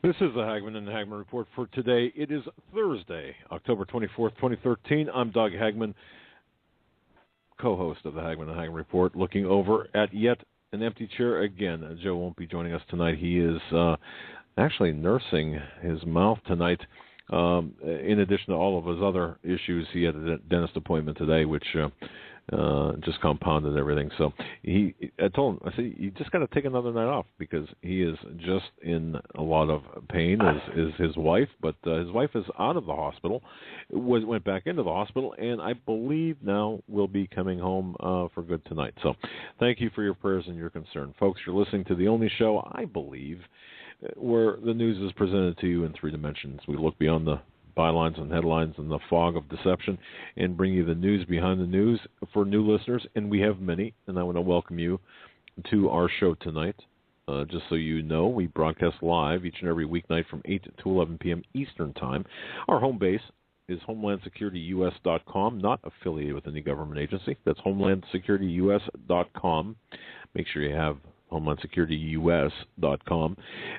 This is the Hagmann and the Hagmann Report for today. It is Thursday, October 24th, 2013. I'm Doug Hagmann, co-host of the Hagmann and Hagmann Report, looking over at yet an empty chair again. Joe won't be joining us tonight. He is actually nursing his mouth tonight. In addition to all of his other issues, he had a dentist appointment today, which just compounded everything. So I told him, I said, you just got to take another night off because he is just in a lot of pain, as is his wife. But his wife is out of the hospital, went back into the hospital, and I believe now will be coming home for good tonight. So thank you for your prayers and your concern. Folks, you're listening to the only show, I believe, where the news is presented to you in three dimensions. We look beyond the bylines and headlines and the fog of deception and bring you the news behind the news for new listeners, and we have many, and I want to welcome you to our show tonight. Just so you know, we broadcast live each and every weeknight from 8 to 11 p.m. Eastern Time. Our home base is HomelandSecurityUS.com, not affiliated with any government agency. That's HomelandSecurityUS.com. Make sure you have HomelandSecurityUS.com.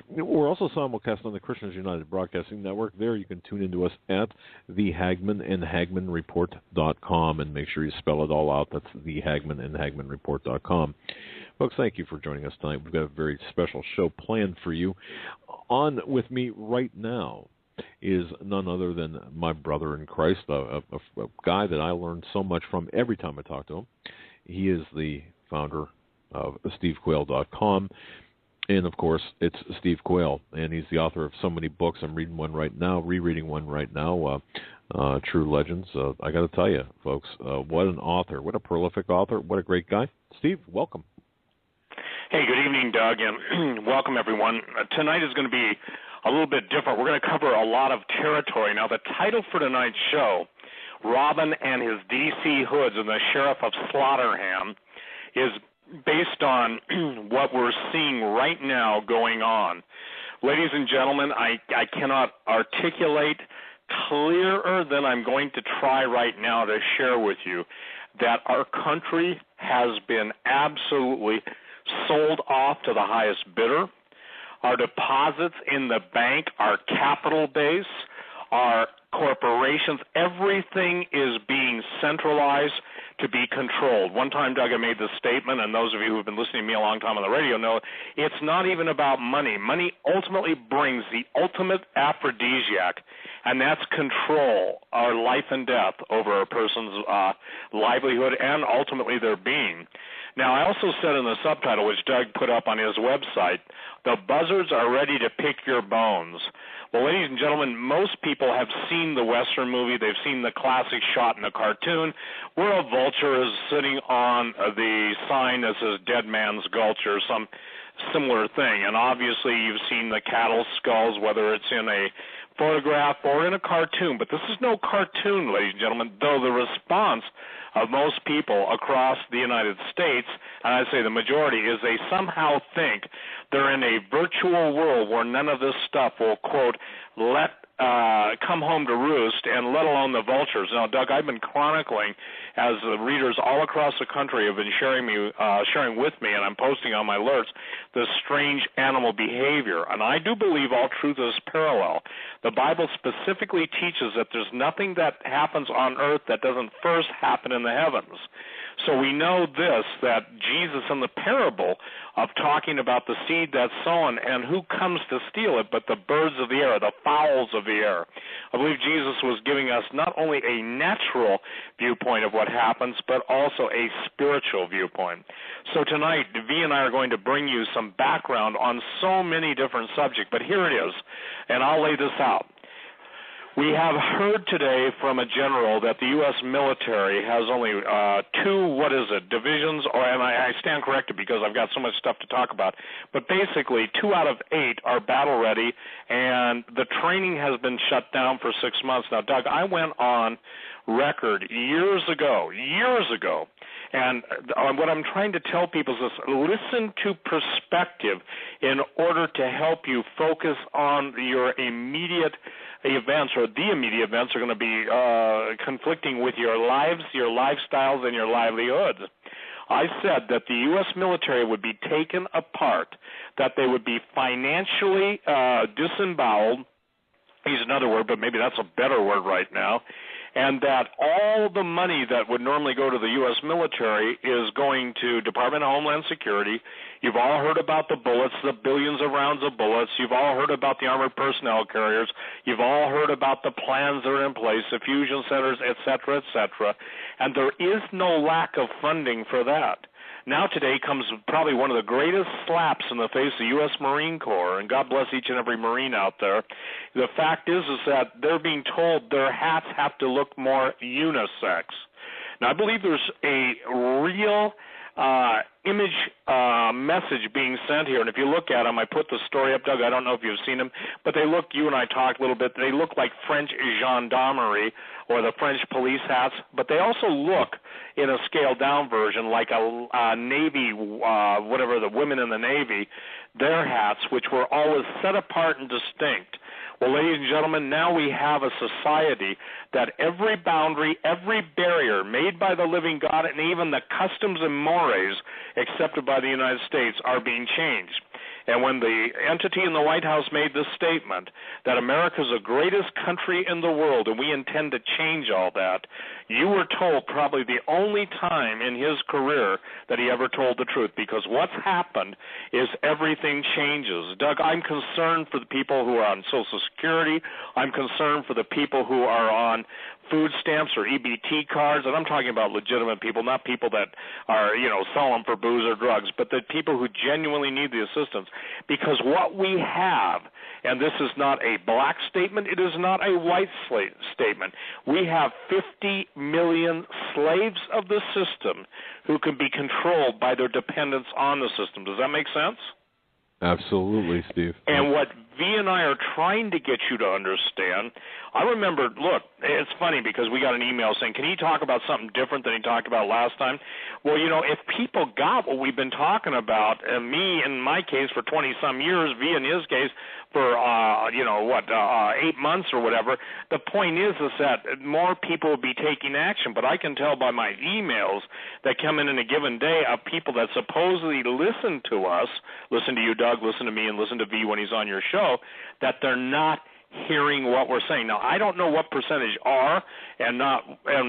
We're also simulcast on the Christians United Broadcasting Network. There you can tune into us at the Hagmann and HagmannReport.com, and make sure you spell it all out. That's the Hagmann and HagmannReport.com. Folks, thank you for joining us tonight. We've got a very special show planned for you. On with me right now is none other than my brother in Christ, a guy that I learned so much from every time I talk to him. He is the founder of SteveQuayle.com, and of course it's Steve Quayle, and he's the author of so many books. I'm reading one right now, rereading one right now, True Legends. I got to tell you, folks, what an author, what a prolific author, what a great guy. Steve, welcome. Hey, good evening, Doug, and welcome everyone. Tonight is going to be a little bit different. We're going to cover a lot of territory. Now, the title for tonight's show, Robin and His D.C. Hoods and the Sheriff of Slaughterham, is based on what we're seeing right now going on. Ladies and gentlemen, I cannot articulate clearer than I'm going to try right now to share with you that our country has been absolutely sold off to the highest bidder. Our deposits in the bank, our capital base, our corporations, everything is being centralized to be controlled. One time, Doug, I made this statement, and those of you who have been listening to me a long time on the radio know it's not even about money. Money ultimately brings the ultimate aphrodisiac, and that's control, our life and death over a person's livelihood and ultimately their being. Now, I also said in the subtitle, which Doug put up on his website, the buzzards are ready to pick your bones. Well, ladies and gentlemen, most people have seen the Western movie. They've seen the classic shot in the cartoon where a vulture is sitting on the sign that says Dead Man's Gulch or some similar thing. And obviously you've seen the cattle skulls, whether it's in a photograph or in a cartoon. But this is no cartoon, ladies and gentlemen, though the response of most people across the United States, and I'd say the majority, is they somehow think they're in a virtual world where none of this stuff will, quote, come home to roost, and let alone the vultures. Now, Doug, I've been chronicling, as the readers all across the country have been sharing with me, and I'm posting on my alerts, this strange animal behavior. And I do believe all truth is parallel. The Bible specifically teaches that there's nothing that happens on earth that doesn't first happen in the heavens. So we know this, that Jesus in the parable of talking about the seed that's sown and who comes to steal it but the birds of the air, the fowls of the air. I believe Jesus was giving us not only a natural viewpoint of what happens, but also a spiritual viewpoint. So tonight, V and I are going to bring you some background on so many different subjects, but here it is, and I'll lay this out. We have heard today from a general that the U.S. military has only divisions, and I stand corrected because I've got so much stuff to talk about, but basically 2 out of 8 are battle ready, and the training has been shut down for 6 months. Now, Doug, I went on record years ago, and what I'm trying to tell people is this: listen to perspective in order to help you focus on your immediate events, or the immediate events are going to be conflicting with your lives, your lifestyles, and your livelihoods. I said that the U.S. military would be taken apart, that they would be financially disemboweled. Use another word, but maybe that's a better word right now, and that all the money that would normally go to the U.S. military is going to Department of Homeland Security. You've all heard about the bullets, the billions of rounds of bullets. You've all heard about the armored personnel carriers. You've all heard about the plans that are in place, the fusion centers, et cetera, and there is no lack of funding for that. Now today comes probably one of the greatest slaps in the face of the U.S. Marine Corps, and God bless each and every Marine out there. The fact is that they're being told their hats have to look more unisex. Now, I believe there's a real image message being sent here, and if you look at them, I put the story up, Doug. I don't know if you've seen them, but they look, you and I talked a little bit, they look like French gendarmerie or the French police hats, but they also look in a scaled-down version like a Navy, whatever, the women in the Navy, their hats, which were always set apart and distinct. Well, ladies and gentlemen, now we have a society that every boundary, every barrier made by the living God, and even the customs and mores accepted by the United States are being changed. And when the entity in the White House made this statement that America is the greatest country in the world and we intend to change all that, you were told probably the only time in his career that he ever told the truth, because what's happened is everything changes. Doug, I'm concerned for the people who are on Social Security. I'm concerned for the people who are on food stamps or EBT cards, and I'm talking about legitimate people, not people that are, selling for booze or drugs, but the people who genuinely need the assistance. Because what we have, and this is not a black statement, it is not a white statement, we have 50 million slaves of the system who can be controlled by their dependence on the system. Does that make sense? Absolutely, Steve. And what V and I are trying to get you to understand, I remember, look, it's funny because we got an email saying, can he talk about something different than he talked about last time? Well, if people got what we've been talking about, and me in my case for 20-some years, V in his case for, 8 months or whatever, the point is that more people will be taking action. But I can tell by my emails that come in a given day of people that supposedly listen to us, listen to you, Doug, listen to me, and listen to V when he's on your show, that they're not hearing what we're saying. Now, I don't know what percentage are and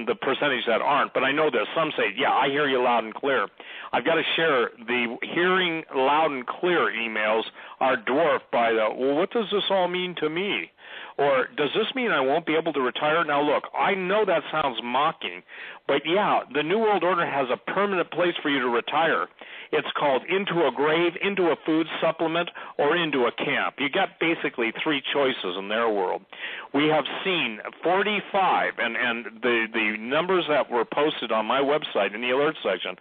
the percentage that aren't, but I know there's some say, yeah, I hear you loud and clear. I've got to share the hearing loud and clear emails are dwarfed by well, what does this all mean to me? Or does this mean I won't be able to retire? Now, look, I know that sounds mocking, but yeah, the New World Order has a permanent place for you to retire. It's called into a grave, into a food supplement, or into a camp. You got basically three choices in their world. We have seen 45, and the numbers that were posted on my website in the alert section,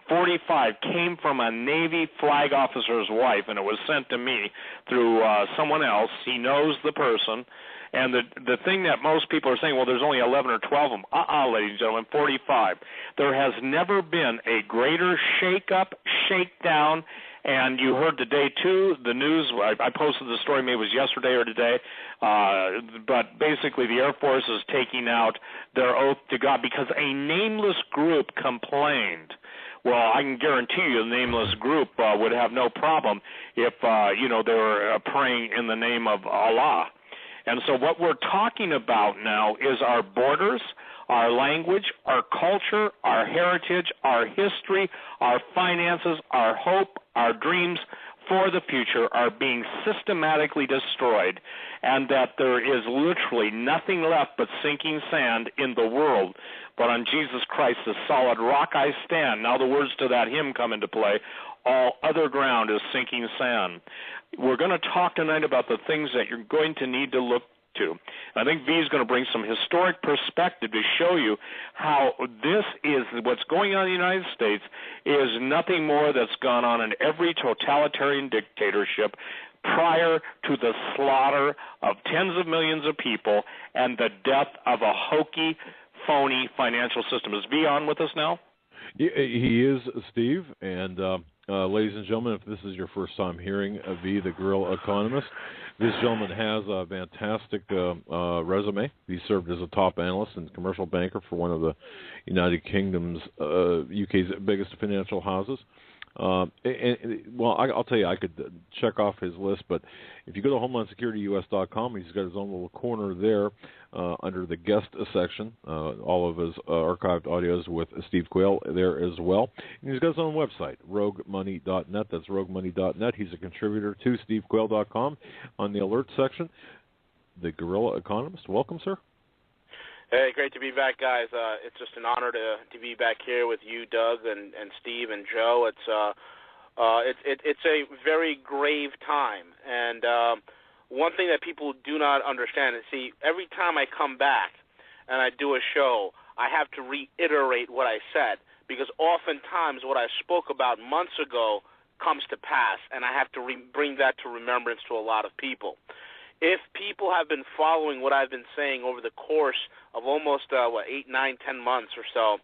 45 came from a Navy flag officer's wife, and it was sent to me through someone else. He knows the person. And the thing that most people are saying, well, there's only 11 or 12 of them. Ladies and gentlemen, 45. There has never been a greater shake-up, shakedown, and you heard today, too, the news, I posted the story, maybe it was yesterday or today, but basically the Air Force is taking out their oath to God because a nameless group complained. Well, I can guarantee you the nameless group would have no problem if, they were praying in the name of Allah. And so what we're talking about now is our borders, our language, our culture, our heritage, our history, our finances, our hope, our dreams for the future are being systematically destroyed, and that there is literally nothing left but sinking sand in the world. But on Jesus Christ, the solid rock I stand. Now the words to that hymn come into play. All other ground is sinking sand. We're going to talk tonight about the things that you're going to need to look to. I think V is going to bring some historic perspective to show you how this is what's going on in the United States is nothing more that's gone on in every totalitarian dictatorship prior to the slaughter of tens of millions of people and the death of a hokey, phony financial system. Is V on with us now? He is, Steve, and ladies and gentlemen, if this is your first time hearing V, the Guerrilla Economist, This gentleman has a fantastic resume. He served as a top analyst and commercial banker for one of the United Kingdom's, UK's biggest financial houses. I'll tell you, I could check off his list, but if you go to HomelandSecurityUS.com, he's got his own little corner there under the guest section, all of his archived audios with Steve Quayle there as well. And he's got his own website, roguemoney.net. That's roguemoney.net. He's a contributor to stevequayle.com on the alert section. The Guerrilla Economist. Welcome, sir. Hey, great to be back, guys. It's just an honor to be back here with you, Doug, and Steve and Joe. It's a very grave time, and one thing that people do not understand is, see, every time I come back and I do a show, I have to reiterate what I said, because oftentimes what I spoke about months ago comes to pass, and I have to bring that to remembrance to a lot of people. If people have been following what I've been saying over the course of almost 8, 9, 10 months or so,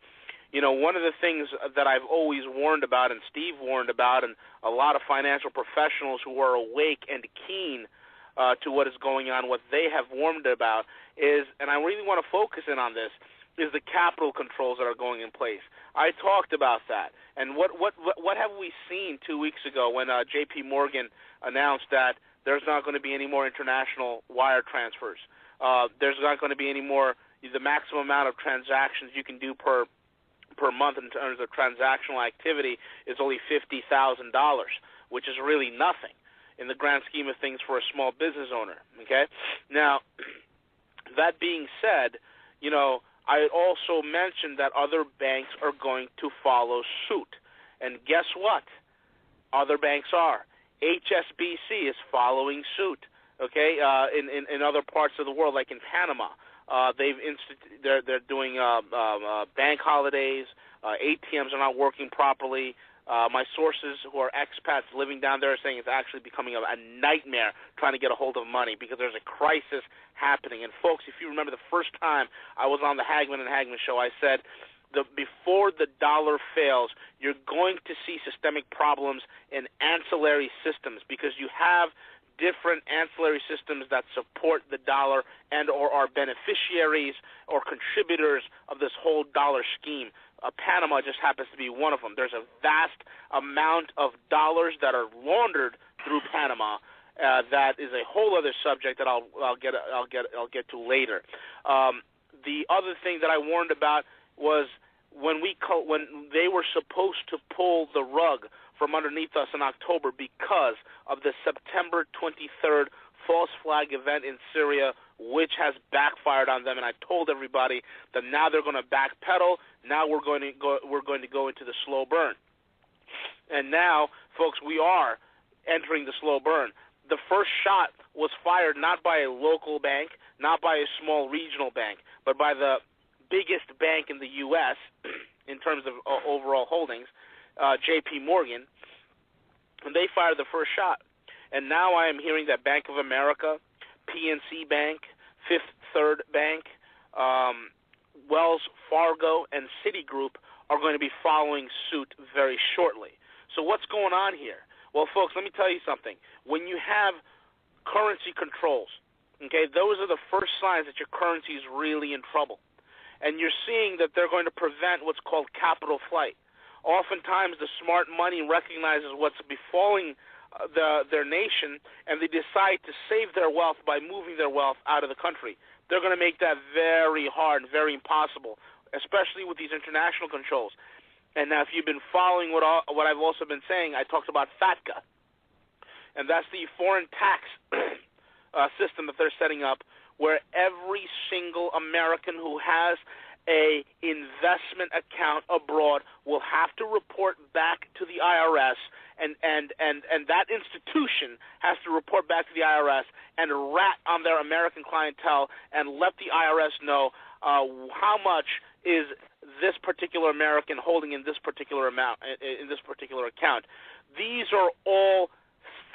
one of the things that I've always warned about, and Steve warned about, and a lot of financial professionals who are awake and keen to what is going on, what they have warned about is, and I really want to focus in on this, is the capital controls that are going in place. I talked about that, and what have we seen 2 weeks ago when J.P. Morgan announced that there's not going to be any more international wire transfers. There's not going to be any more. The maximum amount of transactions you can do per month in terms of transactional activity is only $50,000, which is really nothing in the grand scheme of things for a small business owner. Okay. Now, that being said, I also mentioned that other banks are going to follow suit, and guess what? Other banks are. HSBC is following suit, okay, in other parts of the world, like in Panama. They're doing bank holidays. ATMs are not working properly. My sources who are expats living down there are saying it's actually becoming a nightmare trying to get a hold of money because there's a crisis happening. And, folks, if you remember the first time I was on the Hagmann and Hagmann show, I said before the dollar fails, you're going to see systemic problems in ancillary systems because you have different ancillary systems that support the dollar and or are beneficiaries or contributors of this whole dollar scheme. Panama just happens to be one of them. There's a vast amount of dollars that are laundered through Panama. That is a whole other subject that I'll get to later. The other thing that I warned about was when they were supposed to pull the rug from underneath us in October because of the September 23rd false flag event in Syria, which has backfired on them. And I told everybody that now they're going to backpedal. Now we're going to go into the slow burn. And now, folks, we are entering the slow burn. The first shot was fired not by a local bank, not by a small regional bank, but by the biggest bank in the U.S. in terms of overall holdings, J.P. Morgan, and they fired the first shot. And now I am hearing that Bank of America, PNC Bank, Fifth Third Bank, Wells Fargo, and Citigroup are going to be following suit very shortly. So what's going on here? Well, folks, let me tell you something. When you have currency controls, okay, those are the first signs that your currency is really in trouble. And you're seeing that they're going to prevent what's called capital flight. Oftentimes, the smart money recognizes what's befalling their nation, and they decide to save their wealth by moving their wealth out of the country. They're going to make that very hard and very impossible, especially with these international controls. And now, if you've been following what I've also been saying, I talked about FATCA, and that's the foreign tax system that they're setting up, where every single American who has a investment account abroad will have to report back to the IRS, and that institution has to report back to the IRS and rat on their American clientele and let the IRS know how much is this particular American holding in this particular amount, in this particular account. These are all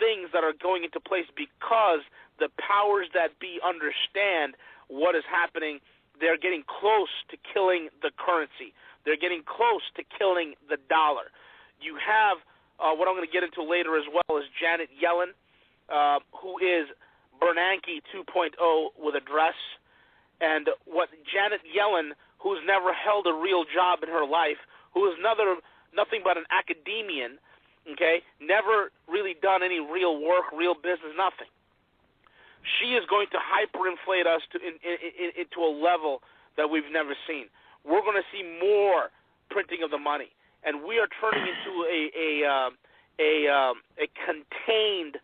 things that are going into place because the powers that be understand what is happening. They're getting close to killing the currency. They're getting close to killing the dollar. You have what I'm going to get into later as well is Janet Yellen, who is Bernanke 2.0 with a dress, and what Janet Yellen, who's never held a real job in her life, who is nothing but an academician, okay, never really done any real work, real business, nothing. She is going to hyperinflate us into a level that we've never seen. We're going to see more printing of the money, and we are turning into a contained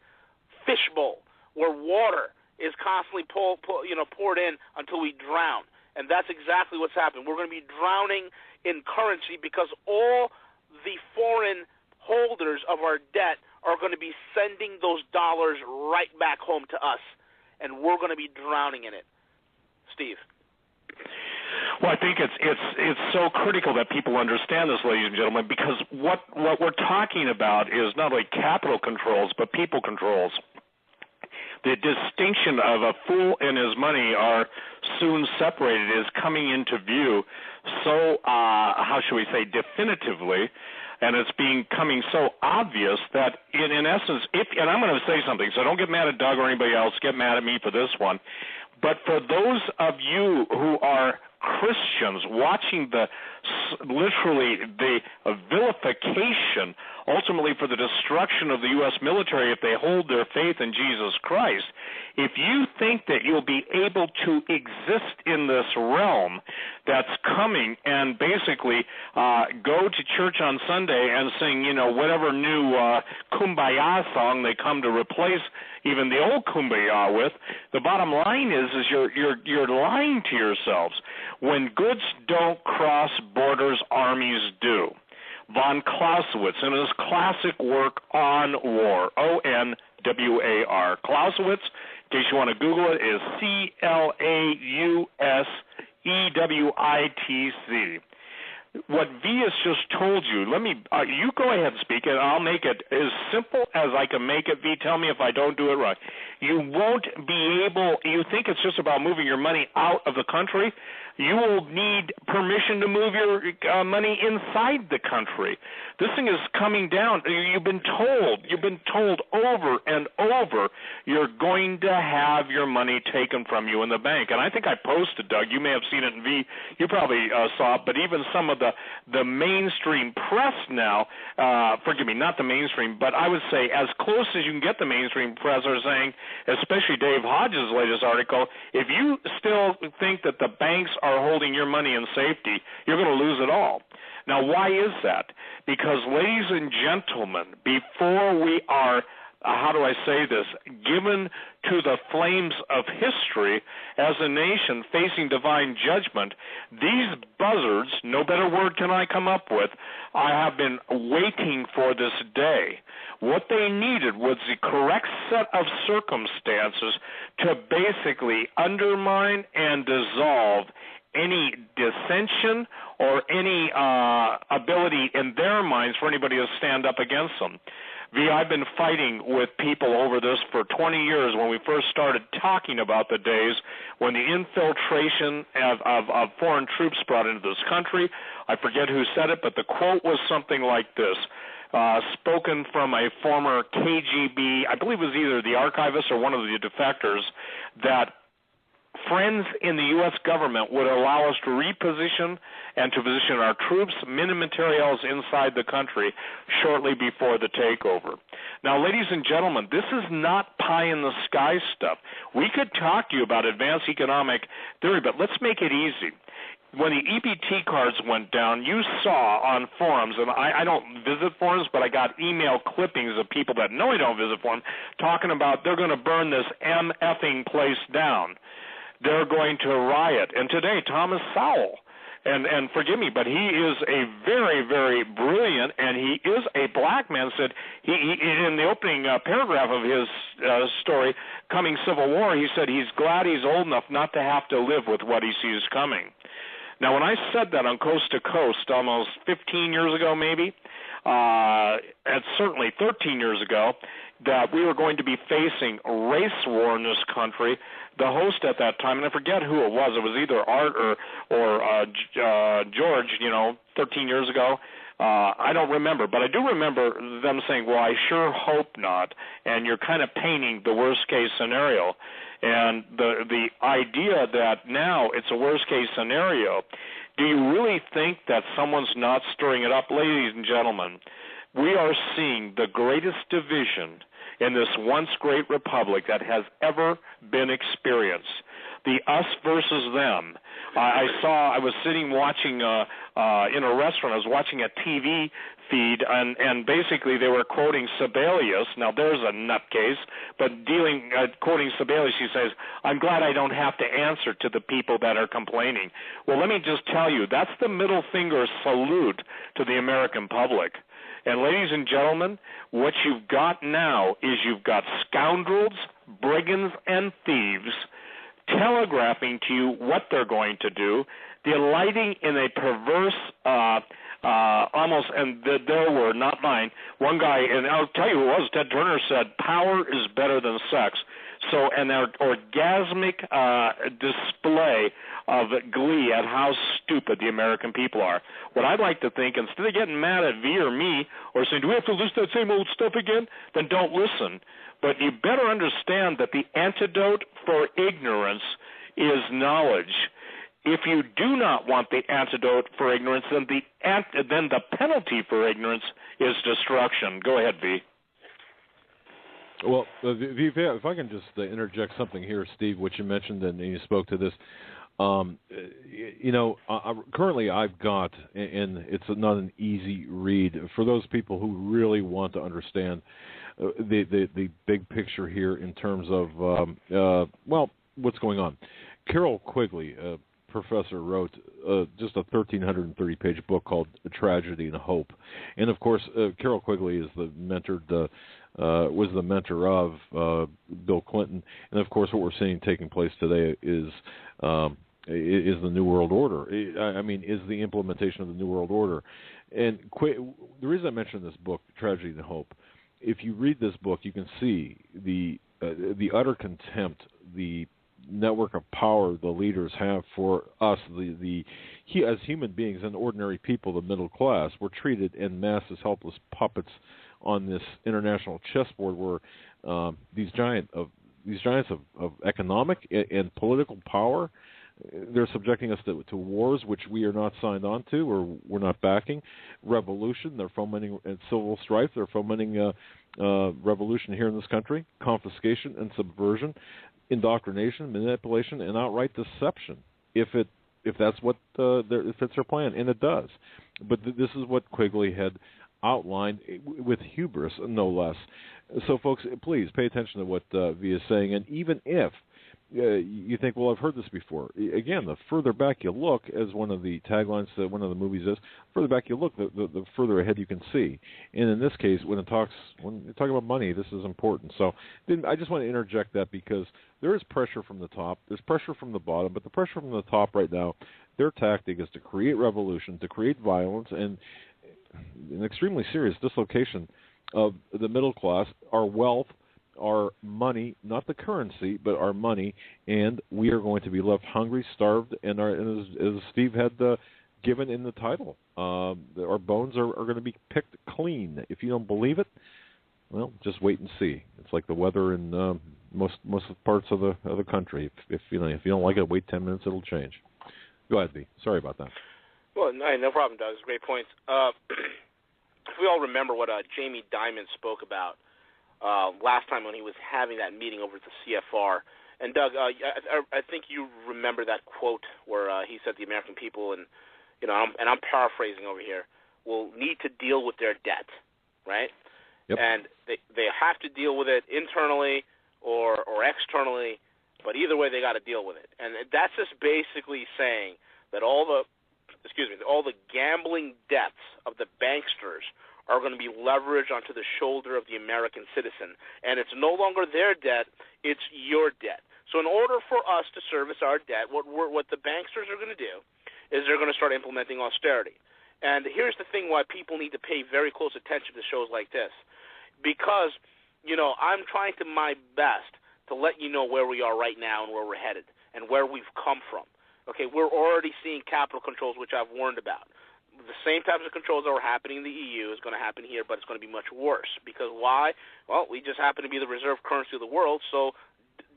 fishbowl where water is constantly poured in until we drown. And that's exactly what's happening. We're going to be drowning in currency because all the foreign holders of our debt are going to be sending those dollars right back home to us, and we're going to be drowning in it. Steve. Well, I think it's so critical that people understand this, ladies and gentlemen, because what we're talking about is not only capital controls but people controls. The distinction of a fool and his money are soon separated is coming into view so, how should we say, definitively, and it's becoming so obvious that in essence, and I'm going to say something, so don't get mad at Doug or anybody else, get mad at me for this one, but for those of you who are Christians watching literally the vilification, ultimately for the destruction of the U.S. military if they hold their faith in Jesus Christ, if you think that you'll be able to exist in this realm that's coming and basically go to church on Sunday and sing, whatever new Kumbaya song they come to replace even the old Kumbaya with, the bottom line is you're lying to yourselves. When goods don't cross borders, armies do. Von Clausewitz, in his classic work on war, O-N-W-A-R. Clausewitz, in case you want to Google it, is C-L-A-U-S-E-W-I-T-C. What V has just told you, you go ahead and speak it. I'll make it as simple as I can make it. V, tell me if I don't do it right. You won't be able, you think it's just about moving your money out of the country? You will need permission to move your money inside the country. This thing is coming down. You've been told over and over, you're going to have your money taken from you in the bank. And I think I posted, Doug, you may have seen it in V, you probably saw it, but even some of the mainstream press now, forgive me, not the mainstream, but I would say as close as you can get the mainstream press are saying, especially Dave Hodges' latest article, if you still think that the banks are holding your money in safety, you're going to lose it all. Now, why is that? Because, ladies and gentlemen, before we are, how do I say this, given to the flames of history as a nation facing divine judgment, these buzzards, no better word can I come up with, I have been waiting for this day. What they needed was the correct set of circumstances to basically undermine and dissolve any dissension or any ability in their minds for anybody to stand up against them. V, I've been fighting with people over this for 20 years when we first started talking about the days when the infiltration of foreign troops brought into this country. I forget who said it, but the quote was something like this, spoken from a former KGB, I believe it was either the archivist or one of the defectors, that friends in the U.S. government would allow us to reposition and to position our troops, men and materials inside the country shortly before the takeover. Now, ladies and gentlemen, this is not pie-in-the-sky stuff. We could talk to you about advanced economic theory, but let's make it easy. When the EBT cards went down, you saw on forums, and I don't visit forums, but I got email clippings of people that know I don't visit forums talking about they're going to burn this MFing place down. They're going to riot. And today, Thomas Sowell, and forgive me, but he is a very, very brilliant, and he is a black man, said, he in the opening paragraph of his story, Coming Civil War, he said he's glad he's old enough not to have to live with what he sees coming. Now, when I said that on Coast to Coast almost 15 years ago maybe, and certainly 13 years ago, that we were going to be facing race war in this country, the host at that time, and I forget who it was either Art or George, 13 years ago, I don't remember, but I do remember them saying, well, I sure hope not, and you're kind of painting the worst-case scenario. And the idea that now it's a worst-case scenario, do you really think that someone's not stirring it up? Ladies and gentlemen, we are seeing the greatest division in this once great republic that has ever been experienced. The us versus them. I was sitting watching in a restaurant. I was watching a TV feed, and basically they were quoting Sibelius. Now there's a nutcase, but quoting Sibelius, he says, "I'm glad I don't have to answer to the people that are complaining." Well, let me just tell you, that's the middle finger salute to the American public. And ladies and gentlemen, what you've got now is you've got scoundrels, brigands, and thieves telegraphing to you what they're going to do, delighting in a perverse, almost, and there were, not mine, one guy, and I'll tell you who it was, Ted Turner said, power is better than sex. So an orgasmic display of glee at how stupid the American people are. What I'd like to think, instead of getting mad at V or me or saying, do we have to list that same old stuff again? Then don't listen. But you better understand that the antidote for ignorance is knowledge. If you do not want the antidote for ignorance, then the penalty for ignorance is destruction. Go ahead, V. Well, if I can just interject something here, Steve, which you mentioned and you spoke to this. Currently I've got, and it's not an easy read, for those people who really want to understand the big picture here in terms of, what's going on. Carol Quigley, professor, wrote just a 1,330-page book called Tragedy and Hope. And, of course, Carol Quigley is was the mentor of Bill Clinton. And, of course, what we're seeing taking place today is the New World Order. Is the implementation of the New World Order. And the reason I mentioned this book, Tragedy and Hope, if you read this book, you can see the utter contempt the network of power the leaders have for us, as human beings and ordinary people, the middle class. We're treated en masse as helpless puppets on this international chessboard where these giants of economic and political power, they're subjecting us to wars which we are not signed on to or we're not backing. Revolution, they're fomenting, and civil strife, they're fomenting revolution here in this country. Confiscation and subversion, indoctrination, manipulation, and outright deception. If that's what if it's their plan, and it does. But this is what Quigley had outlined with hubris, no less. So, folks, please pay attention to what V is saying, and even if you think, well, I've heard this before. Again, the further back you look, as one of the taglines to one of the movies is, further back you look, the further ahead you can see. And in this case, when you talk about money, this is important. So I just want to interject that because there is pressure from the top, there's pressure from the bottom, but the pressure from the top right now, their tactic is to create revolution, to create violence, and an extremely serious dislocation of the middle class, our wealth, our money, not the currency, but our money, and we are going to be left hungry, starved, and as Steve had given in the title, our bones are going to be picked clean. If you don't believe it, well, just wait and see. It's like the weather in most parts of the country. If you don't like it, wait 10 minutes, it'll change. Go ahead, B. Sorry about that. Well, no problem, Doug. It's great points. If we all remember what Jamie Dimon spoke about last time when he was having that meeting over at the CFR. And, Doug, I think you remember that quote where he said the American people, and I'm paraphrasing over here, will need to deal with their debt, right? Yep. And they have to deal with it internally or externally, but either way they got to deal with it. And that's just basically saying that all the gambling debts of the banksters are going to be leveraged onto the shoulder of the American citizen. And it's no longer their debt, it's your debt. So in order for us to service our debt, what the banksters are going to do is they're going to start implementing austerity. And here's the thing why people need to pay very close attention to shows like this. Because, I'm trying to my best to let you know where we are right now and where we're headed and where we've come from. Okay, we're already seeing capital controls, which I've warned about. the same types of controls that were happening in the EU is going to happen here, but it's going to be much worse. Because why? Well, we just happen to be the reserve currency of the world, so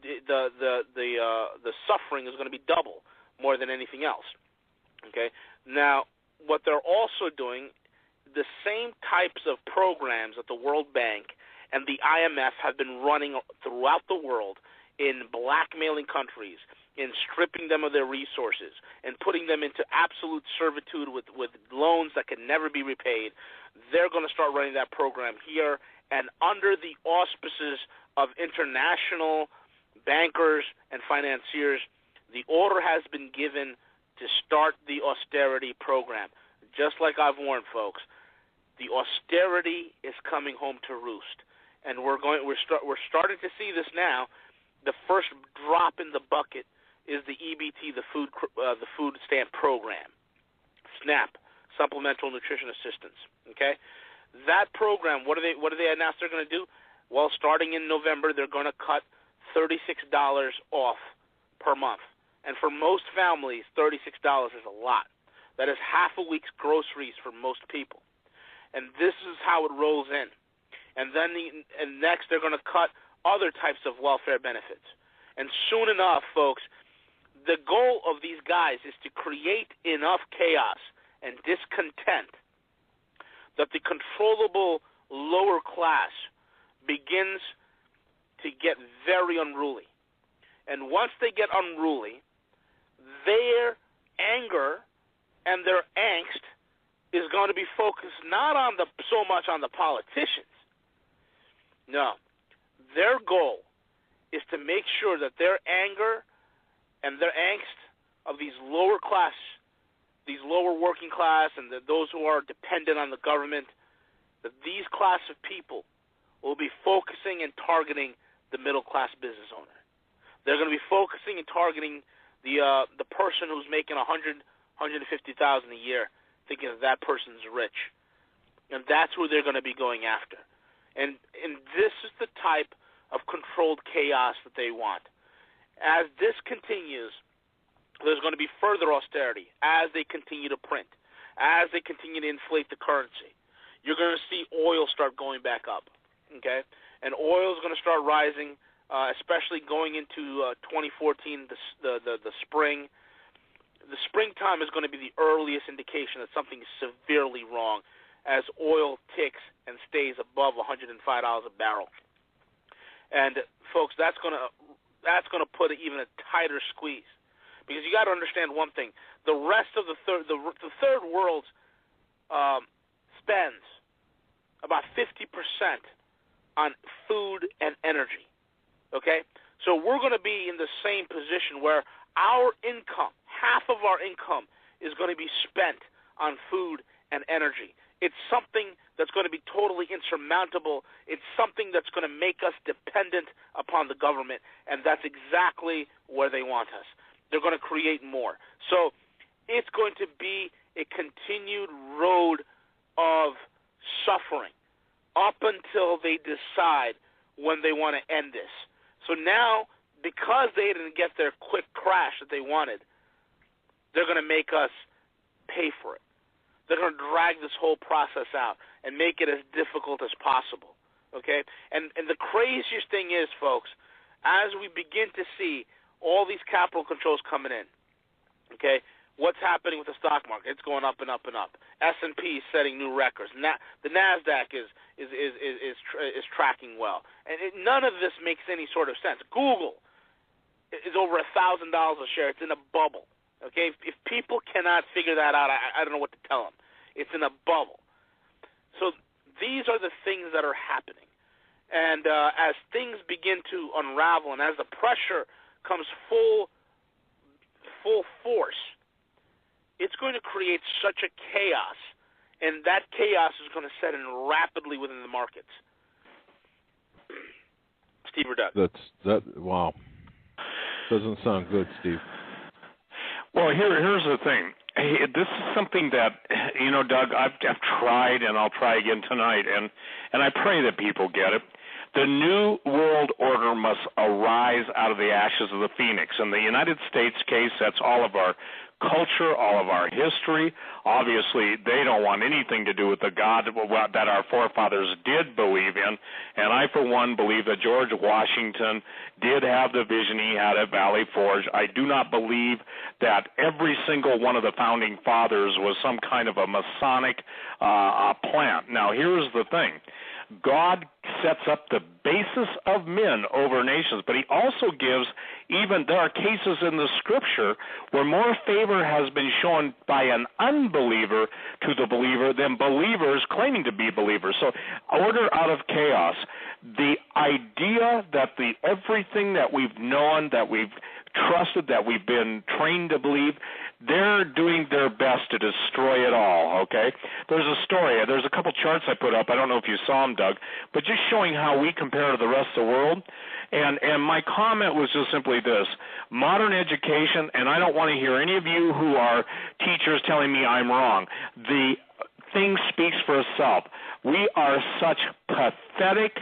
the suffering is going to be double more than anything else. Okay. Now, what they're also doing, the same types of programs that the World Bank and the IMF have been running throughout the world in blackmailing countries, in stripping them of their resources, and putting them into absolute servitude with loans that can never be repaid. They're going to start running that program here, and under the auspices of international bankers and financiers, the order has been given to start the austerity program. Just like I've warned folks, the austerity is coming home to roost, and we're starting to see this now. The first drop in the bucket is the EBT, the food stamp program, SNAP, Supplemental Nutrition Assistance. Okay, that program. What do they announce they're going to do? Well, starting in November, they're going to cut $36 off per month, and for most families, $36 is a lot. That is half a week's groceries for most people, and this is how it rolls in. And then next, they're going to cut other types of welfare benefits. And soon enough, folks, the goal of these guys is to create enough chaos and discontent that the controllable lower class begins to get very unruly. And once they get unruly, their anger and their angst is going to be focused not on so much on the politicians. No. Their goal is to make sure that their anger and their angst of these lower class, these lower working class, and those who are dependent on the government, that these class of people will be focusing and targeting the middle class business owner. They're going to be focusing and targeting the person who's making $150,000 a year, thinking that person's rich, and that's who they're going to be going after. And this is the type of controlled chaos that they want. As this continues, there's going to be further austerity as they continue to print, as they continue to inflate the currency. You're going to see oil start going back up, okay? And oil is going to start rising, especially going into 2014, the spring. The springtime is going to be the earliest indication that something is severely wrong, as oil ticks and stays above $105 a barrel. And folks, that's going to put even a tighter squeeze, because you got to understand one thing: the rest of the third world spends about 50% on food and energy. Okay, so we're going to be in the same position where our income, half of our income, is going to be spent on food and energy. It's something that's going to be totally insurmountable. It's something that's going to make us dependent upon the government, and that's exactly where they want us. They're going to create more. So it's going to be a continued road of suffering up until they decide when they want to end this. So now, because they didn't get their quick crash that they wanted, they're going to make us pay for it. They're going to drag this whole process out and make it as difficult as possible, okay? And the craziest thing is, folks, as we begin to see all these capital controls coming in, okay, what's happening with the stock market? It's going up and up and up. S&P is setting new records. The NASDAQ is tracking well. And none of this makes any sort of sense. Google is over $1,000 a share. It's in a bubble. Okay, if people cannot figure that out, I don't know what to tell them. It's in a bubble. So these are the things that are happening. And as things begin to unravel and as the pressure comes full force, it's going to create such a chaos, and that chaos is going to set in rapidly within the markets. Steve or Doug? Wow. Doesn't sound good, Steve. Well, here's the thing. Hey, this is something that, Doug, I've tried, and I'll try again tonight, and I pray that people get it. The New World Order must arise out of the ashes of the phoenix. In the United States case, that's all of our culture, all of our history. Obviously, they don't want anything to do with the God that our forefathers did believe in. And I, for one, believe that George Washington did have the vision he had at Valley Forge. I do not believe that every single one of the founding fathers was some kind of a Masonic plant. Now, here's the thing. God sets up the basis of men over nations, but he also gives, there are cases in the scripture where more favor has been shown by an unbeliever to the believer than believers claiming to be believers. So order out of chaos. The idea that everything that we've known, that we've trusted, that we've been trained to believe, they're doing their best to destroy it all, okay? There's a couple charts I put up. I don't know if you saw them, Doug, but just showing how we compare to the rest of the world. And my comment was just simply this. Modern education, and I don't want to hear any of you who are teachers telling me I'm wrong. The thing speaks for itself. We are such pathetic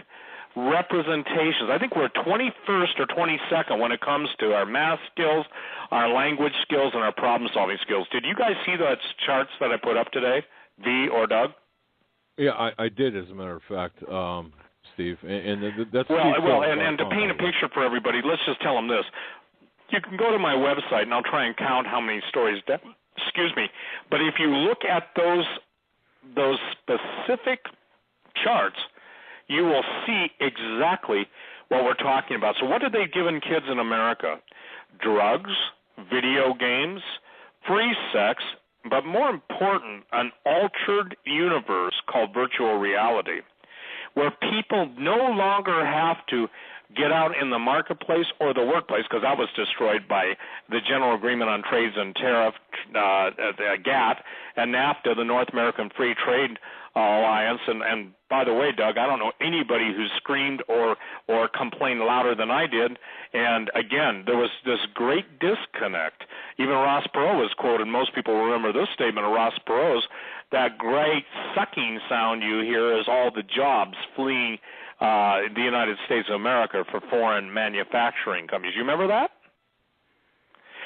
representations. I think we're 21st or 22nd when it comes to our math skills, our language skills, and our problem-solving skills. Did you guys see those charts that I put up today, V or Doug? Yeah, I did, as a matter of fact, Steve. And that's and to paint a picture for everybody, let's just tell them this. You can go to my website, and I'll try and count how many stories. Excuse me. But if you look at those specific charts, you will see exactly what we're talking about. So what have they given kids in America? Drugs, video games, free sex, but more important, an altered universe called virtual reality, where people no longer have to get out in the marketplace or the workplace, because that was destroyed by the General Agreement on Trades and Tariff, the GATT, and NAFTA, the North American Free Trade Alliance. And by the way, Doug, I don't know anybody who screamed or complained louder than I did. And again, there was this great disconnect. Even Ross Perot was quoted. Most people remember this statement of Ross Perot's, that great sucking sound you hear is all the jobs fleeing the United States of America for foreign manufacturing companies. You remember that?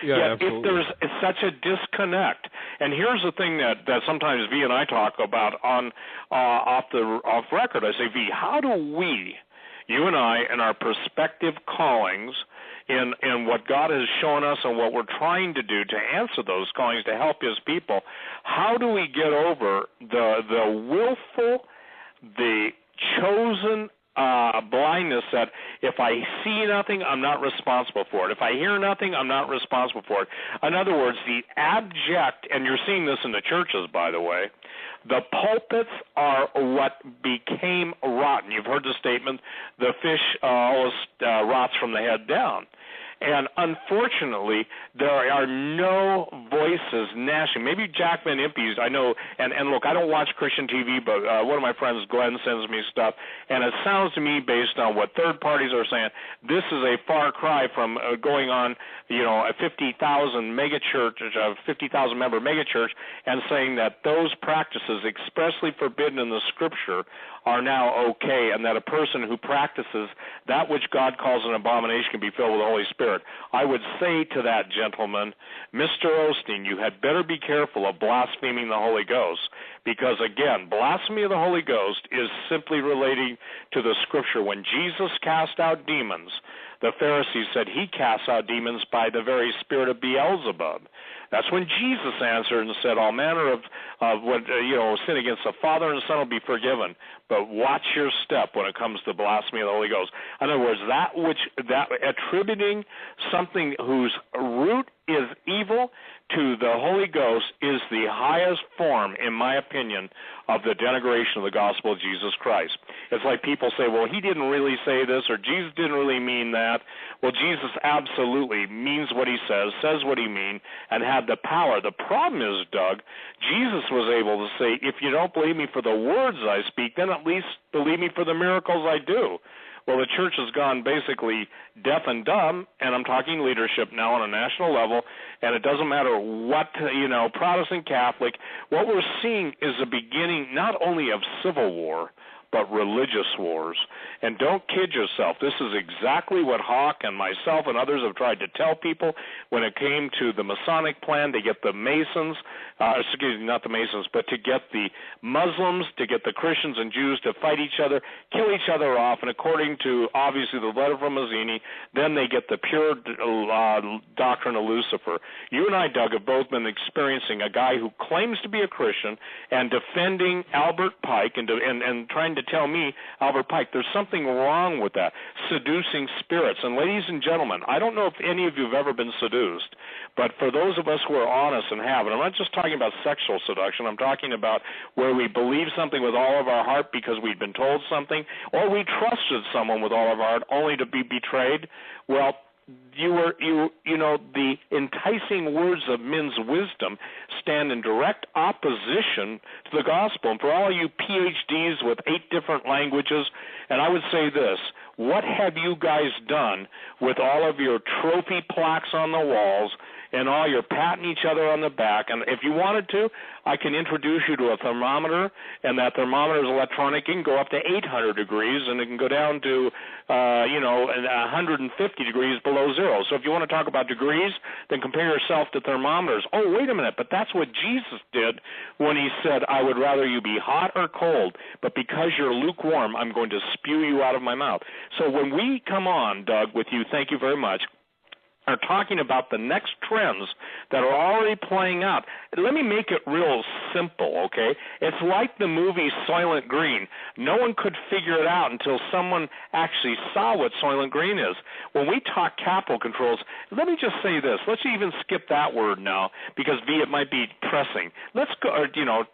Yeah, absolutely. If there's such a disconnect, and here's the thing that sometimes V and I talk about on off record. I say, V, how do we, you and I, in our prospective callings, in what God has shown us and what we're trying to do to answer those callings to help His people, how do we get over the willful, the chosen blindness that if I see nothing, I'm not responsible for it. If I hear nothing, I'm not responsible for it. In other words, the abject, and you're seeing this in the churches, by the way, the pulpits are what became rotten. You've heard the statement, the fish always rots from the head down. And unfortunately, there are no voices gnashing. Maybe Jack Van Impe's, I know, and look, I don't watch Christian TV, but one of my friends, Glenn, sends me stuff, and it sounds to me, based on what third parties are saying, this is a far cry from going on, a 50,000 megachurch, a 50,000 member megachurch, and saying that those practices expressly forbidden in the Scripture are now okay, and that a person who practices that which God calls an abomination can be filled with the Holy Spirit. I would say to that gentleman, Mr. Osteen, you had better be careful of blaspheming the Holy Ghost, because, again, blasphemy of the Holy Ghost is simply relating to the Scripture. When Jesus cast out demons, the Pharisees said he casts out demons by the very spirit of Beelzebub. That's when Jesus answered and said, all manner of what sin against the Father and the Son will be forgiven, but watch your step when it comes to blasphemy of the Holy Ghost. In other words, that attributing something whose root is evil to the Holy Ghost is the highest form, in my opinion, of the denigration of the gospel of Jesus Christ. It's like people say, well, he didn't really say this, or Jesus didn't really mean that. Well, Jesus absolutely means what he says what he means, and had the power. The problem is, Doug, Jesus was able to say, if you don't believe me for the words I speak, then at least believe me for the miracles I do. Well, the church has gone basically deaf and dumb, and I'm talking leadership now on a national level, and it doesn't matter what, Protestant, Catholic. What we're seeing is the beginning not only of civil war, but religious wars. And don't kid yourself. This is exactly what Hawk and myself and others have tried to tell people when it came to the Masonic plan to get the Masons, not the Masons, but to get the Muslims, to get the Christians and Jews to fight each other, kill each other off, and according to, obviously, the letter from Mazzini, then they get the pure doctrine of Lucifer. You and I, Doug, have both been experiencing a guy who claims to be a Christian and defending Albert Pike and trying to tell me, Albert Pike, there's something wrong with that, seducing spirits. And ladies and gentlemen, I don't know if any of you have ever been seduced, but for those of us who are honest and have, and I'm not just talking about sexual seduction, I'm talking about where we believe something with all of our heart because we've been told something, or we trusted someone with all of our heart only to be betrayed. Well, you know, the enticing words of men's wisdom stand in direct opposition to the gospel. And for all you PhDs with 8 different languages, and I would say this, what have you guys done with all of your trophy plaques on the walls and all your patting each other on the back? And if you wanted to, I can introduce you to a thermometer, and that thermometer is electronic. It can go up to 800 degrees, and it can go down to, 150 degrees below zero. So if you want to talk about degrees, then compare yourself to thermometers. Oh, wait a minute, but that's what Jesus did when he said, I would rather you be hot or cold, but because you're lukewarm, I'm going to spew you out of my mouth. So when we come on, Doug, with you, thank you very much, are talking about the next trends that are already playing out. Let me make it real simple, okay? It's like the movie Soylent Green. No one could figure it out until someone actually saw what Soylent Green is. When we talk capital controls, let me just say this. Let's even skip that word now because, it might be pressing. Let's go,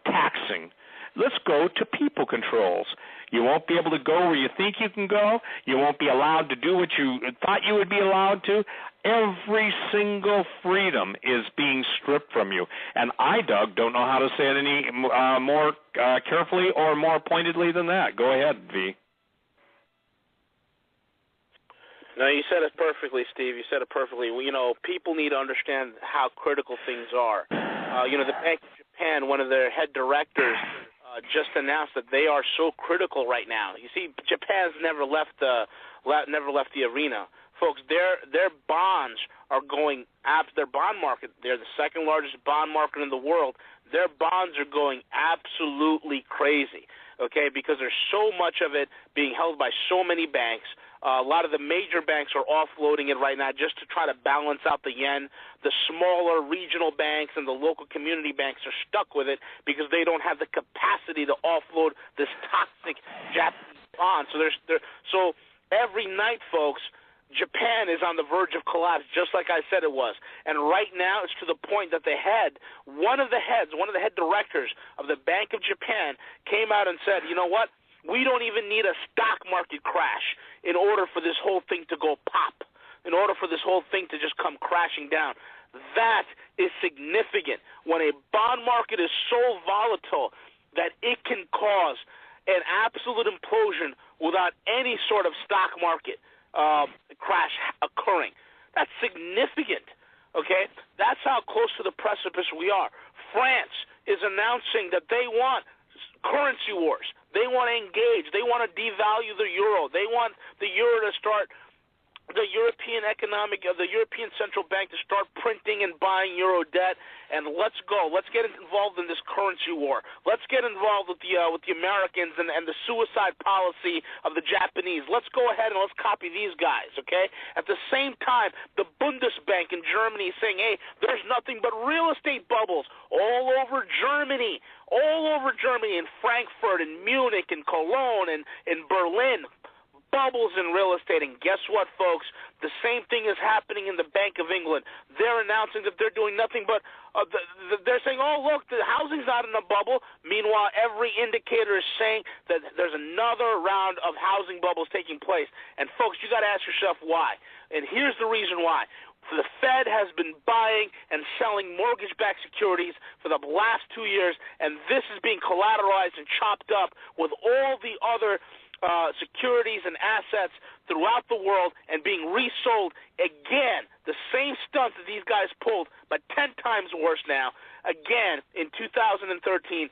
taxing. Let's go to people controls. You won't be able to go where you think you can go. You won't be allowed to do what you thought you would be allowed to. Every single freedom is being stripped from you. And I, Doug, don't know how to say it any more carefully or more pointedly than that. Go ahead, V. No, you said it perfectly, Steve. You said it perfectly. You know, people need to understand how critical things are. The Bank of Japan, one of their head directors, just announced that they are so critical right now. You see, Japan's never left the arena, folks. Their bonds are going their bond market. They're the second largest bond market in the world. Their bonds are going absolutely crazy. Okay, because there's so much of it being held by so many banks. A lot of the major banks are offloading it right now just to try to balance out the yen. The smaller regional banks and the local community banks are stuck with it because they don't have the capacity to offload this toxic Japanese bond. So every night, folks, Japan is on the verge of collapse, just like I said it was. And right now, it's to the point that one of the head directors of the Bank of Japan came out and said, you know what? We don't even need a stock market crash in order for this whole thing to go pop, in order for this whole thing to just come crashing down. That is significant when a bond market is so volatile that it can cause an absolute implosion without any sort of stock market crash occurring. That's significant, okay? That's how close to the precipice we are. France is announcing that they want currency wars. They want to engage. They want to devalue the euro. They want the euro to start, the European Central Bank to start printing and buying euro debt. And let's go. Let's get involved in this currency war. Let's get involved with the Americans and the suicide policy of the Japanese. Let's go ahead and let's copy these guys, okay? At the same time, the Bundesbank in Germany is saying, hey, there's nothing but real estate bubbles all over Germany, in Frankfurt, in Munich, in Cologne, and in Berlin. Bubbles in real estate. And guess what, folks? The same thing is happening in the Bank of England. They're announcing that they're doing nothing but they're saying, oh, look, the housing's not in a bubble. Meanwhile, every indicator is saying that there's another round of housing bubbles taking place. And, folks, you got to ask yourself why. And here's the reason why. The Fed has been buying and selling mortgage-backed securities for the last 2 years, and this is being collateralized and chopped up with all the other securities and assets throughout the world and being resold again. The same stunt that these guys pulled, but 10 times worse now, again in 2013,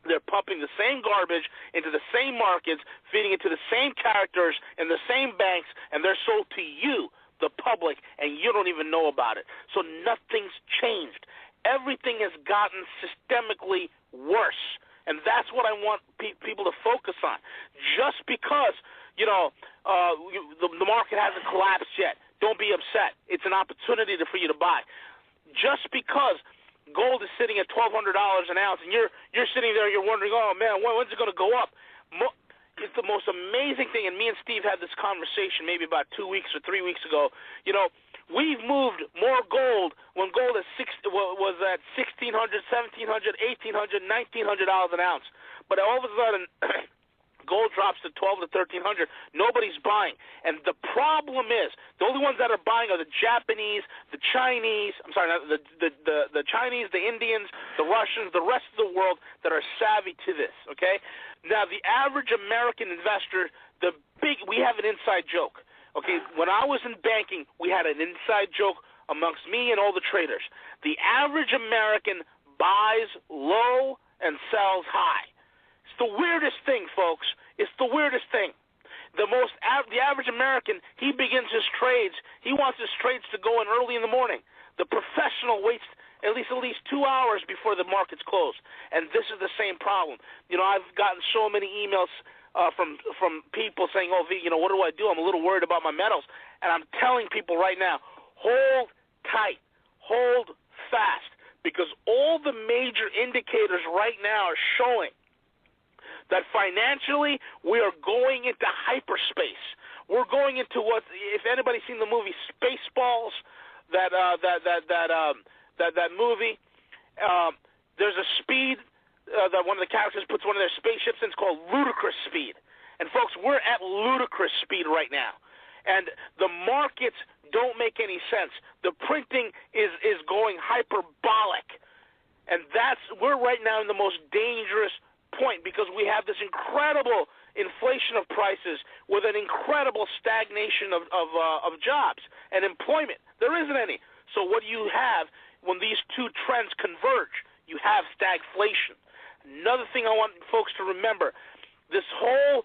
They're pumping the same garbage into the same markets, feeding it to the same characters and the same banks, and they're sold to you, the public, and you don't even know about it. So nothing's changed. Everything has gotten systemically worse, and that's what I want people to focus on. Just because, the market hasn't collapsed yet, don't be upset. It's an opportunity for you to buy. Just because gold is sitting at $1,200 an ounce, and you're sitting there, you're wondering, oh man, when's it going to go up? It's the most amazing thing. And me and Steve had this conversation maybe about 2 weeks or 3 weeks ago. We've moved more gold when gold was at $1,600, $1,700, $1,800, $1,900 an ounce. But all of a sudden, gold drops to $1,200 to $1,300. Nobody's buying, and the problem is the only ones that are buying are the Japanese, the Chinese. I'm sorry, not the Chinese, the Indians, the Russians, the rest of the world that are savvy to this. Okay, now the average American investor, we have an inside joke. Okay, when I was in banking, we had an inside joke amongst me and all the traders. The average American buys low and sells high. It's the weirdest thing, folks. It's the weirdest thing. The average American, he begins his trades. He wants his trades to go in early in the morning. The professional waits at least 2 hours before the markets close. And this is the same problem. I've gotten so many emails from people saying, "Oh, V, what do I do? I'm a little worried about my metals." And I'm telling people right now, hold tight, hold fast, because all the major indicators right now are showing that financially we are going into hyperspace. We're going into what, if anybody's seen the movie Spaceballs, that movie, there's a speed that one of the characters puts one of their spaceships in. It's called ludicrous speed. And folks, we're at ludicrous speed right now. And the markets don't make any sense. The printing is going hyperbolic. And we're right now in the most dangerous point, because we have this incredible inflation of prices with an incredible stagnation of jobs and employment. There isn't any. So what do you have when these two trends converge? You have stagflation. Another thing I want folks to remember, this whole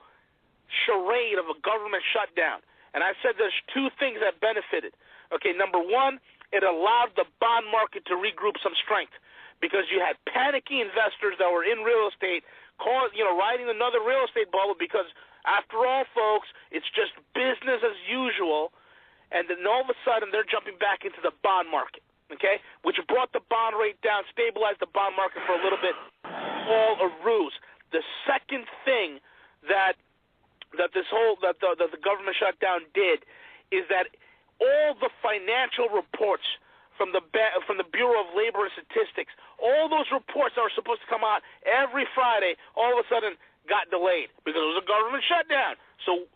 charade of a government shutdown, and I said there's two things that benefited. Okay, number one, it allowed the bond market to regroup some strength, because you had panicky investors that were in real estate riding another real estate bubble, because after all, folks, it's just business as usual. And then all of a sudden they're jumping back into the bond market, okay, which brought the bond rate down, stabilized the bond market for a little bit. All a ruse. The second thing that the government shutdown did is that all the financial reports from the Bureau of Labor and Statistics, all those reports that were supposed to come out every Friday, all of a sudden got delayed because it was a government shutdown. So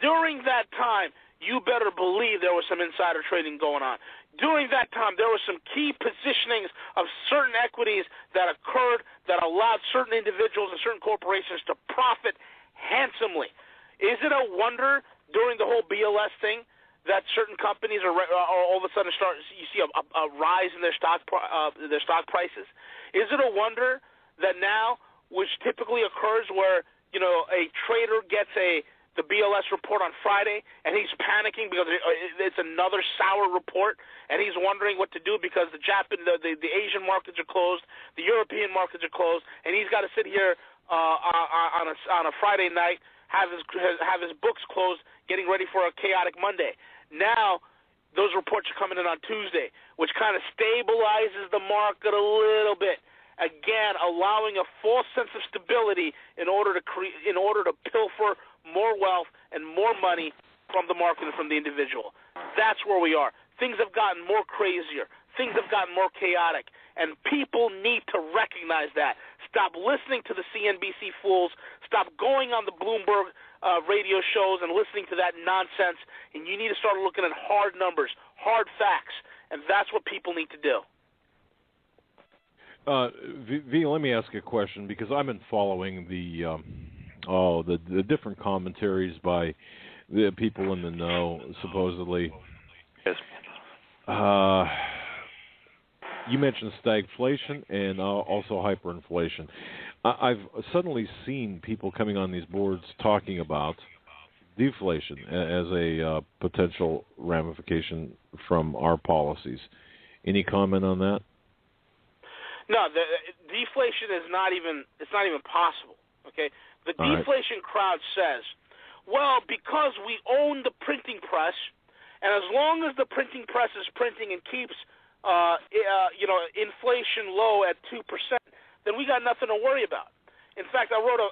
during that time, you better believe there was some insider trading going on. During that time, there were some key positionings of certain equities that occurred that allowed certain individuals and certain corporations to profit handsomely. Is it a wonder during the whole BLS thing that certain companies are all of a sudden you see a rise in their stock prices? Is it a wonder that now, which typically occurs where a trader gets the BLS report on Friday and he's panicking because it's another sour report, and he's wondering what to do because the Asian markets are closed, the European markets are closed, and he's got to sit here on a Friday night, have his books closed, getting ready for a chaotic Monday. Now, those reports are coming in on Tuesday, which kind of stabilizes the market a little bit. Again, allowing a false sense of stability in order to pilfer more wealth and more money from the market and from the individual. That's where we are. Things have gotten more crazier. Things have gotten more chaotic, and people need to recognize that. Stop listening to the CNBC fools. Stop going on the Bloomberg radio shows and listening to that nonsense, and you need to start looking at hard numbers, hard facts, and that's what people need to do. V, let me ask a question, because I've been following the different commentaries by the people in the know, supposedly. Yes. You mentioned stagflation and also hyperinflation. I've suddenly seen people coming on these boards talking about deflation as a potential ramification from our policies. Any comment on that? No, the deflation is not even possible. Okay, the deflation crowd says, well, because we own the printing press, and as long as the printing press is printing and keeps inflation low at 2%, then we got nothing to worry about. In fact, I wrote a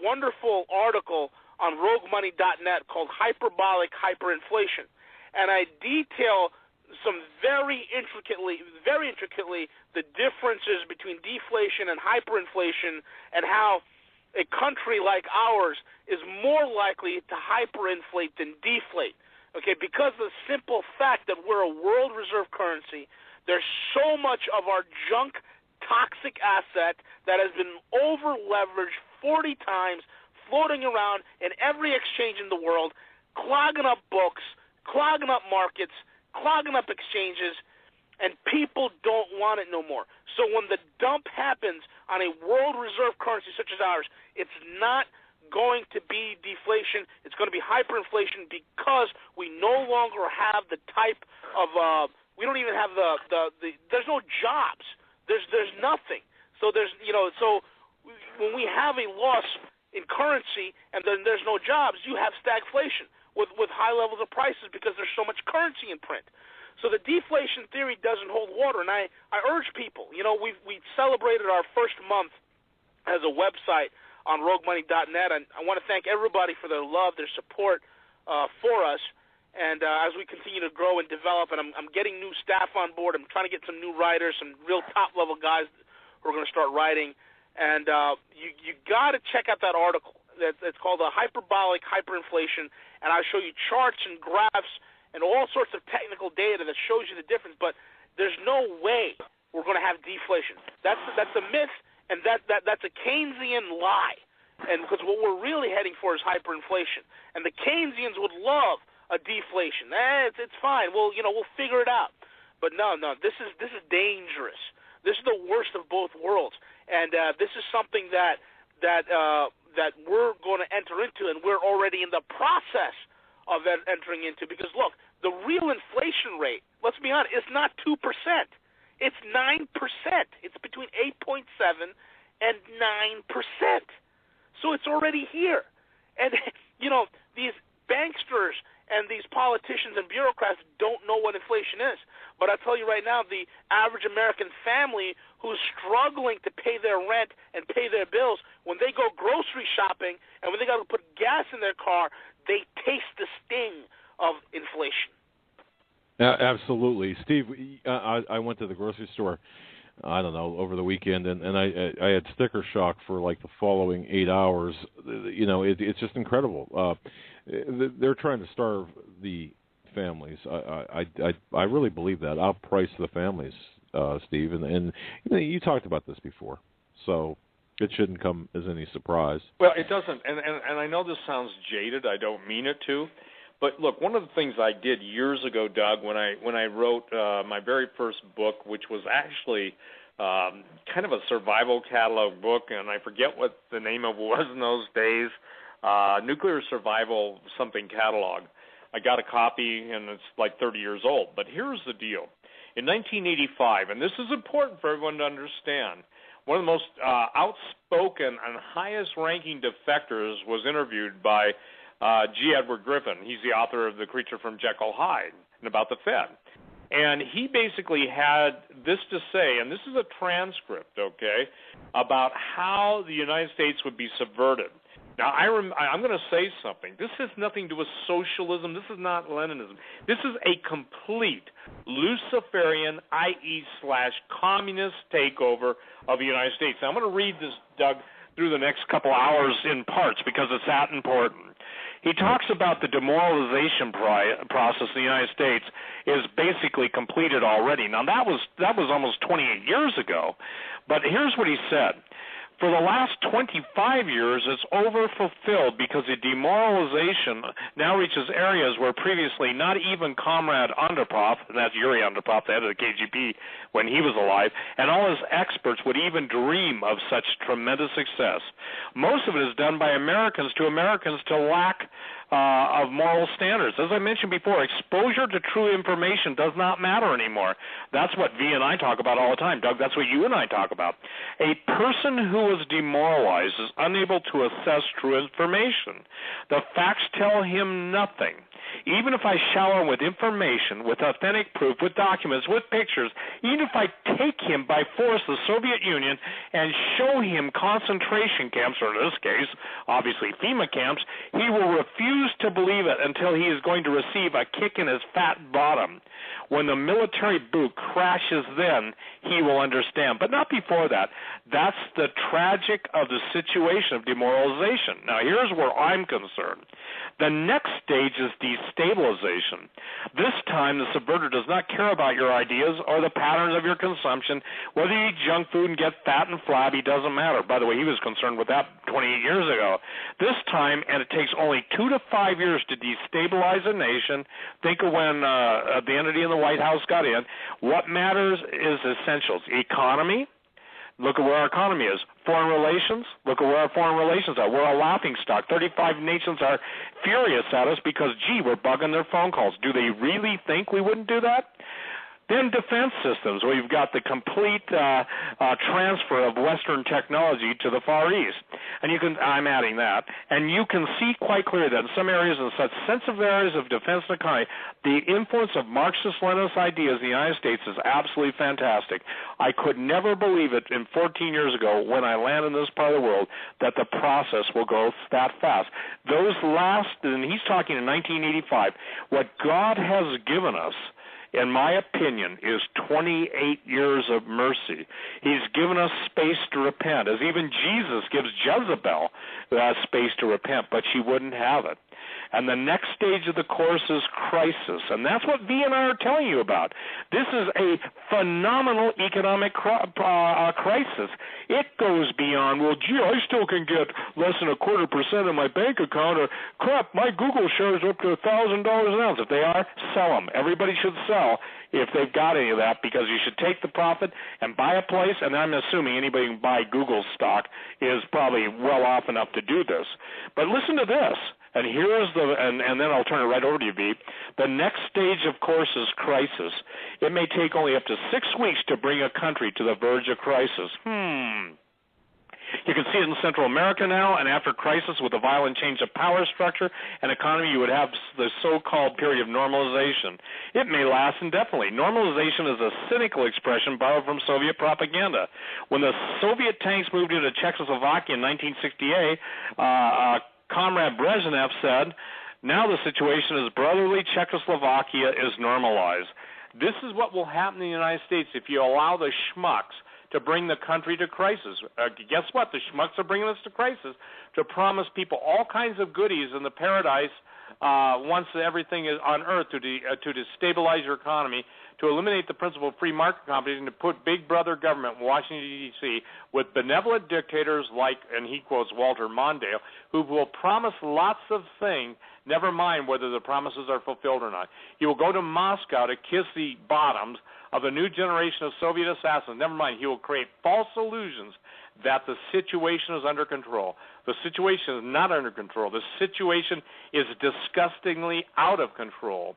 wonderful article on roguemoney.net called Hyperbolic Hyperinflation, and I detail some very intricately the differences between deflation and hyperinflation, and how a country like ours is more likely to hyperinflate than deflate. Okay, because of the simple fact that we're a world reserve currency, there's so much of our junk, toxic asset that has been over-leveraged 40 times, floating around in every exchange in the world, clogging up books, clogging up markets, clogging up exchanges, and people don't want it no more. So when the dump happens on a world reserve currency such as ours, it's not going to be deflation. It's going to be hyperinflation, because we no longer have the type of we don't even have the there's no jobs. There's nothing. So so when we have a loss in currency and then there's no jobs, you have stagflation with high levels of prices because there's so much currency in print. So the deflation theory doesn't hold water, and I urge people. We celebrated our first month as a website on roguemoney.net, and I want to thank everybody for their love, their support for us. And as we continue to grow and develop, and I'm getting new staff on board, I'm trying to get some new writers, some real top-level guys who are going to start writing. And you got to check out that article. It's called Hyperbolic Hyperinflation, and I'll show you charts and graphs and all sorts of technical data that shows you the difference. But there's no way we're going to have deflation. That's a myth, and that's a Keynesian lie. And because what we're really heading for is hyperinflation, and the Keynesians would love a deflation. It's fine. We'll figure it out. But no, this is dangerous. This is the worst of both worlds, and this is something that we're going to enter into, and we're already in the process of entering into. Because look, the real inflation rate, let's be honest, it's not 2%. It's 9%. It's between 8.7 and 9%. So it's already here. And these banksters and these politicians and bureaucrats don't know what inflation is. But I tell you right now, the average American family who's struggling to pay their rent and pay their bills, when they go grocery shopping and when they got to put gas in their car, they taste the sting of inflation. Absolutely. Steve, I went to the grocery store, I don't know, over the weekend, and I had sticker shock for like the following 8 hours. It's just incredible. They're trying to starve the families. I really believe that. Outprice the families, Steve, and you talked about this before, so it shouldn't come as any surprise. Well, it doesn't, and I know this sounds jaded. I don't mean it to. But look, one of the things I did years ago, Doug, when I wrote my very first book, which was actually kind of a survival catalog book, and I forget what the name of it was in those days, Nuclear Survival something catalog. I got a copy, and it's like 30 years old. But here's the deal. In 1985, and this is important for everyone to understand, one of the most outspoken and highest-ranking defectors was interviewed by G. Edward Griffin. He's the author of The Creature from Jekyll Hyde and about the Fed. And he basically had this to say, and this is a transcript, okay, about how the United States would be subverted. Now, I'm going to say something. This has nothing to do with socialism. This is not Leninism. This is a complete Luciferian, i.e. /communist takeover of the United States. Now, I'm going to read this, Doug, through the next couple hours in parts because it's that important. He talks about the demoralization process in the United States is basically completed already. Now, that was almost 28 years ago, but here's what he said. For the last 25 years, it's overfulfilled because the demoralization now reaches areas where previously not even Comrade Andropov, and that's Yuri Andropov, the head of the KGB when he was alive, and all his experts would even dream of such tremendous success. Most of it is done by Americans to lack of moral standards. As I mentioned before, exposure to true information does not matter anymore. That's what V and I talk about all the time. Doug, that's what you and I talk about. A person who is demoralized is unable to assess true information. The facts tell him nothing. Even if I shower him with information, with authentic proof, with documents, with pictures, even if I take him by force to the Soviet Union and show him concentration camps, or in this case, obviously FEMA camps, he will refuse to believe it until he is going to receive a kick in his fat bottom. When the military boot crashes, then he will understand, but not before that. That's the tragic of the situation of demoralization. Now, here's where I'm concerned. The next stage is destabilization. This time, the subverter does not care about your ideas or the patterns of your consumption. Whether you eat junk food and get fat and flabby doesn't matter. By the way, he was concerned with that 28 years ago. This time, and it takes only 2 to 5 years to destabilize a nation. Think of when the entity in the White House got in. What matters is essentials. Economy. Look at where our economy is. Foreign relations, look at where our foreign relations are. We're a laughingstock. 35 nations are furious at us because, gee, we're bugging their phone calls. Do they really think we wouldn't do that? Then defense systems, where you've got the complete transfer of Western technology to the Far East. And I'm adding that. And you can see quite clearly that in some areas, in such sensitive areas of defense and economy, the influence of Marxist-Leninist ideas in the United States is absolutely fantastic. I could never believe it 14 years ago when I landed in this part of the world that the process will go that fast. Those last, and he's talking in 1985, what God has given us, in my opinion, is 28 years of mercy. He's given us space to repent, as even Jesus gives Jezebel space to repent, but she wouldn't have it. And the next stage of the course is crisis, and that's what V and I are telling you about. This is a phenomenal economic crisis. It goes beyond, well, gee, I still can get less than 0.25% in my bank account, or crap, my Google shares are up to $1,000 an ounce. If they are, sell them. Everybody should sell if they've got any of that, because you should take the profit and buy a place, and I'm assuming anybody who can buy Google stock is probably well off enough to do this. But listen to this. And here's and then I'll turn it right over to you, V. The next stage, of course, is crisis. It may take only up to 6 weeks to bring a country to the verge of crisis. You can see it in Central America now, and after crisis with a violent change of power structure and economy, you would have the so-called period of normalization. It may last indefinitely. Normalization is a cynical expression borrowed from Soviet propaganda. When the Soviet tanks moved into Czechoslovakia in 1968, Comrade Brezhnev said, now the situation is brotherly Czechoslovakia is normalized. This is what will happen in the United States if you allow the schmucks to bring the country to crisis. Guess what? The schmucks are bringing us to crisis to promise people all kinds of goodies in the paradise once everything is on earth to destabilize your economy, to eliminate the principle of free market competition, to put big brother government in Washington, D.C., with benevolent dictators like, and he quotes Walter Mondale, who will promise lots of things, never mind whether the promises are fulfilled or not. He will go to Moscow to kiss the bottoms of a new generation of Soviet assassins. Never mind, he will create false illusions that the situation is under control. The situation is not under control. The situation is disgustingly out of control.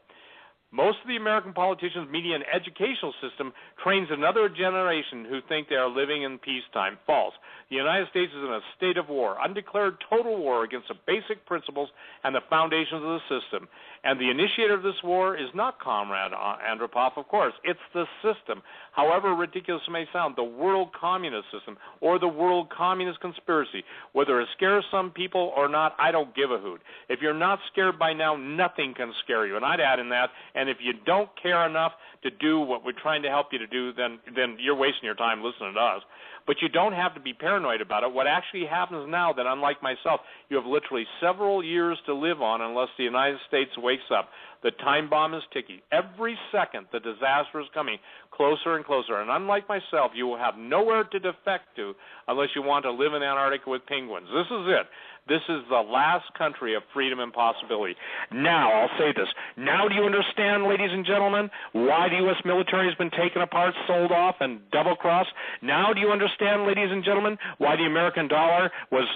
Most of the American politicians, media, and educational system trains another generation who think they are living in peacetime. False. The United States is in a state of war, undeclared total war against the basic principles and the foundations of the system. And the initiator of this war is not Comrade Andropov, of course. It's the system. However ridiculous it may sound, the world communist system or the world communist conspiracy. Whether it scares some people or not, I don't give a hoot. If you're not scared by now, nothing can scare you. And I'd add in that, And if you don't care enough to do what we're trying to help you to do, then you're wasting your time listening to us. But you don't have to be paranoid about it. What actually happens now, that unlike myself, you have literally several years to live on unless the United States wakes up. The time bomb is ticking. Every second, the disaster is coming closer and closer. And unlike myself, you will have nowhere to defect to unless you want to live in Antarctica with penguins. This is it. This is the last country of freedom and possibility. Now, I'll say this. Now do you understand, ladies and gentlemen, why the U.S. military has been taken apart, sold off, and double-crossed? Now do you understand, ladies and gentlemen, why the American dollar was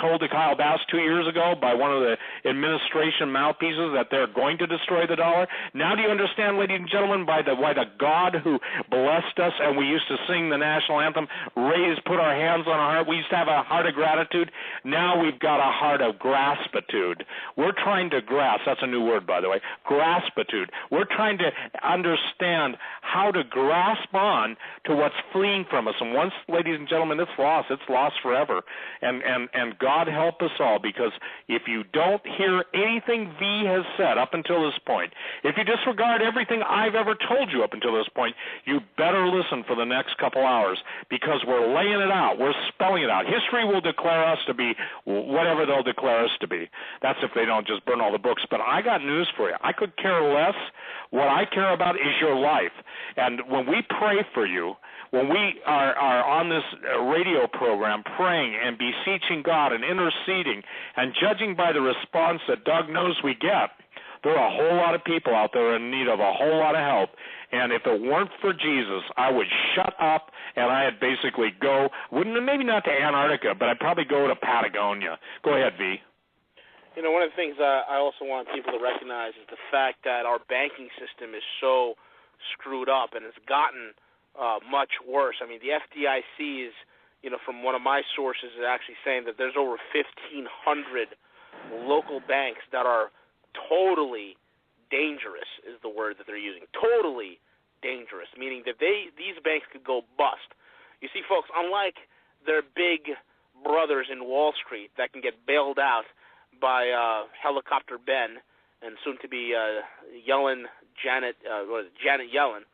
told to Kyle Bass 2 years ago by one of the administration mouthpieces that they're going to destroy the dollar? Now do you understand, ladies and gentlemen, why the God who blessed us, and we used to sing the national anthem, put our hands on our heart, we used to have a heart of gratitude. Now we've got a heart of graspitude. We're trying to grasp, that's a new word, by the way, graspitude. We're trying to understand how to grasp on to what's fleeing from us. And once, ladies and gentlemen, it's lost forever. And God help us all, because if you don't hear anything V has said up until this point, if you disregard everything I've ever told you up until this point, you better listen for the next couple hours, because we're laying it out. We're spelling it out. History will declare us to be whatever they'll declare us to be. That's if they don't just burn all the books. But I got news for you. I could care less. What I care about is your life. And when we pray for you, when we are on this radio program praying and beseeching God and interceding and judging by the response that Doug knows we get, there are a whole lot of people out there in need of a whole lot of help. And if it weren't for Jesus, I would shut up and I'd basically go, maybe not to Antarctica, but I'd probably go to Patagonia. Go ahead, V. You know, one of the things I also want people to recognize is the fact that our banking system is so screwed up, and it's gotten much worse. I mean, the FDIC is, from one of my sources, is actually saying that there's over 1,500 local banks that are totally dangerous, is the word that they're using. Totally dangerous, meaning that these banks could go bust. You see, folks, unlike their big brothers in Wall Street that can get bailed out by Helicopter Ben and soon to be Janet Yellen,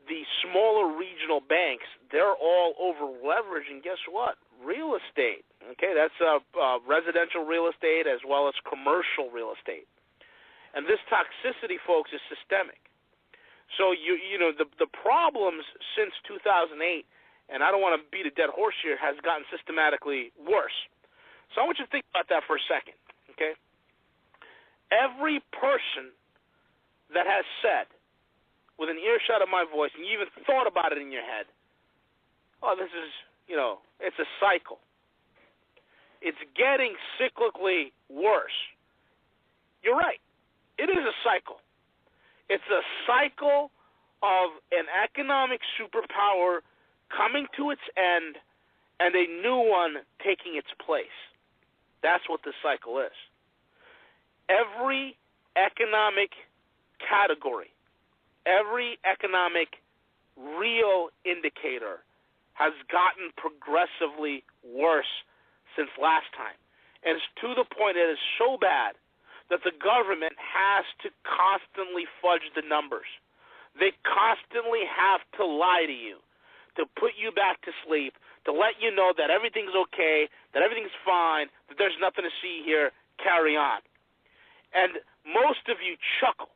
the smaller regional banks, they're all over leveraged, and guess what? Real estate. Okay, that's residential real estate as well as commercial real estate. And this toxicity, folks, is systemic. So the problems since 2008, and I don't want to beat a dead horse here, has gotten systematically worse. So I want you to think about that for a second, okay? Every person that has said, with an earshot of my voice, and you even thought about it in your head, oh, this is, it's a cycle. It's getting cyclically worse. You're right. It is a cycle. It's a cycle of an economic superpower coming to its end and a new one taking its place. That's what this cycle is. Every economic category, every economic real indicator has gotten progressively worse since last time. And it's to the point that it's so bad that the government has to constantly fudge the numbers. They constantly have to lie to you, to put you back to sleep, to let you know that everything's okay, that everything's fine, that there's nothing to see here, carry on. And most of you chuckle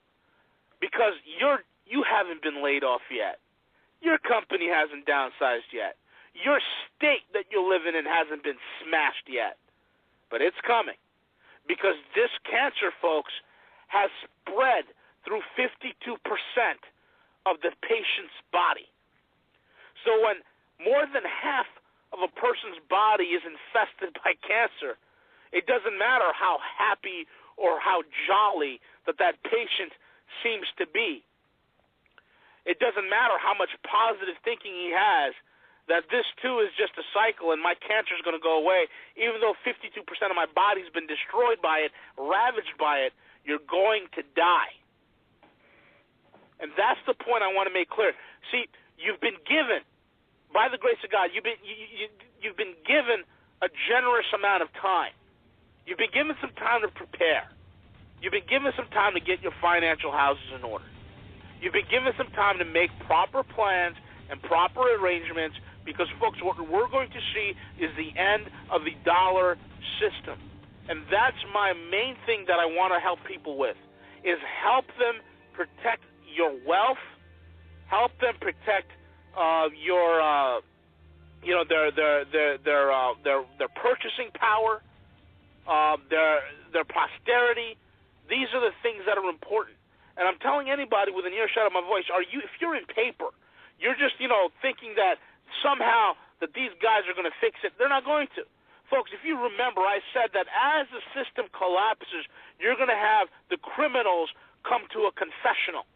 because you haven't been laid off yet. Your company hasn't downsized yet. Your state that you're living in hasn't been smashed yet. But it's coming. Because this cancer, folks, has spread through 52% of the patient's body. So when more than half of a person's body is infested by cancer, it doesn't matter how happy or how jolly that patient seems to be. It doesn't matter how much positive thinking he has, that this too is just a cycle and my cancer is going to go away. Even though 52% of my body's been destroyed by it, ravaged by it, you're going to die. And that's the point I want to make clear. See, you've been given, by the grace of God, you've been given a generous amount of time. You've been given some time to prepare. You've been given some time to get your financial houses in order. You've been given some time to make proper plans and proper arrangements because, folks, what we're going to see is the end of the dollar system. And that's my main thing that I want to help people with, is help them protect your wealth, help them protect their purchasing power, their posterity. These are the things that are important. And I'm telling anybody with an earshot of my voice, if you're in paper, you're just, thinking that somehow that these guys are going to fix it. They're not going to. Folks, if you remember, I said that as the system collapses, you're going to have the criminals come to a confessional.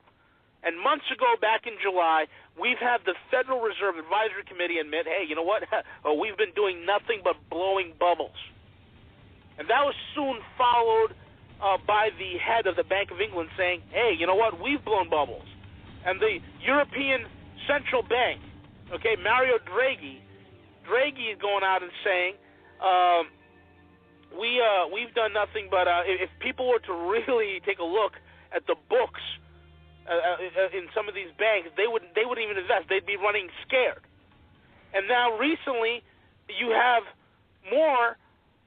And months ago, back in July, we've had the Federal Reserve Advisory Committee admit, hey, you know what? We've been doing nothing but blowing bubbles. And that was soon followed by the head of the Bank of England saying, hey, you know what? We've blown bubbles. And the European Central Bank, Mario Draghi is going out and saying, we've done nothing but if people were to really take a look at the books in some of these banks, they wouldn't even invest. They'd be running scared. And now recently you have more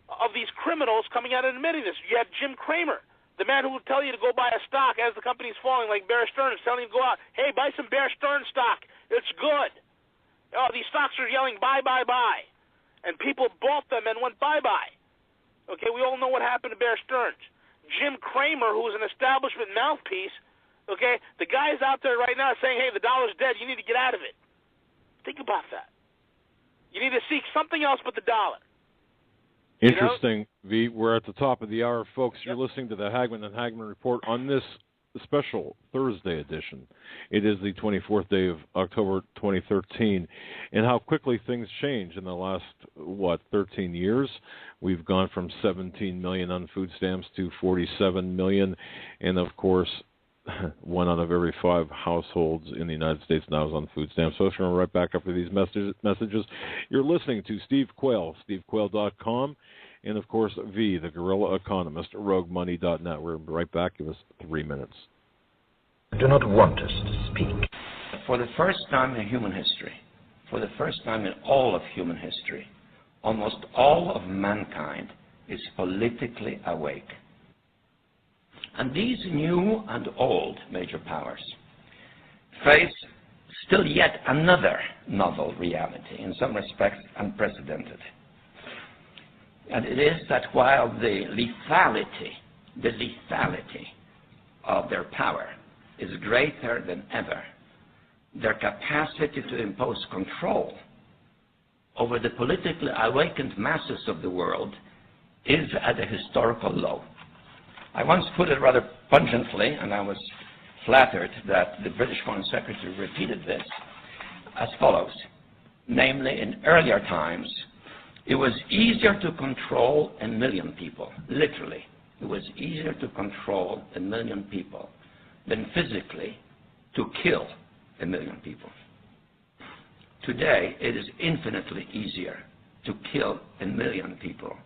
of these criminals coming out and admitting this. You have Jim Cramer, the man who will tell you to go buy a stock as the company's falling, like Bear Stearns, telling you to go out, hey, buy some Bear Stearns stock. It's good. Oh, these stocks are yelling buy, buy, buy. And people bought them and went bye-bye. We all know what happened to Bear Stearns. Jim Cramer, who was an establishment mouthpiece, the guy's out there right now saying, hey, the dollar's dead. You need to get out of it. Think about that. You need to seek something else but the dollar. Interesting, V. We're at the top of the hour, folks. You're listening to the Hagmann and Hagmann Report on this special Thursday edition. It is the 24th day of October 2013, and how quickly things change in the last, 13 years. We've gone from 17 million on food stamps to 47 million, and of course, 1 out of every 5 households in the United States now is on food stamps. So we're right back after these messages. You're listening to Steve Quayle, stevequayle.com, and of course, V, the Guerrilla Economist, roguemoney.net. We're right back. Give us 3 minutes. Do not want us to speak. For the first time in human history, for the first time in all of human history, almost all of mankind is politically awake. And these new and old major powers face still yet another novel reality, in some respects unprecedented. And it is that while the lethality of their power is greater than ever, their capacity to impose control over the politically awakened masses of the world is at a historical low. I once put it rather pungently, and I was flattered that the British Foreign Secretary repeated this, as follows. Namely, in earlier times, it was easier to control 1 million people. Literally, it was easier to control 1 million people than physically to kill 1 million people. Today, it is infinitely easier to kill 1 million people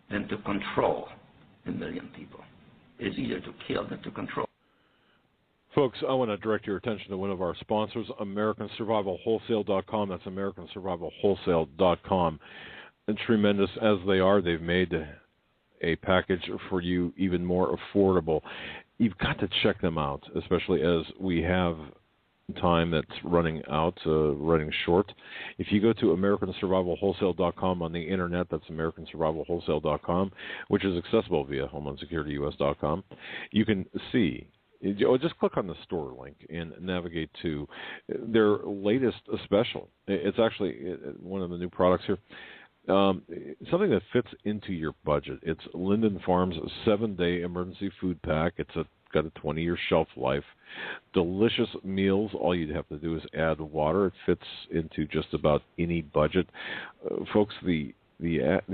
than to control 1 million people. It is easier to kill than to control. Folks, I want to direct your attention to one of our sponsors, AmericanSurvivalWholesale.com. That's AmericanSurvivalWholesale.com. And tremendous as they are, they've made a package for you even more affordable. You've got to check them out, especially as we have time that's running out, running short. If you go to AmericanSurvivalWholesale.com on the internet, that's AmericanSurvivalWholesale.com, which is accessible via HomelandSecurityUS.com, you can see. Just click on the store link and navigate to their latest special. It's actually one of the new products here. Something that fits into your budget. It's Linden Farms 7-day emergency food pack. It's got a 20-year shelf life. Delicious meals. All you'd have to do is add water. It fits into just about any budget. Folks, the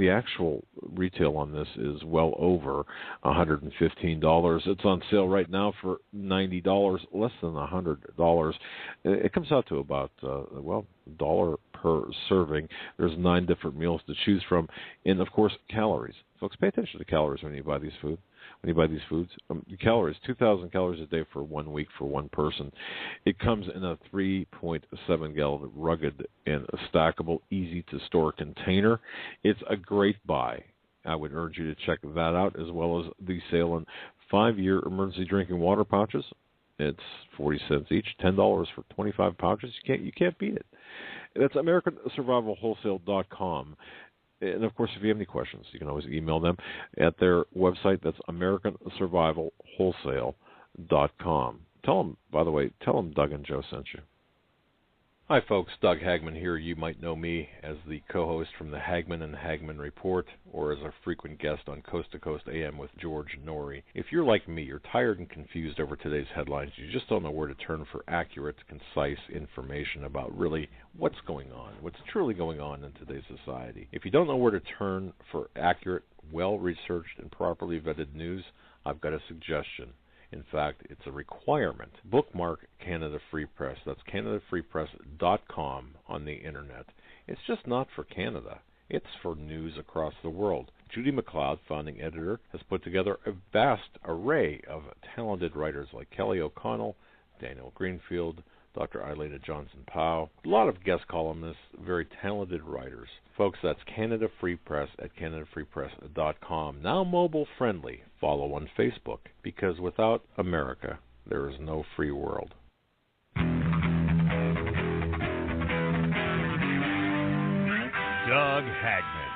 actual retail on this is well over $115. It's on sale right now for $90, less than $100. It comes out to about $1 per serving. There's 9 different meals to choose from, and of course calories. Folks, pay attention to calories when you buy these food. when you buy these foods. Calories, 2,000 calories a day for 1 week for one person. It comes in a 3.7-gallon rugged and stackable, easy-to-store container. It's a great buy. I would urge you to check that out, as well as the sale on 5-year emergency drinking water pouches. It's 40 cents each, $10 for 25 pouches. You can't beat it. That's AmericanSurvivalWholesale.com. And, of course, if you have any questions, you can always email them at their website. That's AmericanSurvivalWholesale.com. Tell them Doug and Joe sent you. Hi, folks. Doug Hagmann here. You might know me as the co-host from the Hagmann and Hagmann Report, or as a frequent guest on Coast to Coast AM with George Norrie. If you're like me, you're tired and confused over today's headlines. You just don't know where to turn for accurate, concise information about really what's going on, what's truly going on in today's society. If you don't know where to turn for accurate, well-researched, and properly vetted news, I've got a suggestion. In fact, it's a requirement. Bookmark Canada Free Press. That's CanadaFreePress.com on the Internet. It's just not for Canada. It's for news across the world. Judy McLeod, founding editor, has put together a vast array of talented writers like Kelly O'Connell, Daniel Greenfield, Dr. Eileen Johnson-Powell, a lot of guest columnists, very talented writers. Folks, that's Canada Free Press at CanadaFreePress.com. Now mobile friendly. Follow on Facebook, because without America, there is no free world. Doug Hagmann,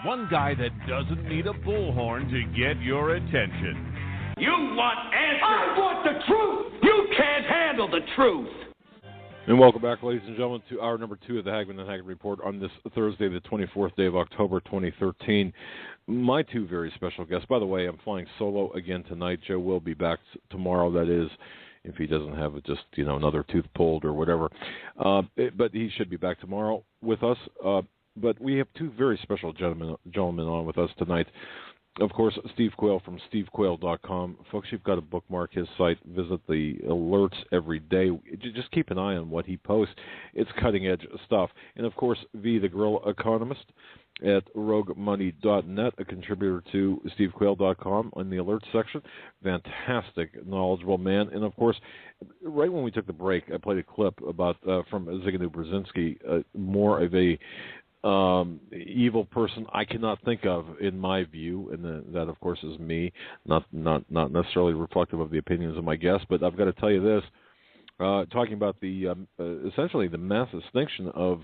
one guy that doesn't need a bullhorn to get your attention. You want answers. I want the truth. You can't handle the truth. And welcome back, ladies and gentlemen, to hour number 2 of the Hagmann and Hagmann Report on this Thursday, the 24th day of October, 2013. My two very special guests. By the way, I'm flying solo again tonight. Joe will be back tomorrow, that is, if he doesn't have just, another tooth pulled or whatever. But he should be back tomorrow with us. But we have two very special gentlemen on with us tonight. Of course, Steve Quayle from stevequayle.com. Folks, you've got to bookmark his site. Visit the alerts every day. Just keep an eye on what he posts. It's cutting-edge stuff. And, of course, the Guerrilla Economist at roguemoney.net, a contributor to stevequayle.com in the alerts section. Fantastic, knowledgeable man. And, of course, right when we took the break, I played a clip about from Zygmunt Brzezinski, more of a evil person I cannot think of, in my view, and that of course is me, not necessarily reflective of the opinions of my guests, but I've got to tell you this, talking about the essentially the mass extinction of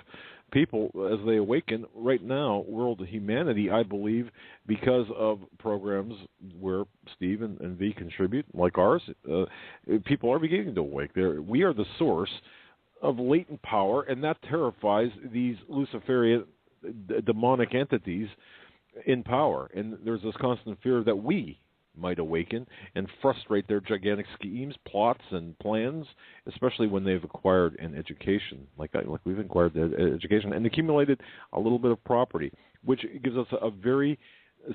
people as they awaken right now, world humanity, I believe, because of programs where Steve and V contribute, like ours. People are beginning to awake. We are the source of latent power, and that terrifies these Luciferian demonic entities in power. And there's this constant fear that we might awaken and frustrate their gigantic schemes, plots, and plans, especially when they've acquired an education, like we've acquired the education and accumulated a little bit of property, which gives us a very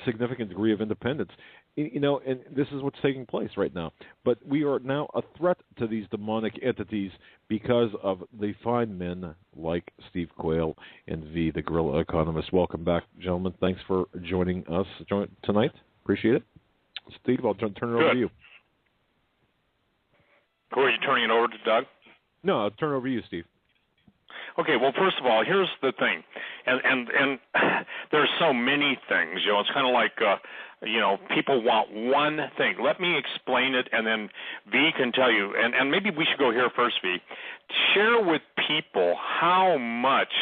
significant degree of independence. And this is what's taking place right now. But we are now a threat to these demonic entities because of the fine men like Steve Quayle and V, the Guerrilla Economist. Welcome back, gentlemen. Thanks for joining us tonight. Appreciate it. Steve, I'll turn it over to you. Who are you turning it over to, Doug? No, I'll turn it over to you, Steve. Okay, well, first of all, here's the thing, and there's so many things, it's kind of like, people want one thing. Let me explain it, and then V can tell you, and maybe we should go here first, V. Share with people how much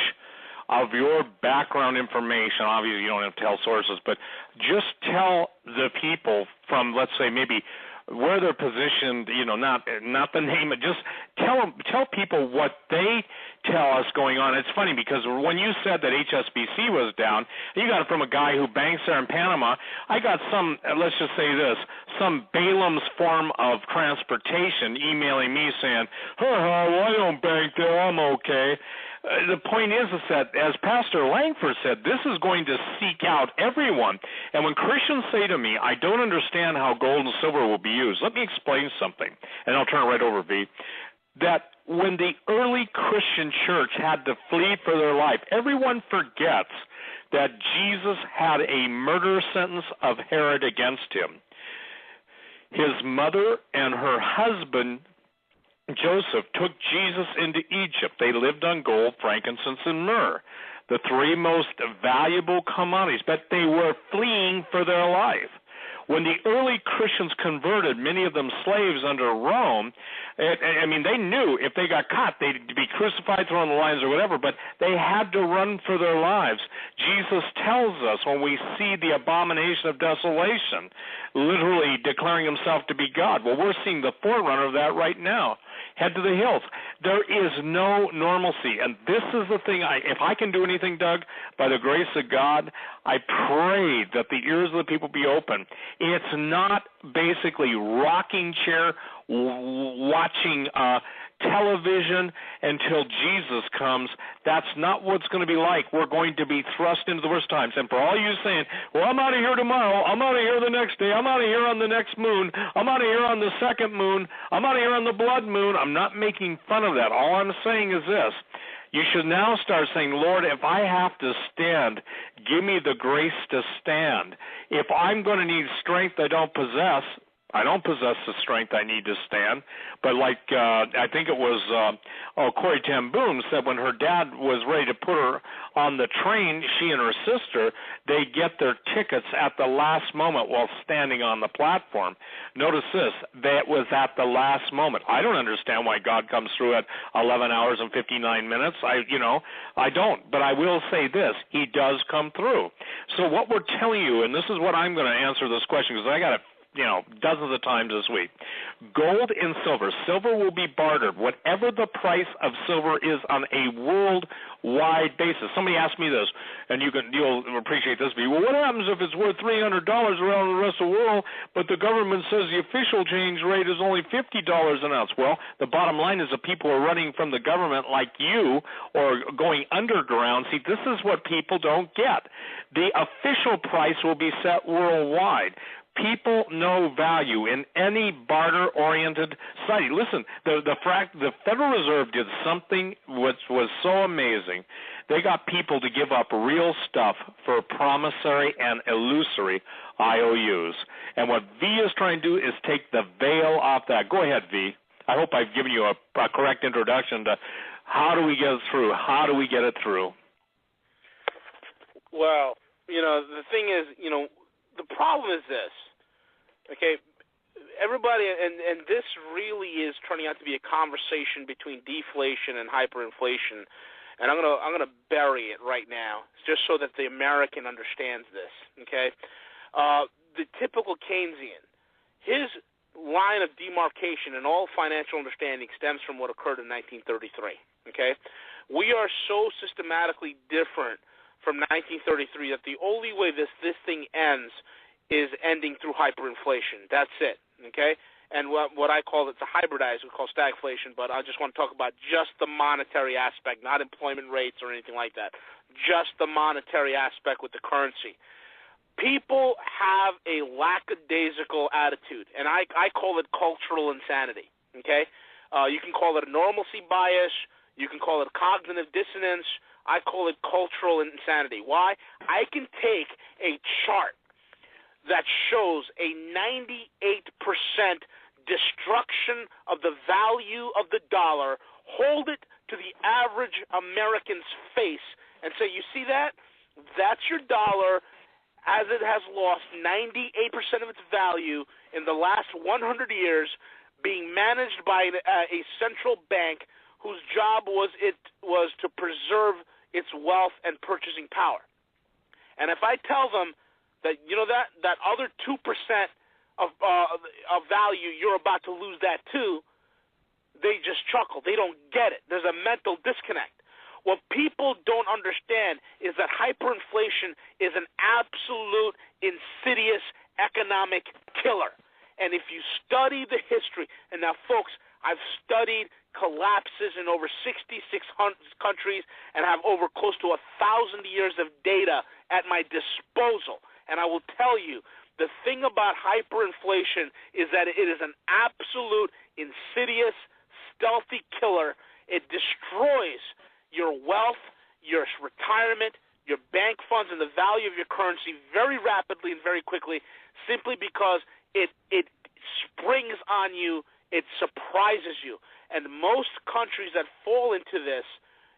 of your background information, obviously you don't have to tell sources, but just tell the people from, let's say, maybe where they're positioned, not the name, but just tell people what they tell us going on. It's funny because when you said that HSBC was down, you got it from a guy who banks there in Panama. I got let's just say this, some Balaam's form of transportation emailing me saying, well, I don't bank there, I'm okay. The point is that, as Pastor Langford said, this is going to seek out everyone. And when Christians say to me, I don't understand how gold and silver will be used, let me explain something, and I'll turn it right over, V. That when the early Christian church had to flee for their life, everyone forgets that Jesus had a murder sentence of Herod against him. his mother and her husband, Joseph, took Jesus into Egypt. They lived on gold, frankincense, and myrrh, the three most valuable commodities, but they were fleeing for their life. When the early Christians converted, many of them slaves under Rome, they knew if they got caught, they'd be crucified, thrown in the lions or whatever, but they had to run for their lives. Jesus tells us when we see the abomination of desolation, literally declaring himself to be God. Well, we're seeing the forerunner of that right now. Head to the hills. There is no normalcy, and this is the thing. If I can do anything, Doug, by the grace of God, I pray that the ears of the people be open. It's not basically rocking chair watching television until Jesus comes. That's not what it's going to be like. We're going to be thrust into the worst times. And for all you saying, well, I'm out of here tomorrow, I'm out of here the next day, I'm out of here on the next moon, I'm out of here on the second moon, I'm out of here on the blood moon, I'm not making fun of that. All I'm saying is this. You should now start saying, Lord, if I have to stand, give me the grace to stand. If I'm going to need strength I don't possess the strength I need to stand. But like I think it was Corrie ten Boom said when her dad was ready to put her on the train, she and her sister, they get their tickets at the last moment while standing on the platform. Notice this, that was at the last moment. I don't understand why God comes through at 11 hours and 59 minutes. I don't. But I will say this, he does come through. So what we're telling you, and this is what I'm going to answer this question because I got it dozens of times this week. Gold and silver. Silver will be bartered, whatever the price of silver is on a worldwide basis. Somebody asked me this, and you'll appreciate this. Well, what happens if it's worth $300 around the rest of the world, but the government says the official change rate is only $50 an ounce? Well, the bottom line is that people are running from the government like you or going underground. See, this is what people don't get. The official price will be set worldwide. People know value in any barter-oriented society. Listen, the Federal Reserve did something which was so amazing. They got people to give up real stuff for promissory and illusory IOUs. And what V is trying to do is take the veil off that. Go ahead, V. I hope I've given you a correct introduction to how do we get it through? How do we get it through? Well, the thing is, the problem is this. Okay, everybody, and this really is turning out to be a conversation between deflation and hyperinflation, and I'm gonna bury it right now, just so that the American understands this. Okay, the typical Keynesian, his line of demarcation in all financial understanding stems from what occurred in 1933. Okay, we are so systematically different from 1933 that the only way this thing ends is ending through hyperinflation. That's it, okay? And what I call it's a hybridized, we call stagflation, but I just want to talk about just the monetary aspect, not employment rates or anything like that, just the monetary aspect with the currency. People have a lackadaisical attitude, and I call it cultural insanity, okay? You can call it a normalcy bias. You can call it cognitive dissonance. I call it cultural insanity. Why? I can take a chart that shows a 98% destruction of the value of the dollar, hold it to the average American's face, and say, you see that? That's your dollar as it has lost 98% of its value in the last 100 years, being managed by a central bank whose job was to preserve its wealth and purchasing power. And if I tell them that that other 2% of value, you're about to lose that too, they just chuckle. They don't get it. There's a mental disconnect. What people don't understand is that hyperinflation is an absolute insidious economic killer. And if you study the history, and now folks, I've studied collapses in over 66 countries and have over close to 1,000 years of data at my disposal. And I will tell you, the thing about hyperinflation is that it is an absolute insidious, stealthy killer. It destroys your wealth, your retirement, your bank funds, and the value of your currency very rapidly and very quickly, simply because it springs on you. It surprises you. And most countries that fall into this,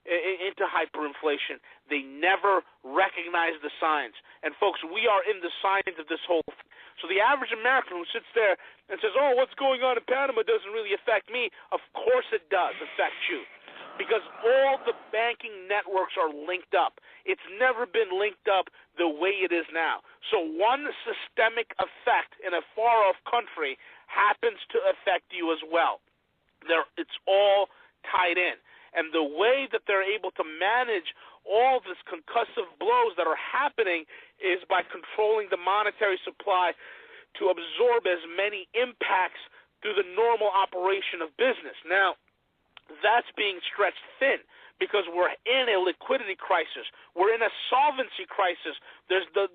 into hyperinflation, they never recognize the signs. And folks, we are in the signs of this whole thing. So the average American who sits there and says, oh, what's going on in Panama doesn't really affect me, of course it does affect you. Because all the banking networks are linked up. It's never been linked up the way it is now. So one systemic effect in a far-off country happens to affect you as well. It's all tied in. And the way that they're able to manage all this concussive blows that are happening is by controlling the monetary supply to absorb as many impacts through the normal operation of business. Now, that's being stretched thin because we're in a liquidity crisis. We're in a solvency crisis. There's the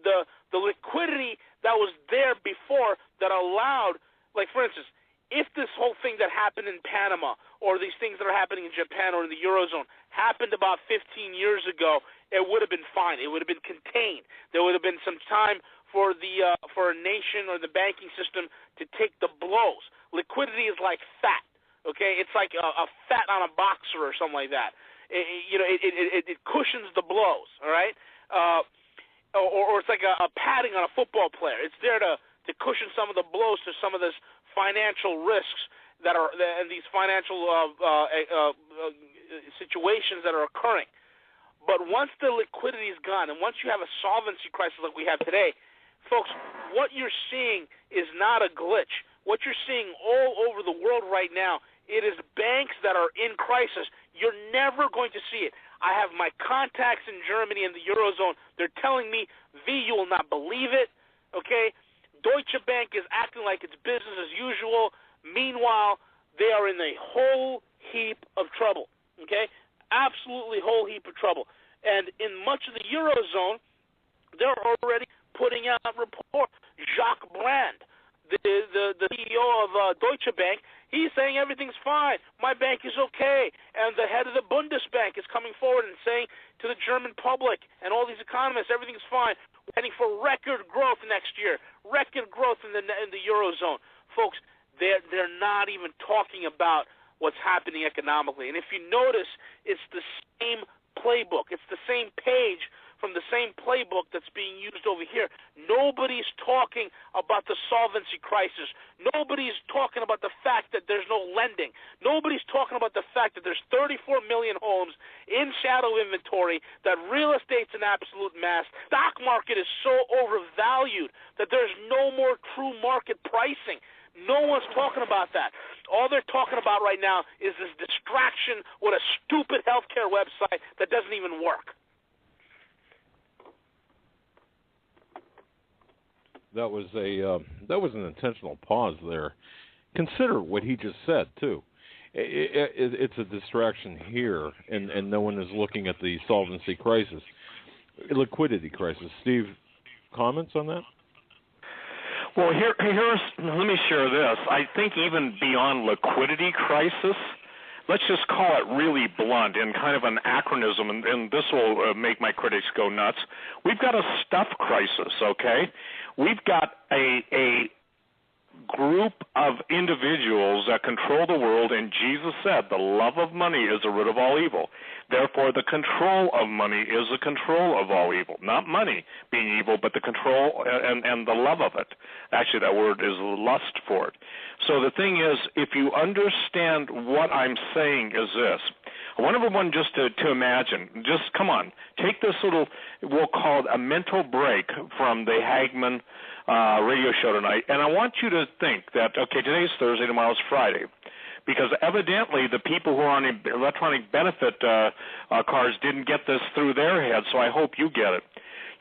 liquidity that was there before that allowed, like for instance, if this whole thing that happened in Panama or these things that are happening in Japan or in the Eurozone happened about 15 years ago, it would have been fine. It would have been contained. There would have been some time for a nation or the banking system to take the blows. Liquidity is like fat, okay? It's like a fat on a boxer or something like that. It cushions the blows, all right? Or it's like a padding on a football player. It's there to cushion some of the blows to some of this financial risks that are and these financial situations that are occurring. But once the liquidity is gone and once you have a solvency crisis like we have today, folks, what you're seeing is not a glitch. What you're seeing all over the world right now, it is banks that are in crisis. You're never going to see it. I have my contacts in Germany and the Eurozone. They're telling me, V, you will not believe it, okay? Deutsche Bank is acting like it's business as usual. Meanwhile, they are in a whole heap of trouble, okay? Absolutely whole heap of trouble. And in much of the Eurozone, they're already putting out reports. Jacques Brand, the CEO of Deutsche Bank, he's saying everything's fine. My bank is okay. And the head of the Bundesbank is coming forward and saying to the German public and all these economists, everything's fine. We're heading for record growth next year, record growth in the Eurozone. Folks, they're not even talking about what's happening economically. And if you notice, it's the same playbook. It's the same page from the same playbook that's being used over here. Nobody's talking about the solvency crisis. Nobody's talking about the fact that there's no lending. Nobody's talking about the fact that there's 34 million homes in shadow inventory, that real estate's an absolute mess. Stock market is so overvalued that there's no more true market pricing. No one's talking about that. All they're talking about right now is this distraction with a stupid healthcare website that doesn't even work. That was an intentional pause there. Consider what he just said too. It's a distraction here, and no one is looking at the solvency crisis, liquidity crisis. Steve, comments on that? Well, let me share this. I think even beyond liquidity crisis, let's just call it really blunt and kind of an acronym, and this will make my critics go nuts. We've got a stuff crisis, okay? We've got a group of individuals that control the world, and Jesus said the love of money is the root of all evil. Therefore, the control of money is the control of all evil. Not money being evil, but the control and the love of it. Actually, that word is lust for it. So the thing is, if you understand what I'm saying is this, I want everyone just to imagine, just come on, take this little, we'll call it a mental break from the Hagmann radio show tonight, and I want you to think that, okay, today's Thursday, tomorrow's Friday, because evidently the people who are on electronic benefit cards didn't get this through their heads, so I hope you get it.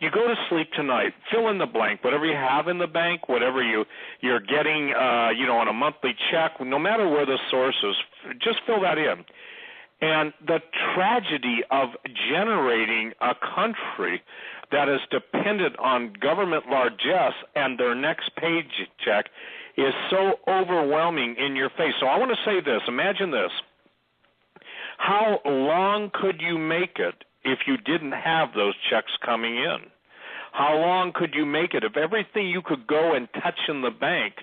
You go to sleep tonight, fill in the blank, whatever you have in the bank, whatever you're getting on a monthly check, no matter where the source is, just fill that in. And the tragedy of generating a country that is dependent on government largesse and their next paycheck is so overwhelming in your face. So I want to say this. Imagine this. How long could you make it if you didn't have those checks coming in? How long could you make it if everything you could go and touch in the bank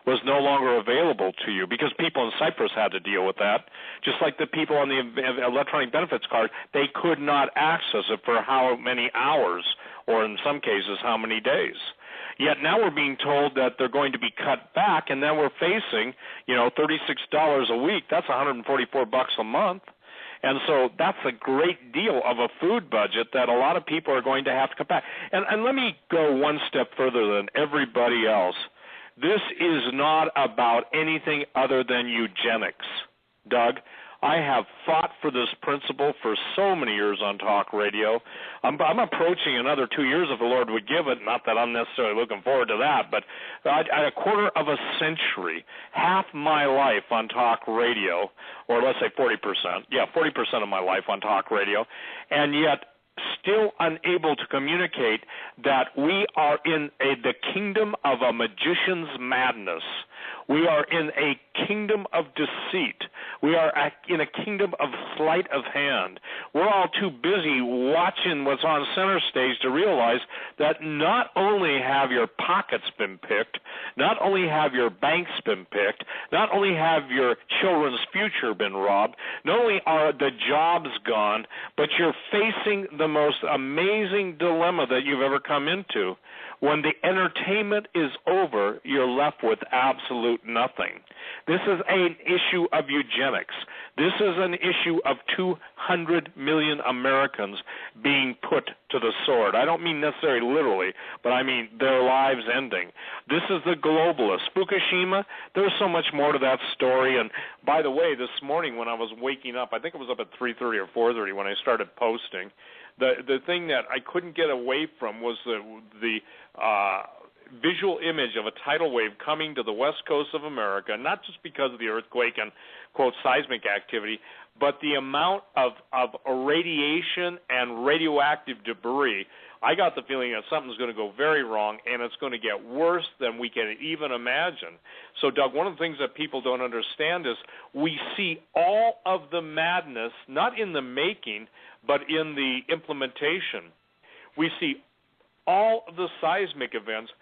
was no longer available to you? Because people in Cyprus had to deal with that, just like the people on the electronic benefits card, they could not access it for how many hours, or in some cases, how many days. Yet now we're being told that they're going to be cut back, and then we're facing, $36 a week. That's $144 a month. And so that's a great deal of a food budget that a lot of people are going to have to cut back. And let me go one step further than everybody else. This is not about anything other than eugenics, Doug. I have fought for this principle for so many years on talk radio. I'm approaching another 2 years if the Lord would give it. Not that I'm necessarily looking forward to that, but a quarter of a century, half my life on talk radio, or let's say 40%. Yeah, 40% of my life on talk radio, and yet still unable to communicate that we are in the kingdom of a magician's madness. We are in a kingdom of deceit. We are in a kingdom of sleight of hand. We're all too busy watching what's on center stage to realize that not only have your pockets been picked, not only have your banks been picked, not only have your children's future been robbed, not only are the jobs gone, but you're facing the most amazing dilemma that you've ever come into. When the entertainment is over, you're left with absolute nothing. This is an issue of eugenics. This is an issue of 200 million Americans being put to the sword. I don't mean necessarily literally, but I mean their lives ending. This is the globalists. Fukushima, there's so much more to that story. And by the way, this morning when I was waking up, I think it was up at 3:30 or 4:30 when I started posting, the thing that I couldn't get away from was the visual image of a tidal wave coming to the west coast of America, not just because of the earthquake and, quote, seismic activity, but the amount of radiation and radioactive debris. I got the feeling that something's going to go very wrong, and it's going to get worse than we can even imagine. So, Doug, one of the things that people don't understand is we see all of the madness, not in the making, but in the implementation. We see all of the seismic events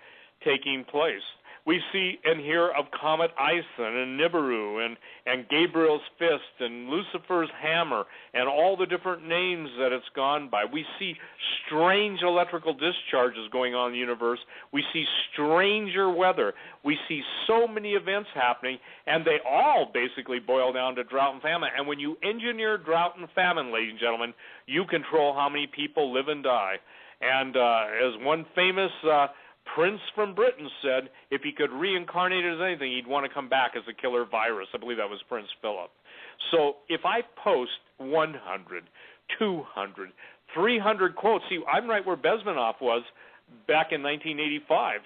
taking place. We see and hear of Comet Ison and Nibiru and Gabriel's Fist and Lucifer's Hammer and all the different names that it's gone by. We see strange electrical discharges going on in the universe. We see stranger weather. We see so many events happening, and they all basically boil down to drought and famine. And when you engineer drought and famine, ladies and gentlemen, you control how many people live and die. And as one famous prince from Britain said, if he could reincarnate as anything, he'd want to come back as a killer virus. I believe that was Prince Philip. So if I post 100, 200, 300 quotes, see, I'm right where Bezmenov was back in 1985.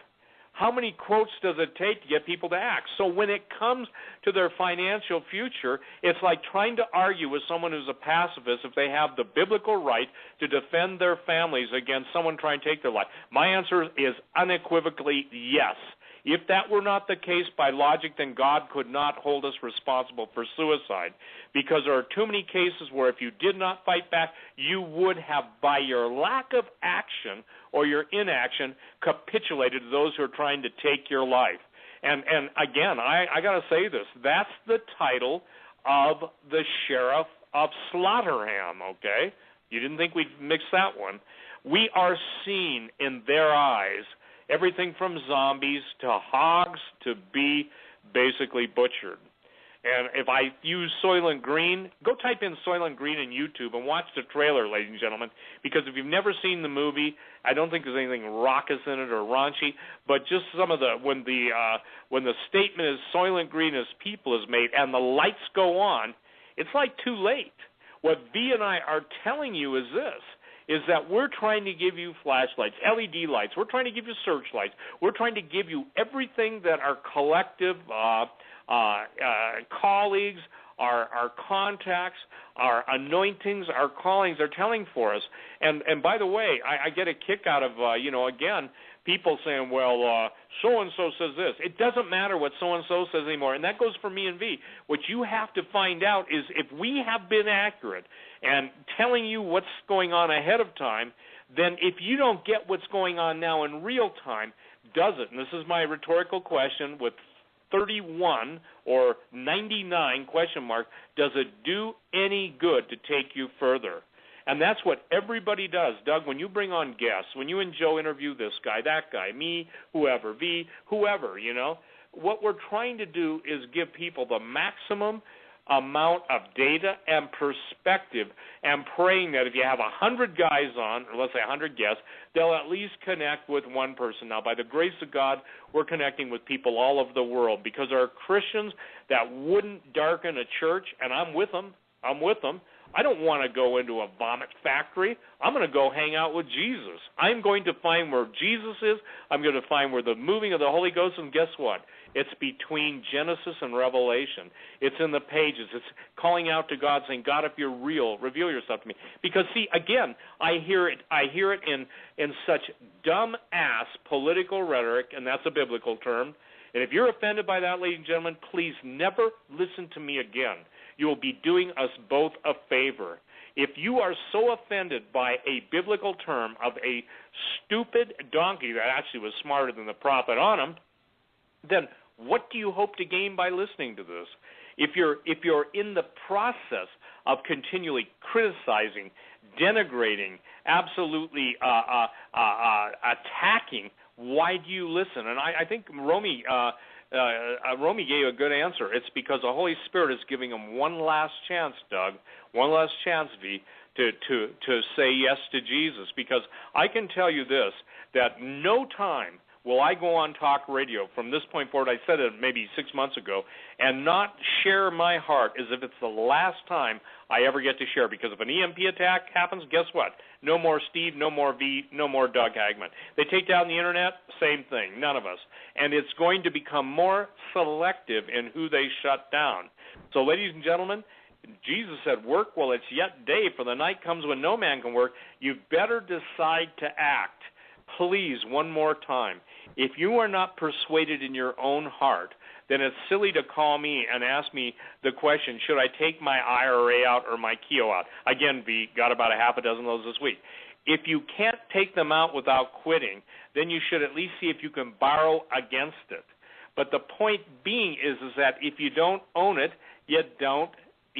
How many quotes does it take to get people to act? So when it comes to their financial future, it's like trying to argue with someone who's a pacifist if they have the biblical right to defend their families against someone trying to take their life. My answer is unequivocally yes. If that were not the case by logic, then God could not hold us responsible for suicide, because there are too many cases where if you did not fight back, you would have, by your lack of action or your inaction, capitulated to those who are trying to take your life. And again, I got to say this. That's the title of the Sheriff of Slaughterham, okay? You didn't think we'd mix that one. We are seeing in their eyes everything from zombies to hogs to be basically butchered. And if I use Soylent Green, go type in Soylent Green in YouTube and watch the trailer, ladies and gentlemen, because if you've never seen the movie, I don't think there's anything raucous in it or raunchy, but just some of when the statement is Soylent Green as people is made and the lights go on, it's like too late. What V and I are telling you is this, is that we're trying to give you flashlights, LED lights. We're trying to give you searchlights. We're trying to give you everything that our collective colleagues, our contacts, our anointings, our callings are telling for us. And by the way, I get a kick out of, again, people saying, well, so-and-so says this. It doesn't matter what so-and-so says anymore, and that goes for me and V. What you have to find out is if we have been accurate and telling you what's going on ahead of time, then if you don't get what's going on now in real time, does it, and this is my rhetorical question with 31 or 99 question mark, does it do any good to take you further? And that's what everybody does. Doug, when you bring on guests, when you and Joe interview this guy, that guy, me, whoever, V, whoever, what we're trying to do is give people the maximum amount of data and perspective, and praying that if you have 100 guys on, or let's say 100 guests, they'll at least connect with one person. Now, by the grace of God, we're connecting with people all over the world, because there are Christians that wouldn't darken a church, and I'm with them. I don't want to go into a vomit factory. I'm going to go hang out with Jesus. I'm going to find where Jesus is. I'm going to find where the moving of the Holy Ghost, and guess what? It's between Genesis and Revelation. It's in the pages. It's calling out to God, saying, God, if you're real, reveal yourself to me. Because, see, again, I hear it in such dumb-ass political rhetoric, and that's a biblical term. And if you're offended by that, ladies and gentlemen, please never listen to me again. You will be doing us both a favor. If you are so offended by a biblical term of a stupid donkey that actually was smarter than the prophet on him, then what do you hope to gain by listening to this? If you're in the process of continually criticizing, denigrating, absolutely attacking, why do you listen? And I think Romy gave a good answer. It's because the Holy Spirit is giving him one last chance, Doug, one last chance, V, to say yes to Jesus. Because I can tell you this, that no time will I go on talk radio from this point forward, I said it maybe 6 months ago, and not share my heart as if it's the last time I ever get to share. Because if an EMP attack happens, guess what? No more Steve, no more V, no more Doug Hagmann. They take down the internet, same thing, none of us. And it's going to become more selective in who they shut down. So, ladies and gentlemen, Jesus said, work while it's yet day, for the night comes when no man can work. You better decide to act. Please, one more time. If you are not persuaded in your own heart, then it's silly to call me and ask me the question, should I take my IRA out or my KEO out? Again, V, got about a half a dozen of those this week. If you can't take them out without quitting, then you should at least see if you can borrow against it. But the point being is that if you don't own it, you don't.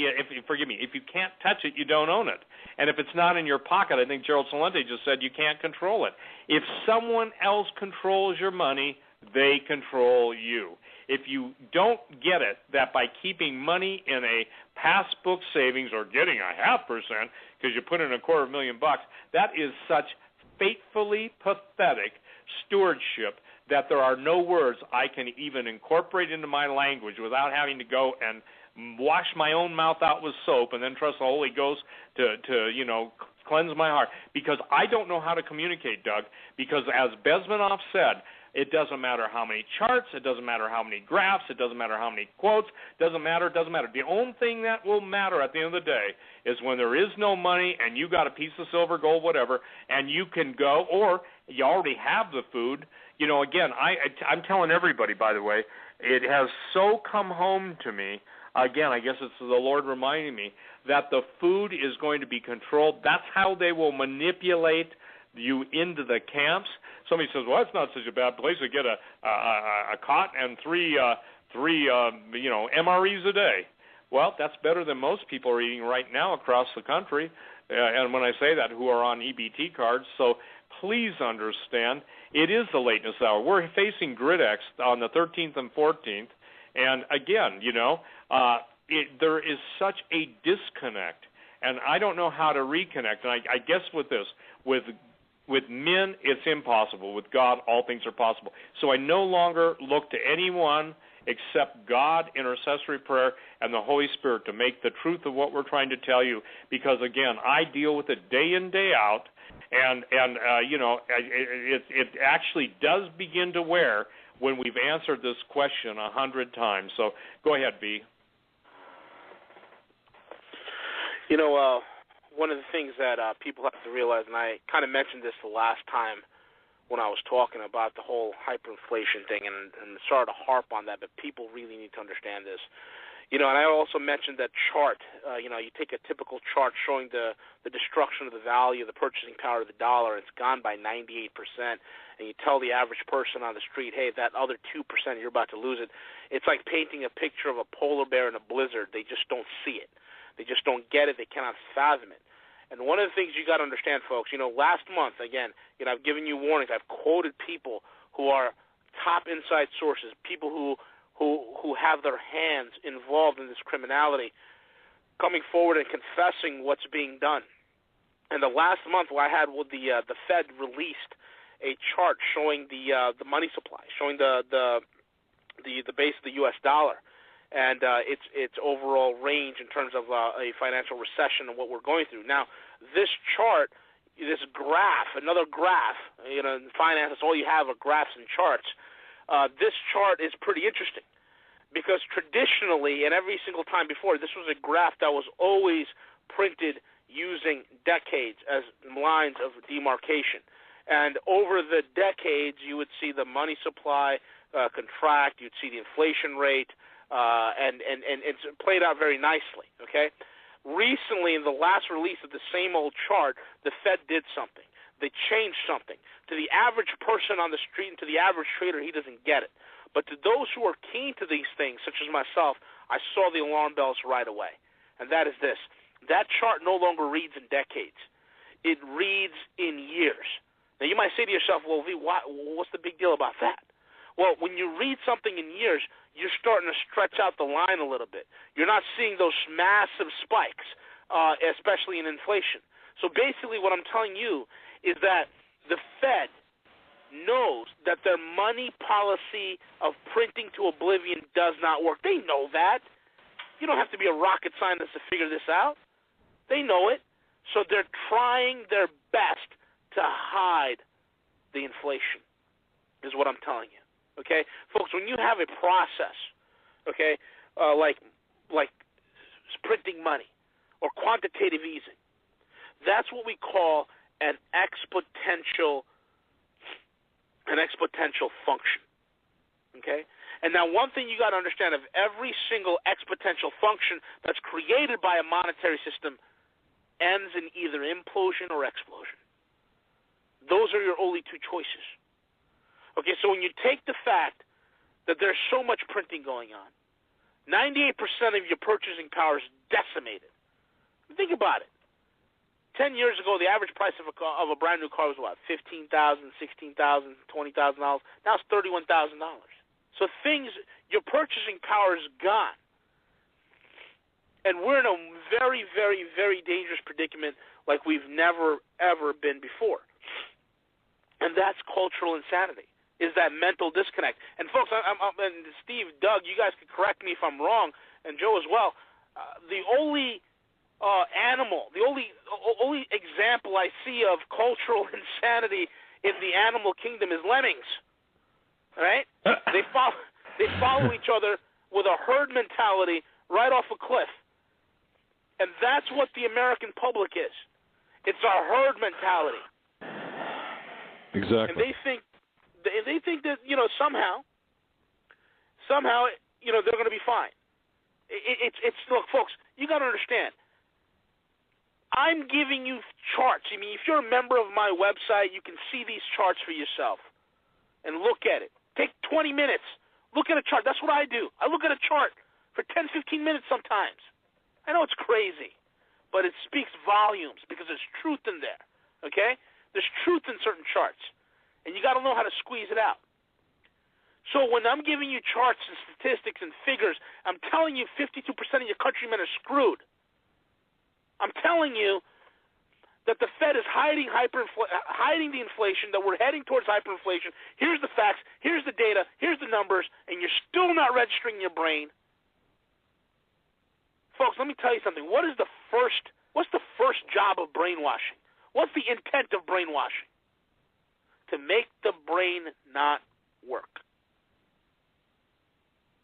If you can't touch it, you don't own it. And if it's not in your pocket, I think Gerald Celente just said you can't control it. If someone else controls your money, they control you. If you don't get it, that by keeping money in a passbook savings or getting 0.5% because you put in $250,000, that is such fatefully pathetic stewardship that there are no words I can even incorporate into my language without having to go and wash my own mouth out with soap and then trust the Holy Ghost to cleanse my heart. Because I don't know how to communicate, Doug, because as Bezmanoff said, it doesn't matter how many charts, it doesn't matter how many graphs, it doesn't matter how many quotes, doesn't matter. The only thing that will matter at the end of the day is when there is no money and you got a piece of silver, gold, whatever, and you can go, or you already have the food. Again, I'm telling everybody, by the way, it has so come home to me. Again, I guess it's the Lord reminding me that the food is going to be controlled. That's how they will manipulate you into the camps. Somebody says, well, it's not such a bad place to get a cot and three MREs a day. Well, that's better than most people are eating right now across the country. And when I say that, who are on EBT cards. So please understand, it is the lateness hour. We're facing GridX on the 13th and 14th. And again, there is such a disconnect, and I don't know how to reconnect. And I guess with this, with men, it's impossible. With God, all things are possible. So I no longer look to anyone except God, intercessory prayer, and the Holy Spirit to make the truth of what we're trying to tell you. Because again, I deal with it day in, day out, and it actually does begin to wear when we've answered this question 100 times. So go ahead, B. One of the things that people have to realize, and I kind of mentioned this the last time when I was talking about the whole hyperinflation thing and started to harp on that, but people really need to understand this. And I also mentioned that chart. You take a typical chart showing the destruction of the value of the purchasing power of the dollar. It's gone by 98%. And you tell the average person on the street, hey, that other 2%, you're about to lose it. It's like painting a picture of a polar bear in a blizzard. They just don't see it. They just don't get it. They cannot fathom it. And one of the things you got to understand, folks, last month, again, I've given you warnings. I've quoted people who are top inside sources, people who have their hands involved in this criminality, coming forward and confessing what's being done. And the last month, what I had with the Fed released a chart showing the money supply, showing the base of the U.S. dollar, and its overall range in terms of a financial recession and what we're going through. Now, this chart, this graph, another graph, in finance, that's all you have are graphs and charts. This chart is pretty interesting because traditionally and every single time before, this was a graph that was always printed using decades as lines of demarcation. And over the decades, you would see the money supply contract, you'd see the inflation rate, and it's played out very nicely, okay? Recently, in the last release of the same old chart, the Fed did something. They changed something. To the average person on the street and to the average trader, he doesn't get it. But to those who are keen to these things, such as myself, I saw the alarm bells right away. And that is this. That chart no longer reads in decades. It reads in years. Now, you might say to yourself, well, V, what's the big deal about that? Well, when you read something in years, you're starting to stretch out the line a little bit. You're not seeing those massive spikes, especially in inflation. So basically what I'm telling you is that the Fed knows that their money policy of printing to oblivion does not work. They know that. You don't have to be a rocket scientist to figure this out. They know it. So they're trying their best to hide the inflation, is what I'm telling you. Okay? Folks, when you have a process, okay, like printing money or quantitative easing, that's what we call an exponential function. Okay? And now one thing you got to understand, of every single exponential function that's created by a monetary system ends in either implosion or explosion. Those are your only two choices. Okay, so when you take the fact that there's so much printing going on, 98% of your purchasing power is decimated. Think about it. 10 years ago, the average price of a brand new car was what? $15,000, $16,000, $20,000. Now it's $31,000. So your purchasing power is gone. And we're in a very, very, very dangerous predicament like we've never, ever been before. And that's cultural insanity, is that mental disconnect. And folks, and Steve, Doug, you guys can correct me if I'm wrong, and Joe as well. The only animal, the only example I see of cultural insanity in the animal kingdom is lemmings. All right? They follow each other with a herd mentality right off a cliff. And that's what the American public is. It's a herd mentality. Exactly. And they think that, somehow, they're going to be fine. Look, folks, you got to understand. I'm giving you charts. I mean, if you're a member of my website, you can see these charts for yourself and look at it. Take 20 minutes. Look at a chart. That's what I do. I look at a chart for 10, 15 minutes sometimes. I know it's crazy, but it speaks volumes because there's truth in there, okay? There's truth in certain charts, and you got to know how to squeeze it out. So when I'm giving you charts and statistics and figures, I'm telling you 52% of your countrymen are screwed. I'm telling you that the Fed is hiding the inflation, that we're heading towards hyperinflation. Here's the facts, here's the data, here's the numbers, and you're still not registering your brain. Folks, let me tell you something. What's the first job of brainwashing? What's the intent of brainwashing? To make the brain not work.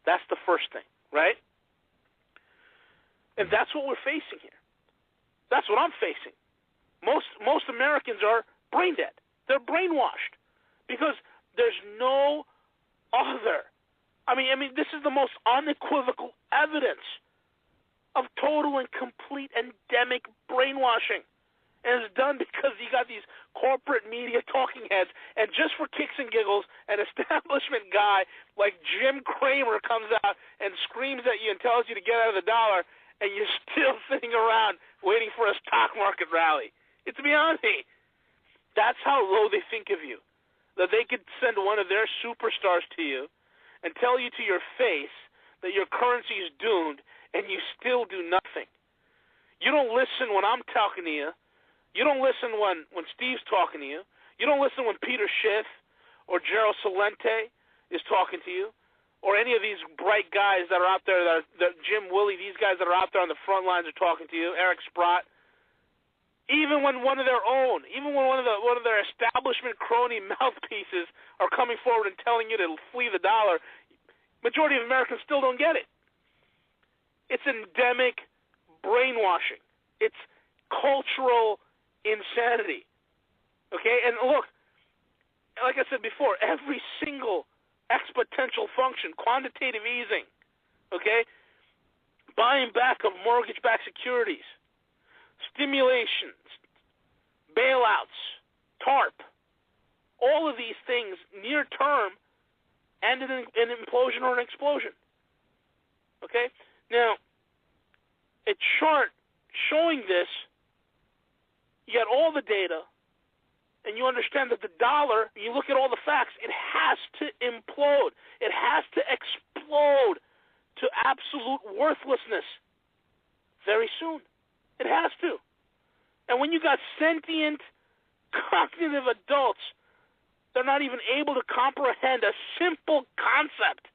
That's the first thing, right? And that's what we're facing here. That's what I'm facing. Most Americans are brain dead. They're brainwashed because there's no other I mean, this is the most unequivocal evidence of total and complete endemic brainwashing. And it's done because you got these corporate media talking heads, and just for kicks and giggles, an establishment guy like Jim Cramer comes out and screams at you and tells you to get out of the dollar, and you're still sitting around waiting for a stock market rally. It's beyond me. That's how low they think of you, that they could send one of their superstars to you and tell you to your face that your currency is doomed, and you still do nothing. You don't listen when I'm talking to you. You don't listen when Steve's talking to you. You don't listen when Peter Schiff or Gerald Celente is talking to you, or any of these bright guys that are out there, that Jim Willey, these guys that are out there on the front lines are talking to you, Eric Sprott. Even when one of their own, even when one of their establishment crony mouthpieces are coming forward and telling you to flee the dollar, majority of Americans still don't get it. It's endemic brainwashing. It's cultural insanity. Okay? And look, like I said before, every single exponential function, quantitative easing, okay, buying back of mortgage-backed securities, stimulations, bailouts, TARP, all of these things near term end in an implosion or an explosion. Okay? Now, a chart showing this, you got all the data, and you understand that the dollar, you look at all the facts, it has to implode. It has to explode to absolute worthlessness very soon. It has to. And when you got sentient, cognitive adults, they're not even able to comprehend a simple concept.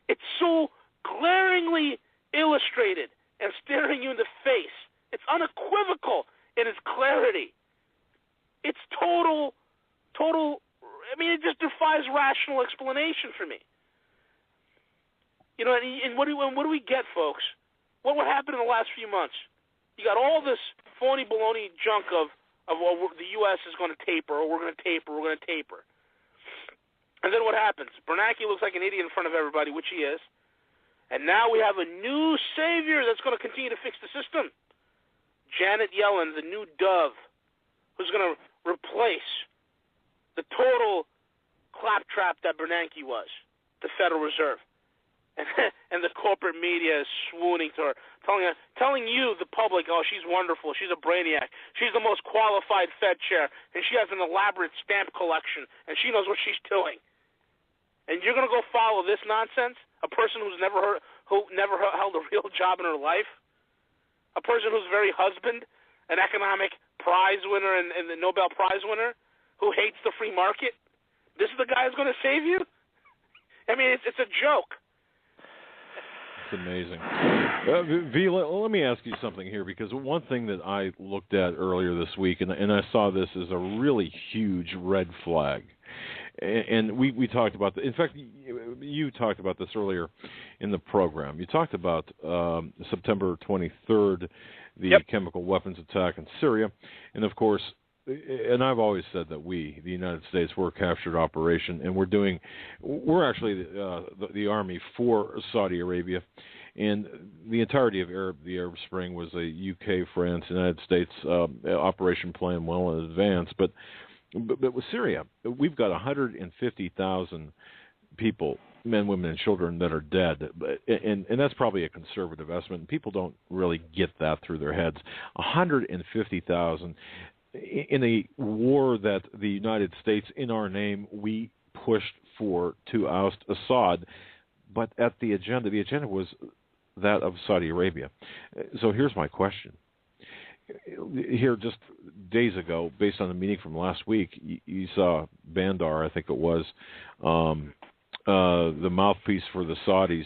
It's so glaringly illustrated and staring you in the face. It's unequivocal in its clarity. It's total, I mean, it just defies rational explanation for me. You know, and what do we get, folks? What happened in the last few months? You got all this phony baloney junk of well, the U.S. is going to taper, or we're going to taper. And then what happens? Bernanke looks like an idiot in front of everybody, which he is. And now we have a new savior that's going to continue to fix the system. Janet Yellen, the new dove, who's going to replace the total claptrap that Bernanke was, the Federal Reserve. And the corporate media is swooning to her, telling you, the public, oh, she's wonderful, she's a brainiac, she's the most qualified Fed chair, and she has an elaborate stamp collection, and she knows what she's doing. And you're going to go follow this nonsense? A person who never held a real job in her life? A person whose very husband, an economic prize winner and the Nobel Prize winner, who hates the free market? This is the guy who's going to save you? I mean, it's a joke. It's amazing. V, let me ask you something here, because one thing that I looked at earlier this week, and I saw this as a really huge red flag, and we talked about in fact, you talked about this earlier in the program. You talked about September 23rd, the chemical weapons attack in Syria, and of course, and I've always said that the United States, we're a captured operation, and we're actually the army for Saudi Arabia, and the entirety of the Arab Spring was a UK, France, United States operation plan well in advance. But with Syria, we've got 150,000 people, men, women, and children that are dead, and that's probably a conservative estimate. People don't really get that through their heads. 150,000. In a war that the United States, in our name, we pushed for to oust Assad, but at the agenda was that of Saudi Arabia. So here's my question. Here, just days ago, based on the meeting from last week, you saw Bandar, I think it was, the mouthpiece for the Saudis,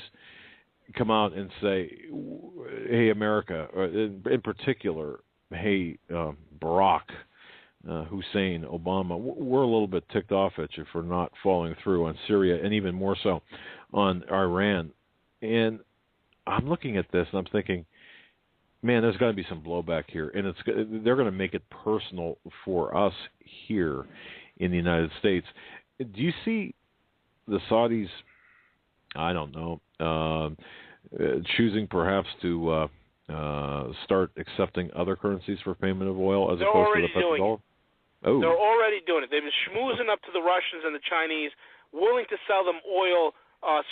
come out and say, hey, America, in particular, hey, Barack, Hussein, Obama, we're a little bit ticked off at you for not following through on Syria, and even more so on Iran. And I'm looking at this and I'm thinking, man, there's got to be some blowback here, and they're going to make it personal for us here in the United States. Do you see the Saudis I don't know, choosing perhaps to start accepting other currencies for payment of oil as opposed to the petrodollar? Oh. They're already doing it. They've been schmoozing up to the Russians and the Chinese, willing to sell them oil,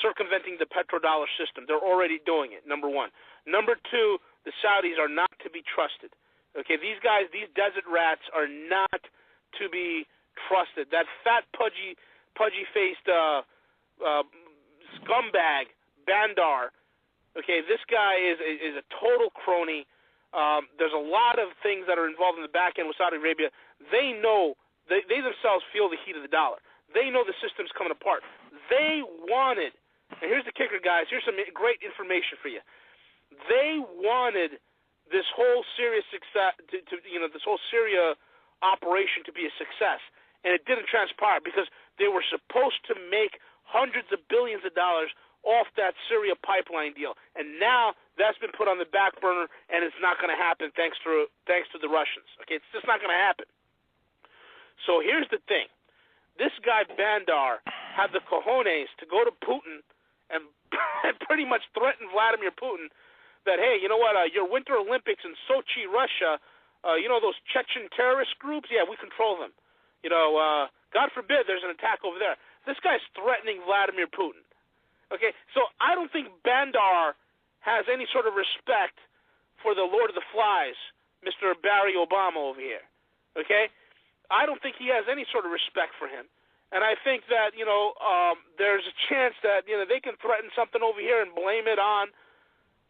circumventing the petrodollar system. They're already doing it, number one. Number two, the Saudis are not to be trusted. Okay, these guys, these desert rats are not to be trusted. That fat, pudgy-faced scumbag, Bandar, okay, this guy is a total crony. There's a lot of things that are involved in the back end with Saudi Arabia. They know, they themselves feel the heat of the dollar. They know the system's coming apart. They wanted, and here's the kicker, guys. Here's some great information for you. They wanted this whole Syria success, this whole Syria operation to be a success, and it didn't transpire because they were supposed to make hundreds of billions of dollars off that Syria pipeline deal, and now that's been put on the back burner, and it's not going to happen thanks to the Russians. Okay, it's just not going to happen. So here's the thing: this guy Bandar had the cojones to go to Putin and pretty much threaten Vladimir Putin that, hey, you know what? Your Winter Olympics in Sochi, Russia, those Chechen terrorist groups? Yeah, we control them. God forbid there's an attack over there. This guy's threatening Vladimir Putin. Okay, so I don't think Bandar has any sort of respect for the Lord of the Flies, Mr. Barack Obama over here. Okay, I don't think he has any sort of respect for him, and I think that there's a chance that they can threaten something over here and blame it on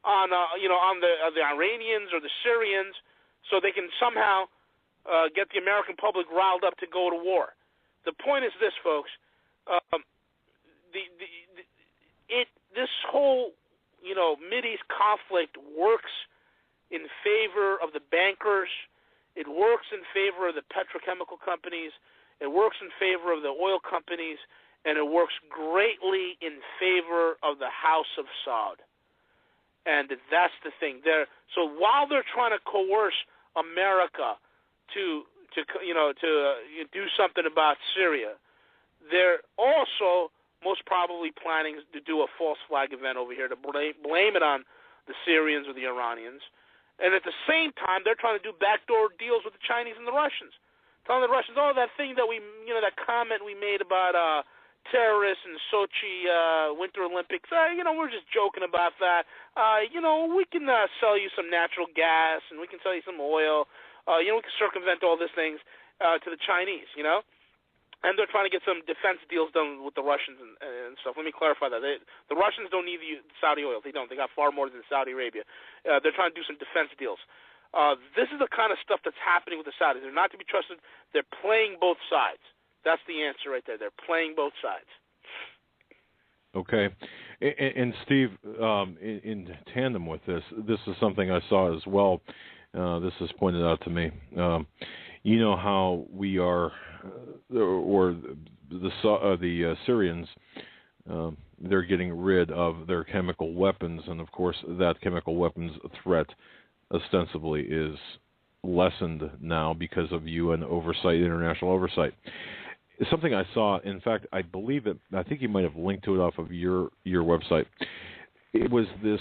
the Iranians or the Syrians, so they can somehow get the American public riled up to go to war. The point is this, folks. This whole Mideast conflict works in favor of the bankers. It works in favor of the petrochemical companies. It works in favor of the oil companies, and it works greatly in favor of the House of Saud. And that's the thing. So while they're trying to coerce America to do something about Syria, they're also most probably planning to do a false flag event over here to blame it on the Syrians or the Iranians. And at the same time, they're trying to do backdoor deals with the Chinese and the Russians, telling the Russians, that thing that that comment we made about terrorists and Sochi Winter Olympics, we're just joking about that. We can sell you some natural gas and we can sell you some oil. We can circumvent all these things to the Chinese, And they're trying to get some defense deals done with the Russians and stuff. Let me clarify that. The Russians don't need the Saudi oil. They don't. They got far more than Saudi Arabia. They're trying to do some defense deals. This is the kind of stuff that's happening with the Saudis. They're not to be trusted. They're playing both sides. That's the answer right there. They're playing both sides. Okay. And Steve, in tandem with this is something I saw as well. This is pointed out to me. You know how we are, or the Syrians, they're getting rid of their chemical weapons, and of course that chemical weapons threat ostensibly is lessened now because of UN oversight, international oversight. Something I saw, in fact, I think you might have linked to it off of your website. It was this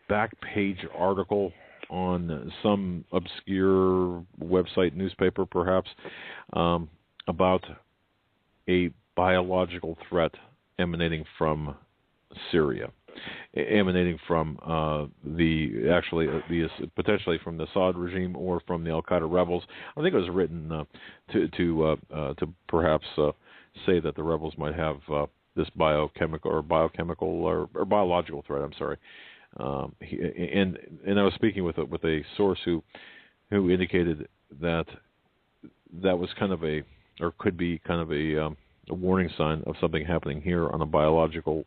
back page article on some obscure website, newspaper perhaps, about a biological threat emanating from Syria, emanating from potentially from the Assad regime or from the Al Qaeda rebels. I think it was written to perhaps say that the rebels might have this biological threat. I'm sorry. And I was speaking with a source who indicated that was kind of could be kind of a warning sign of something happening here on a biological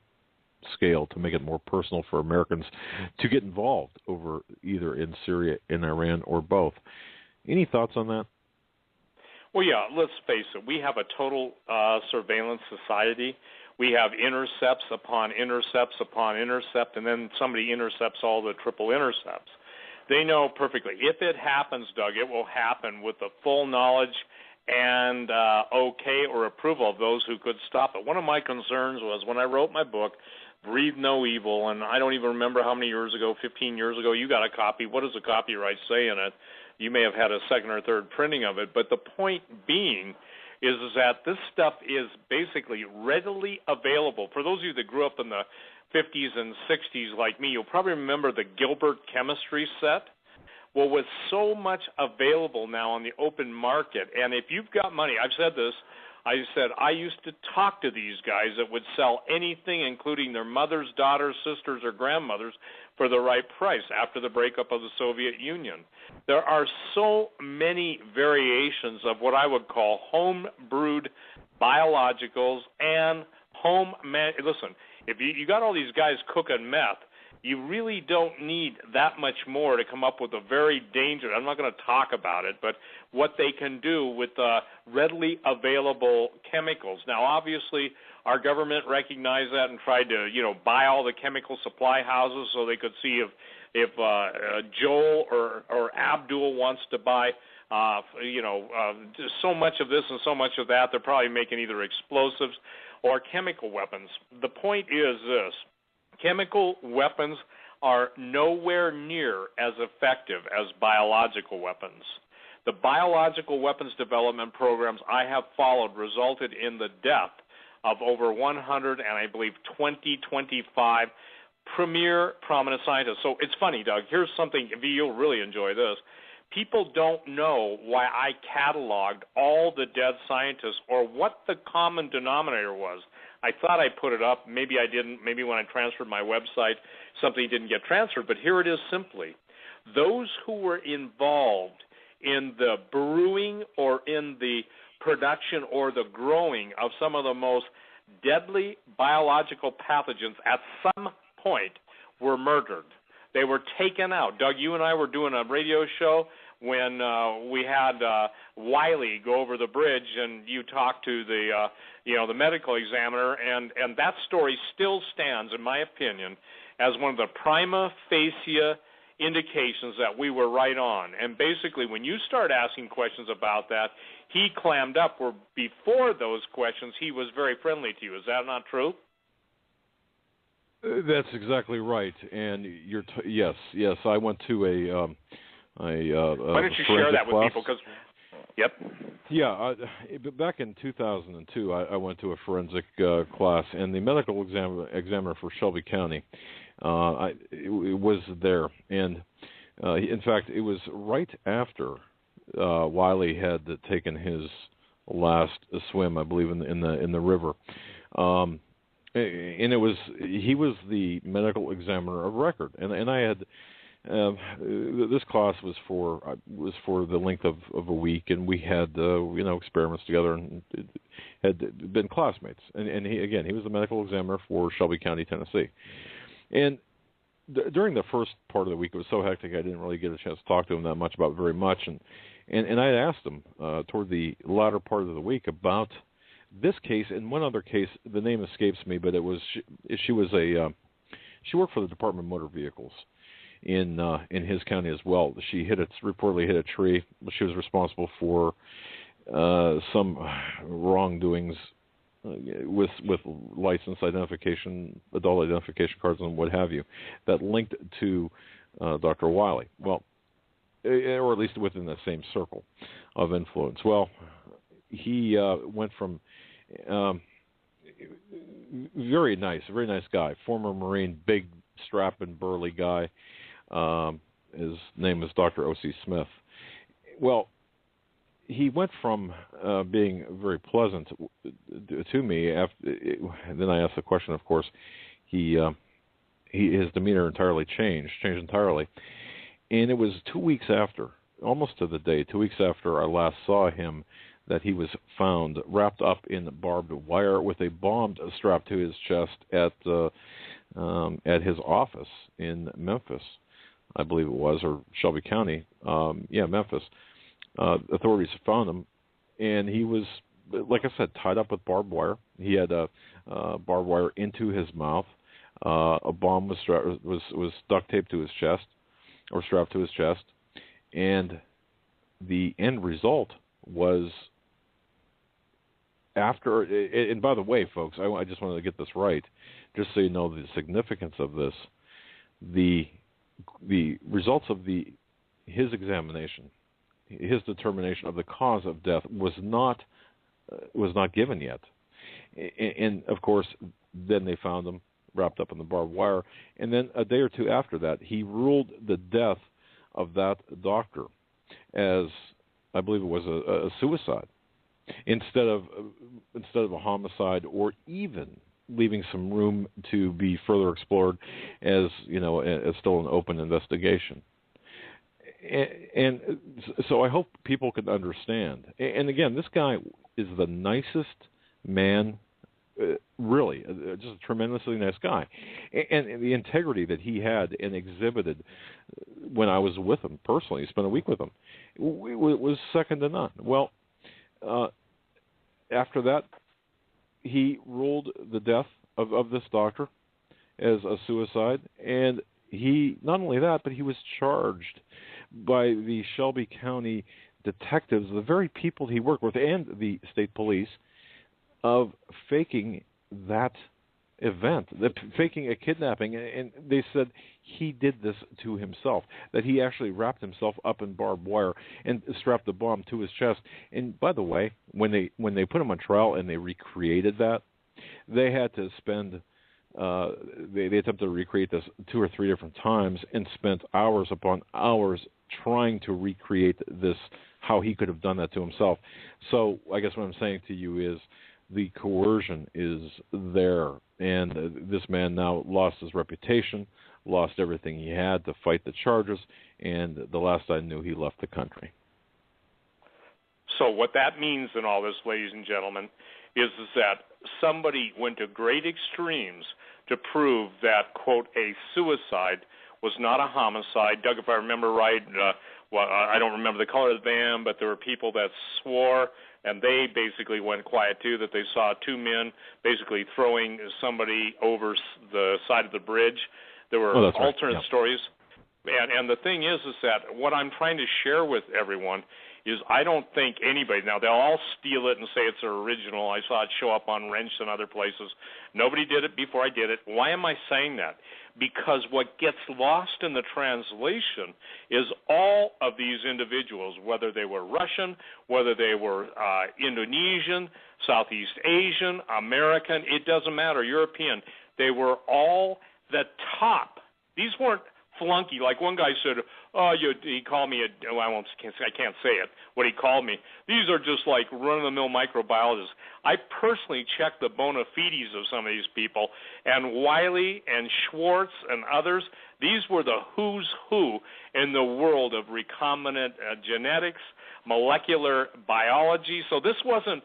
scale to make it more personal for Americans to get involved over either in Syria, in Iran, or both. Any thoughts on that? Well, yeah, let's face it. We have a total surveillance society. We have intercepts upon intercepts upon intercept, and then somebody intercepts all the triple intercepts. They know perfectly. If it happens, Doug, it will happen with the full knowledge and okay or approval of those who could stop it. One of my concerns was when I wrote my book, Breathe No Evil, and I don't even remember how many years ago, 15 years ago, you got a copy. What does the copyright say in it? You may have had a second or third printing of it, but the point being is that this stuff is basically readily available. For those of you that grew up in the 50s and 60s like me, you'll probably remember the Gilbert chemistry set. Well, with so much available now on the open market, and if you've got money, I've said this, I used to talk to these guys that would sell anything, including their mothers, daughters, sisters, or grandmothers, for the right price after the breakup of the Soviet Union. There are so many variations of what I would call home-brewed biologicals and listen, if you got all these guys cooking meth, you really don't need that much more to come up with a very dangerous, I'm not going to talk about it, but what they can do with readily available chemicals. Now, obviously, our government recognized that and tried to, buy all the chemical supply houses so they could see if Joel or Abdul wants to buy, so much of this and so much of that. They're probably making either explosives or chemical weapons. The point is this. Chemical weapons are nowhere near as effective as biological weapons. The biological weapons development programs I have followed resulted in the death of over 100 and I believe 25 premier prominent scientists. So it's funny, Doug. Here's something, you'll really enjoy this. People don't know why I cataloged all the dead scientists or what the common denominator was. I thought I put it up. Maybe I didn't. Maybe when I transferred my website, something didn't get transferred. But here it is simply. Those who were involved in the brewing or in the production or the growing of some of the most deadly biological pathogens at some point were murdered. They were taken out. Doug, you and I were doing a radio show when we had Wiley go over the bridge, and you talked to the medical examiner, and that story still stands, in my opinion, as one of the prima facie indications that we were right on. And basically, when you start asking questions about that, he clammed up, where before those questions, he was very friendly to you. Is that not true? That's exactly right. And yes. I went to a why don't you share that with people? Because, yep. Yeah, back in 2002, I went to a forensic class, and the medical examiner for Shelby County it was there. And, in fact, it was right after Wiley had taken his last swim, I believe, in the river. And he was the medical examiner of record, and I had this class was for the length of a week, and we had experiments together and had been classmates. And he was the medical examiner for Shelby County, Tennessee. And during the first part of the week, it was so hectic I didn't really get a chance to talk to him that much about very much. And I had asked him toward the latter part of the week about this case and one other case. The name escapes me, but it was she worked for the Department of Motor Vehicles in his county as well. She reportedly hit a tree. She was responsible for some wrongdoings with license identification, adult identification cards, and what have you, that linked to Dr. Wiley. Well, or at least within the same circle of influence. Well, he went from very nice guy, former Marine, big, strapping, burly guy. His name is Dr. O.C. Smith. Well, he went from being very pleasant to me. Then I asked the question, of course. His demeanor changed entirely. And it was 2 weeks after, almost to the day, 2 weeks after I last saw him, that he was found wrapped up in barbed wire with a bomb strapped to his chest at his office in Memphis, I believe it was, or Shelby County. Memphis. Authorities found him, and he was, like I said, tied up with barbed wire. He had barbed wire into his mouth. A bomb was duct taped to his chest, or strapped to his chest, and the end result was after, and by the way, folks, I just wanted to get this right, just so you know the significance of this. The results of his examination, his determination of the cause of death was not given yet, and of course, then they found him wrapped up in the barbed wire, and then a day or two after that, he ruled the death of that doctor as, I believe it was a suicide, instead of a homicide, or even leaving some room to be further explored as still an open investigation. And so I hope people can understand. And again, this guy is the nicest man, really, just a tremendously nice guy. And the integrity that he had and exhibited when I was with him personally, spent a week with him, was second to none. Well, after that, he ruled the death of this doctor as a suicide, and he, not only that, but he was charged by the Shelby County detectives, the very people he worked with, and the state police, of faking that event, faking a kidnapping. And they said he did this to himself, that he actually wrapped himself up in barbed wire and strapped the bomb to his chest. And by the way, when they put him on trial and they recreated that, they had to spend they attempted to recreate this 2 or 3 different times and spent hours upon hours trying to recreate this, how he could have done that to himself. So I guess what I'm saying to you is the coercion is there, and this man now lost his reputation, lost everything he had to fight the charges, and the last I knew, he left the country. So what that means in all this, ladies and gentlemen, is that somebody went to great extremes to prove that, quote, a suicide was not a homicide. Doug, if I remember right, I don't remember the color of the van, but there were people that swore, and they basically went quiet too, that they saw 2 men basically throwing somebody over the side of the bridge. There were alternate stories. And the thing is that what I'm trying to share with everyone is I don't think anybody, now they'll all steal it and say it's original. I saw it show up on Wrench and other places. Nobody did it before I did it. Why am I saying that? Because what gets lost in the translation is all of these individuals, whether they were Russian, whether they were Indonesian, Southeast Asian, American, it doesn't matter, European, they were all the top. These weren't flunky, like one guy said, he called me I can't say it, what he called me. These are just like run-of-the-mill microbiologists. I personally checked the bona fides of some of these people, and Wiley and Schwartz and others, these were the who's who in the world of recombinant genetics, molecular biology. So this wasn't,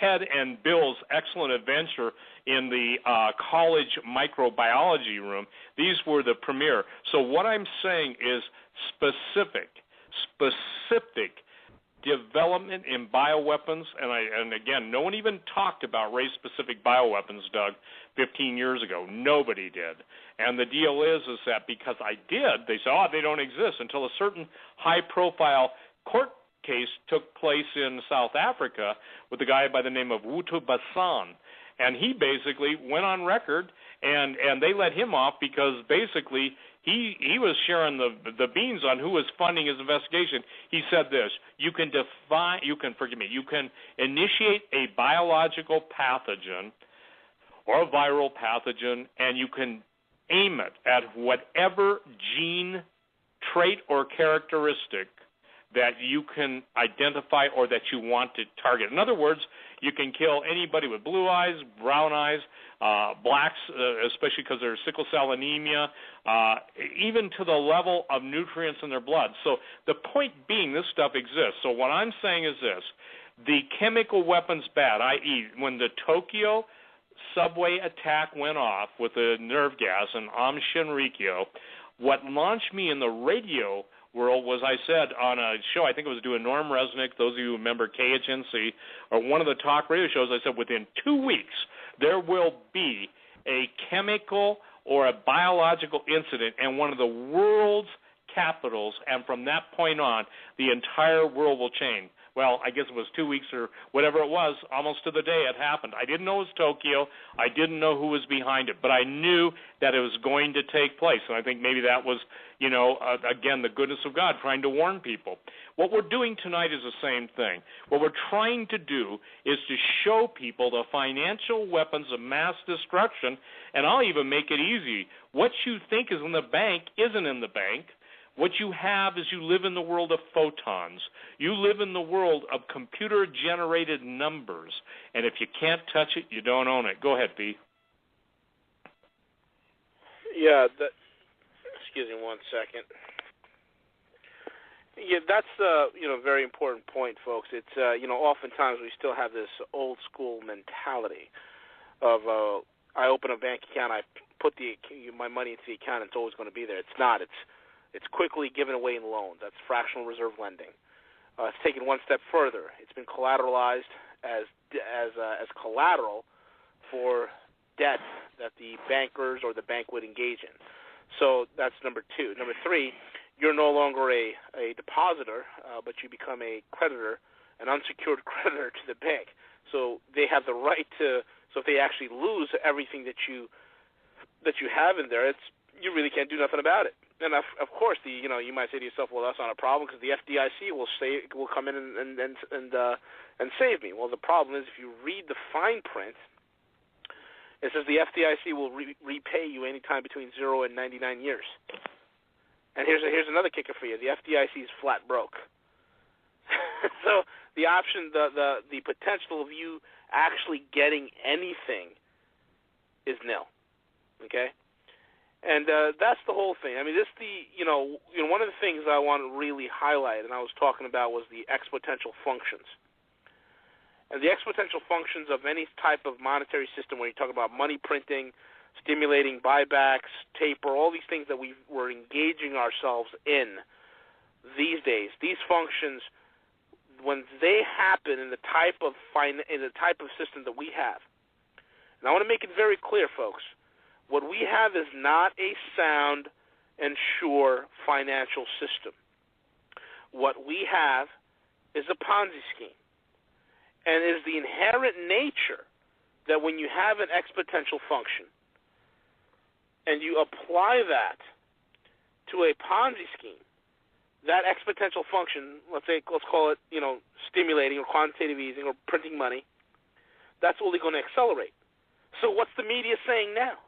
Ted and Bill's excellent adventure in the college microbiology room. These were the premier. So what I'm saying is specific development in bioweapons, and again, no one even talked about race-specific bioweapons, Doug, 15 years ago. Nobody did. And the deal is that because I did, they said, they don't exist, until a certain high-profile court case took place in South Africa with a guy by the name of Wutu Basan. And he basically went on record, and they let him off because basically he was sharing the beans on who was funding his investigation. He said this: you can initiate a biological pathogen or a viral pathogen, and you can aim it at whatever gene, trait, or characteristic that you can identify or that you want to target. In other words, you can kill anybody with blue eyes, brown eyes, blacks, especially because there's sickle cell anemia, even to the level of nutrients in their blood. So the point being, this stuff exists. So what I'm saying is this: the chemical weapons bad, i.e., when the Tokyo subway attack went off with the nerve gas in Aum Shinrikyo, what launched me in the radio world was, I said on a show, I think it was doing Norm Resnick, those of you who remember KHNC, or one of the talk radio shows, I said within 2 weeks there will be a chemical or a biological incident in one of the world's capitals, and from that point on, the entire world will change. well, I guess it was 2 weeks or whatever it was, almost to the day it happened. I didn't know it was Tokyo. I didn't know who was behind it, but I knew that it was going to take place. And I think maybe that was, again, the goodness of God trying to warn people. What we're doing tonight is the same thing. What we're trying to do is to show people the financial weapons of mass destruction, and I'll even make it easy. What you think is in the bank isn't in the bank. What you have is you live in the world of photons. You live in the world of computer-generated numbers, and if you can't touch it, you don't own it. Go ahead, V. Yeah, excuse me 1 second. Yeah, that's a very important point, folks. It's oftentimes we still have this old school mentality of I open a bank account, I put my money into the account, and it's always going to be there. It's not. It's quickly given away in loans. That's fractional reserve lending. It's taken one step further. It's been collateralized as collateral for debt that the bankers or the bank would engage in. So that's number two. Number three, you're no longer a depositor, but you become a creditor, an unsecured creditor to the bank. So they have the right to. So if they actually lose everything that you have in there, you really can't do nothing about it. And of course, you might say to yourself, well, that's not a problem because the FDIC will come in and save me. Well, the problem is if you read the fine print, it says the FDIC will repay you anytime between 0 and 99 years. And here's another kicker for you: the FDIC is flat broke. So the option, the potential of you actually getting anything is nil. Okay. And that's the whole thing. I mean, one of the things I want to really highlight, and I was talking about, was the exponential functions. And the exponential functions of any type of monetary system, where you talk about money printing, stimulating buybacks, taper, all these things that we're engaging ourselves in these days. These functions, when they happen in the type of system that we have, and I want to make it very clear, folks. What we have is not a sound and sure financial system. What we have is a Ponzi scheme. And it is the inherent nature that when you have an exponential function and you apply that to a Ponzi scheme, that exponential function, let's call it, stimulating or quantitative easing or printing money, that's only going to accelerate. So what's the media saying now?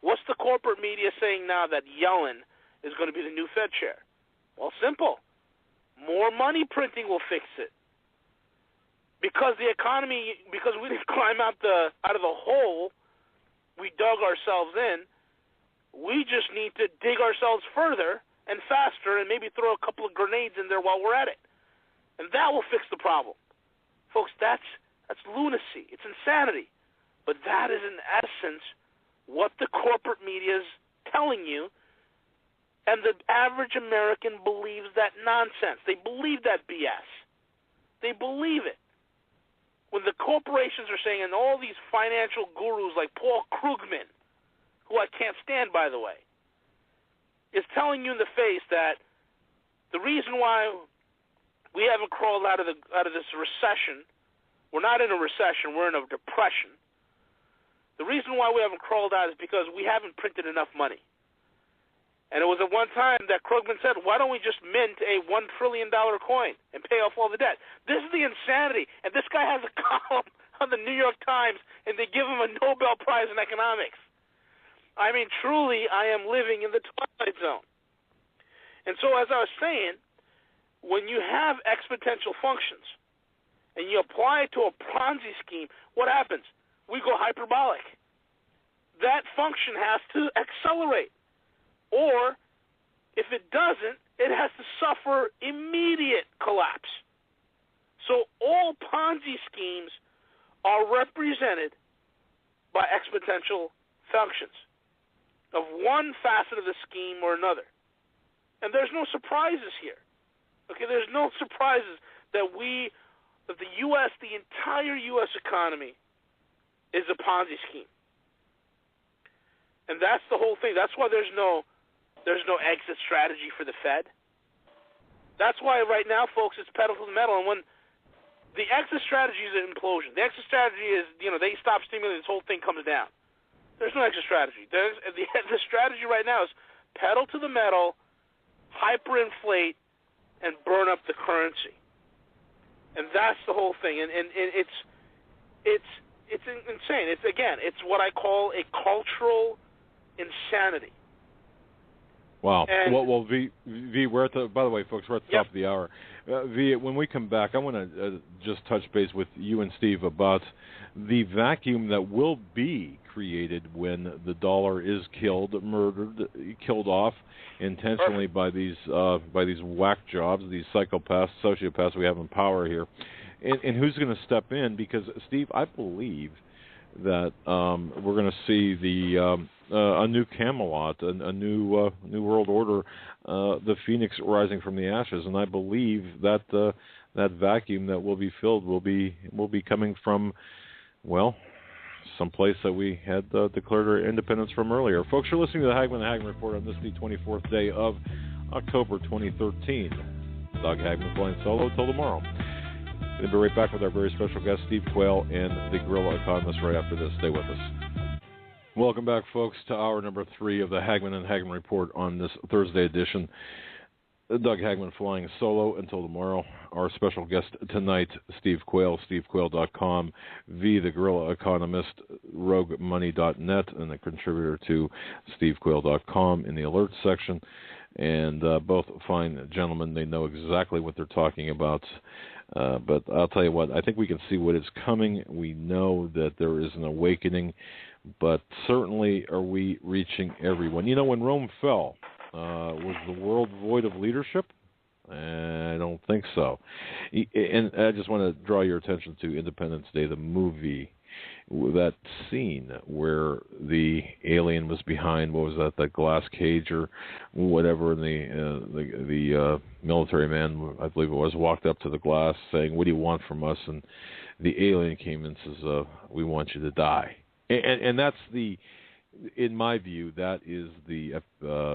What's the corporate media saying now that Yellen is going to be the new Fed chair? Well, simple. More money printing will fix it. Because the economy, because we didn't climb out of the hole we dug ourselves in, we just need to dig ourselves further and faster and maybe throw a couple of grenades in there while we're at it. And that will fix the problem. Folks, that's lunacy. It's insanity. But that is, in essence, what the corporate media is telling you, and the average American believes that nonsense. They believe that BS. They believe it. When the corporations are saying, and all these financial gurus like Paul Krugman, who I can't stand, by the way, is telling you in the face that the reason why we haven't crawled out of this recession, we're not in a recession, we're in a depression. The reason why we haven't crawled out is because we haven't printed enough money. And it was at one time that Krugman said, why don't we just mint a $1 trillion coin and pay off all the debt? This is the insanity. And this guy has a column on the New York Times, and they give him a Nobel Prize in economics. I mean, truly, I am living in the twilight zone. And so, as I was saying, when you have exponential functions and you apply it to a Ponzi scheme, what happens? We go hyperbolic. That function has to accelerate. Or, if it doesn't, it has to suffer immediate collapse. So all Ponzi schemes are represented by exponential functions of one facet of the scheme or another. And there's no surprises here. Okay, there's no surprises that the U.S., the entire U.S. economy, is a Ponzi scheme. And that's the whole thing. That's why there's no exit strategy for the Fed. That's why right now, folks, it's pedal to the metal. And the exit strategy is an implosion. The exit strategy is, they stop stimulating, this whole thing comes down. There's no exit strategy. The strategy right now is pedal to the metal, hyperinflate, and burn up the currency. And that's the whole thing. And it's insane. It's what I call a cultural insanity. Wow. Well, V, we're at the. By the way, folks, we're at the top of the hour. V, when we come back, I want to just touch base with you and Steve about the vacuum that will be created when the dollar is murdered, killed off intentionally by these whack jobs, these psychopaths, sociopaths we have in power here, and who's going to step in? Because Steve, I believe that we're going to see a new Camelot, a new world order, the phoenix rising from the ashes, and I believe that that vacuum that will be filled will be coming from, well, someplace that we had declared our independence from earlier. Folks, you're listening to the Hagmann and Hagmann Report on this, the 24th day of October 2013. Doug Hagmann flying solo till tomorrow. We'll be right back with our very special guest, Steve Quayle, and the Guerrilla Economist right after this. Stay with us. Welcome back, folks, to hour number 3 of the Hagmann and Hagmann Report on this Thursday edition. Doug Hagmann flying solo until tomorrow. Our special guest tonight, Steve Quayle, stevequayle.com, the Guerrilla Economist, roguemoney.net, and a contributor to stevequayle.com in the alerts section. And both fine gentlemen, they know exactly what they're talking about. But I'll tell you what, I think we can see what is coming. We know that there is an awakening, but certainly are we reaching everyone. You know, when Rome fell, was the world void of leadership? I don't think so. And I just want to draw your attention to Independence Day, the movie, that scene where the alien was behind, what was that, the glass cage or whatever, and the military man, I believe it was, walked up to the glass saying, "What do you want from us?" And the alien came and says, "We want you to die." And that's in my view, that is the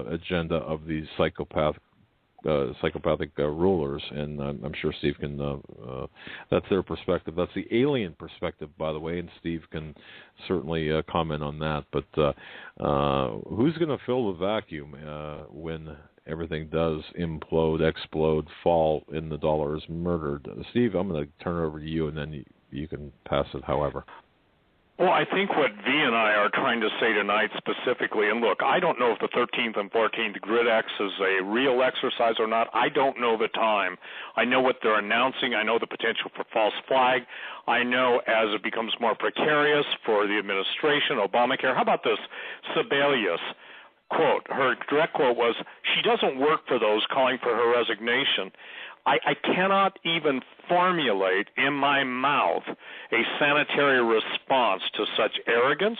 agenda of these psychopathic rulers, and I'm sure Steve can. That's their perspective. That's the alien perspective, by the way, and Steve can certainly comment on that. But who's going to fill the vacuum when everything does implode, explode, fall, and the dollar is murdered? Steve, I'm going to turn it over to you, and then you can pass it however. Well, I think what V and I are trying to say tonight specifically, and look, I don't know if the 13th and 14th Grid X is a real exercise or not. I don't know the time. I know what they're announcing. I know the potential for false flag. I know as it becomes more precarious for the administration, Obamacare. How about this? Sebelius, quote, her direct quote was, "She doesn't work for those calling for her resignation." I cannot even formulate in my mouth a sanitary response to such arrogance,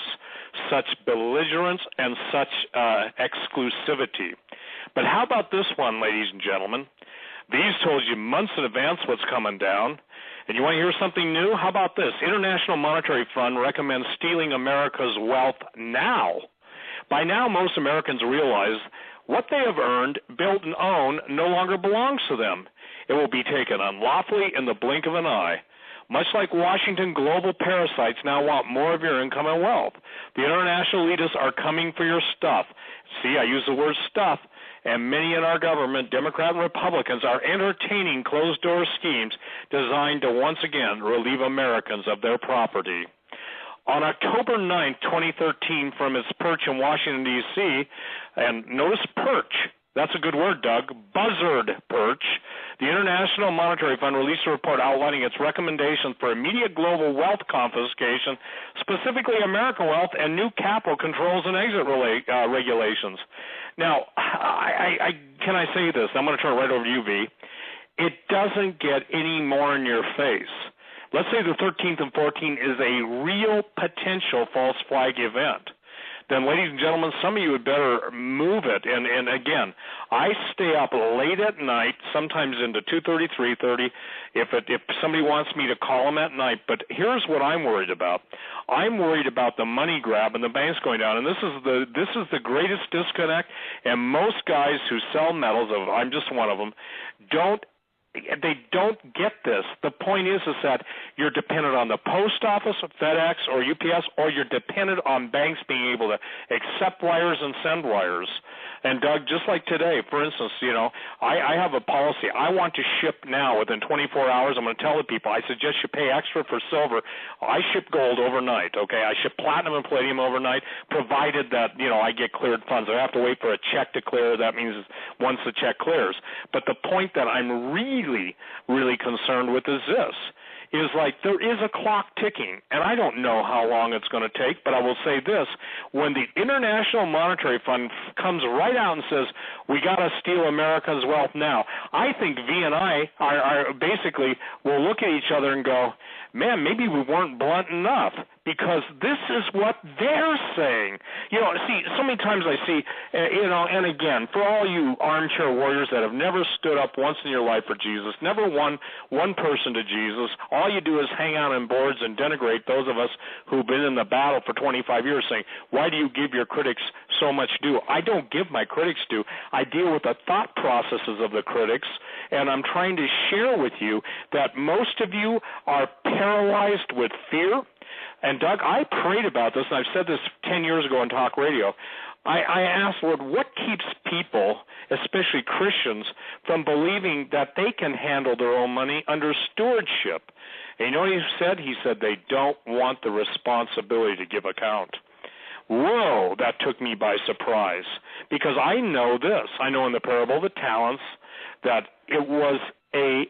such belligerence, and such exclusivity. But how about this one, ladies and gentlemen? These told you months in advance what's coming down. And you want to hear something new? How about this? International Monetary Fund recommends stealing America's wealth now. By now, most Americans realize what they have earned, built, and own no longer belongs to them. It will be taken unlawfully in the blink of an eye. Much like Washington, global parasites now want more of your income and wealth. The international elitists are coming for your stuff. See, I use the word stuff. And many in our government, Democrat and Republicans, are entertaining closed-door schemes designed to once again relieve Americans of their property. On October 9, 2013, from its perch in Washington, D.C., and notice perch, that's a good word, Doug, buzzard perch, the International Monetary Fund released a report outlining its recommendations for immediate global wealth confiscation, specifically American wealth, and new capital controls and exit regulations. Now, can I say this? I'm going to turn it right over to you, V. It doesn't get any more in your face. Let's say the 13th and 14th is a real potential false flag event. Then, ladies and gentlemen, some of you would better move it. And again, I stay up late at night, sometimes into 2:30, 3:30, if somebody wants me to call them at night. But here's what I'm worried about. I'm worried about the money grab and the banks going down. And this is the greatest disconnect. And most guys who sell metals, I'm just one of them, don't they don't get this. The point is that you're dependent on the post office, FedEx, or UPS, or you're dependent on banks being able to accept wires and send wires. And, Doug, just like today, for instance, I have a policy. I want to ship now within 24 hours. I'm going to tell the people, I suggest you pay extra for silver. I ship gold overnight, okay? I ship platinum and palladium overnight, provided that, I get cleared funds. I have to wait for a check to clear. That means once the check clears. But the point that I'm really, really concerned with is this. Is like there is a clock ticking, and I don't know how long it's going to take, but I will say this. When the International Monetary Fund comes right out and says, we got to steal America's wealth now, I think V and I are basically will look at each other and go, man, maybe we weren't blunt enough, because this is what they're saying. See, so many times I see, and again, for all you armchair warriors that have never stood up once in your life for Jesus, never won one person to Jesus, all you do is hang out on boards and denigrate those of us who've been in the battle for 25 years saying, why do you give your critics so much due? I don't give my critics due. I deal with the thought processes of the critics, and I'm trying to share with you that most of you are paralyzed with fear. And, Doug, I prayed about this, and I've said this 10 years ago on talk radio. I asked, Lord, what keeps people, especially Christians, from believing that they can handle their own money under stewardship? And you know what he said? He said they don't want the responsibility to give account. Whoa, that took me by surprise, because I know this. I know in the parable of the talents that it was a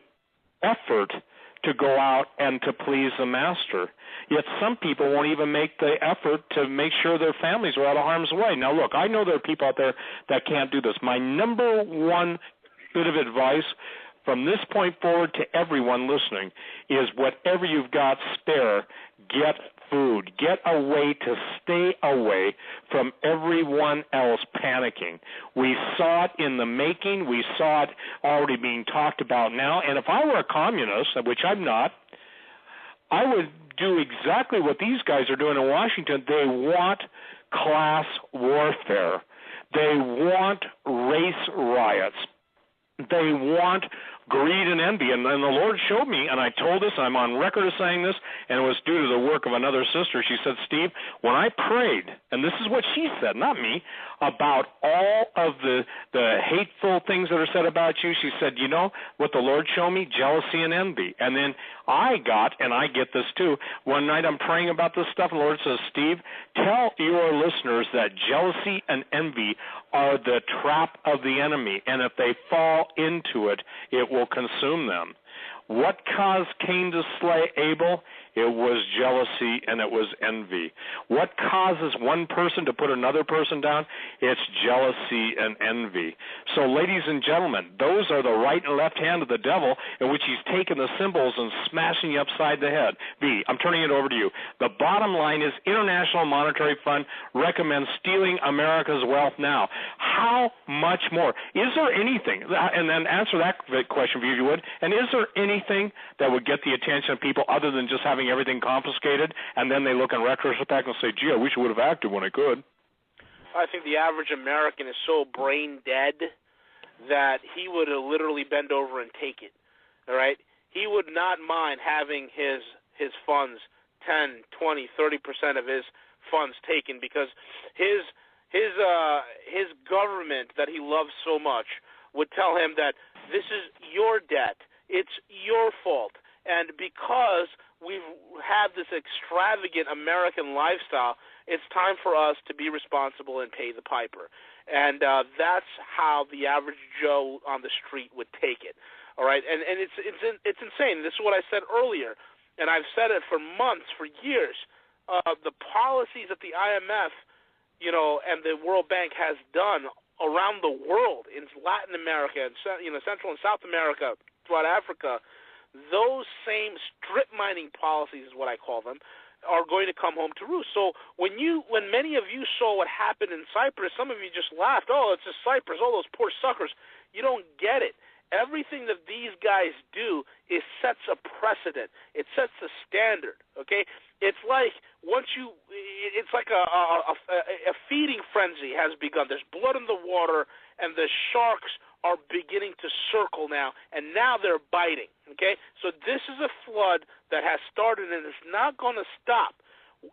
effort to go out and to please the master. Yet some people won't even make the effort to make sure their families are out of harm's way. Now, look, I know there are people out there that can't do this. My number one bit of advice from this point forward to everyone listening is whatever you've got spare, get food. Get a way to stay away from everyone else panicking. We saw it in the making. We saw it already being talked about now. And if I were a communist, which I'm not, I would do exactly what these guys are doing in Washington. They want class warfare. They want race riots. They want greed and envy. And the Lord showed me, and I told this, I'm on record of saying this, and it was due to the work of another sister. She said, Steve, when I prayed, and this is what she said, not me, about all of the hateful things that are said about you, she said, you know what the Lord showed me? Jealousy and envy. And then I got, and I get this too, one night I'm praying about this stuff, and the Lord says, Steve, tell your listeners that jealousy and envy are the trap of the enemy, and if they fall into it, it will consume them. What caused Cain to slay Abel? It was jealousy and it was envy. What causes one person to put another person down? It's jealousy and envy. So, ladies and gentlemen, those are the right and left hand of the devil in which he's taking the symbols and smashing you upside the head. V, I'm turning it over to you. The bottom line is International Monetary Fund recommends stealing America's wealth now. How much more? Is there anything, and then answer that question if you would, and is there anything that would get the attention of people other than just having everything confiscated, and then they look in retrospect and say, gee, I wish I would have acted when I could? I think the average American is so brain dead that he would literally bend over and take it, all right? He would not mind having his funds, 10, 20, 30% of his funds taken, because his government that he loves so much would tell him that this is your debt, it's your fault, and because we've had this extravagant American lifestyle, it's time for us to be responsible and pay the piper. And that's how the average Joe on the street would take it. All right, and it's insane. This is what I said earlier, and I've said it for months, for years. The policies that the IMF, and the World Bank has done around the world, in Latin America, and Central and South America, throughout Africa, those same strip mining policies is what I call them, are going to come home to roost. So when many of you saw what happened in Cyprus, some of you just laughed, oh, it's just Cyprus, all those poor suckers. You don't get it. Everything that these guys do sets a precedent. It sets a standard, okay? It's like it's like a feeding frenzy has begun. There's blood in the water, and the sharks are beginning to circle now, and now they're biting, okay? So this is a flood that has started and is not going to stop.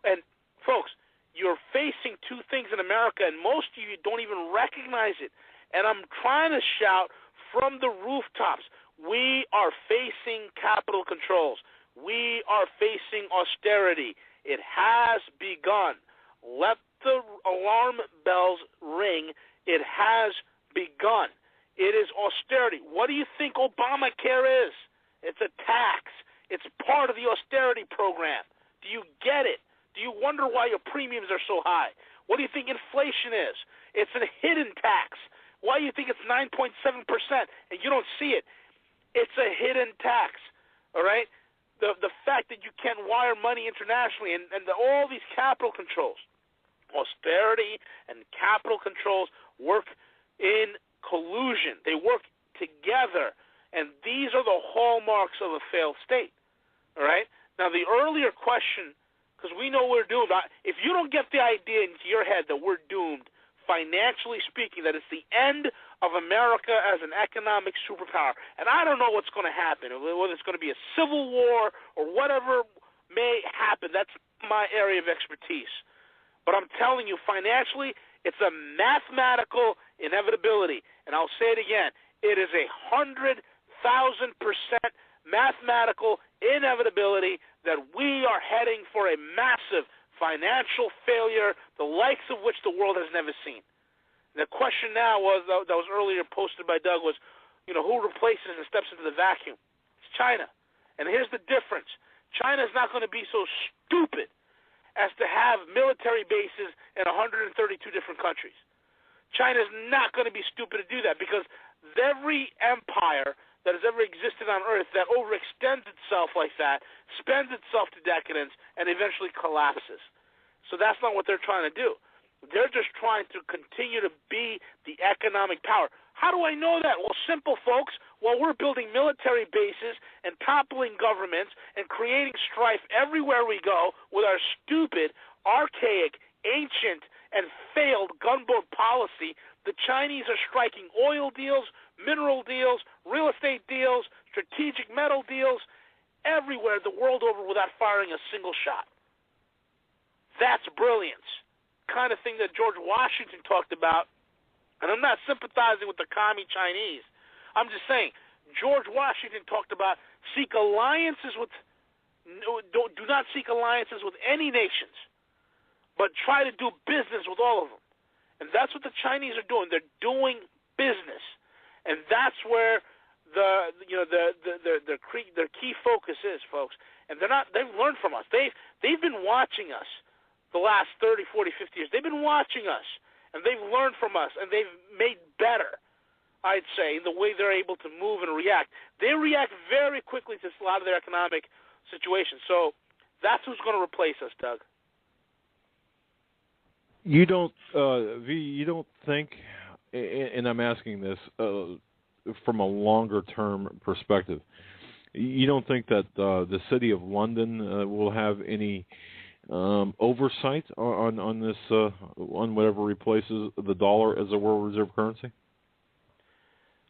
And, folks, you're facing two things in America, and most of you don't even recognize it. And I'm trying to shout from the rooftops, we are facing capital controls. We are facing austerity. It has begun. Let the alarm bells ring. It has begun. It is austerity. What do you think Obamacare is? It's a tax. It's part of the austerity program. Do you get it? Do you wonder why your premiums are so high? What do you think inflation is? It's a hidden tax. Why do you think it's 9.7% and you don't see it? It's a hidden tax, all right? The fact that you can't wire money internationally and all these capital controls, austerity and capital controls work in collusion. They work together, and these are the hallmarks of a failed state, all right? Now, the earlier question, because we know we're doomed. If you don't get the idea into your head that we're doomed, financially speaking, that it's the end of America as an economic superpower, and I don't know what's going to happen, whether it's going to be a civil war or whatever may happen. That's my area of expertise. But I'm telling you, financially, it's a mathematical inevitability. And I'll say it again. It is 100,000% mathematical inevitability that we are heading for a massive financial failure, the likes of which the world has never seen. And the question now was, that was earlier posted by Doug, was, who replaces and steps into the vacuum? It's China. And here's the difference. China is not going to be so stupid as to have military bases in 132 different countries. China is not going to be stupid to do that, because every empire that has ever existed on Earth that overextends itself like that spends itself to decadence and eventually collapses. So that's not what they're trying to do. They're just trying to continue to be the economic power. How do I know that? Well, simple, folks. While we're building military bases and toppling governments and creating strife everywhere we go with our stupid, archaic, ancient, and failed gunboat policy, the Chinese are striking oil deals, mineral deals, real estate deals, strategic metal deals, everywhere the world over without firing a single shot. That's brilliance. Kind of thing that George Washington talked about. And I'm not sympathizing with the commie Chinese. I'm just saying, George Washington talked about do not seek alliances with any nations, but try to do business with all of them. And that's what the Chinese are doing. They're doing business. And that's where their key focus is, folks. And they've learned from us. They've been watching us the last 30, 40, 50 years. They've been watching us, and they've learned from us, and they've made better, I'd say, the way they're able to move and react. They react very quickly to a lot of their economic situations. So that's who's going to replace us, Doug. You don't think, and I'm asking this from a longer-term perspective, you don't think that the City of London will have any oversight on this, on whatever replaces the dollar as a world reserve currency?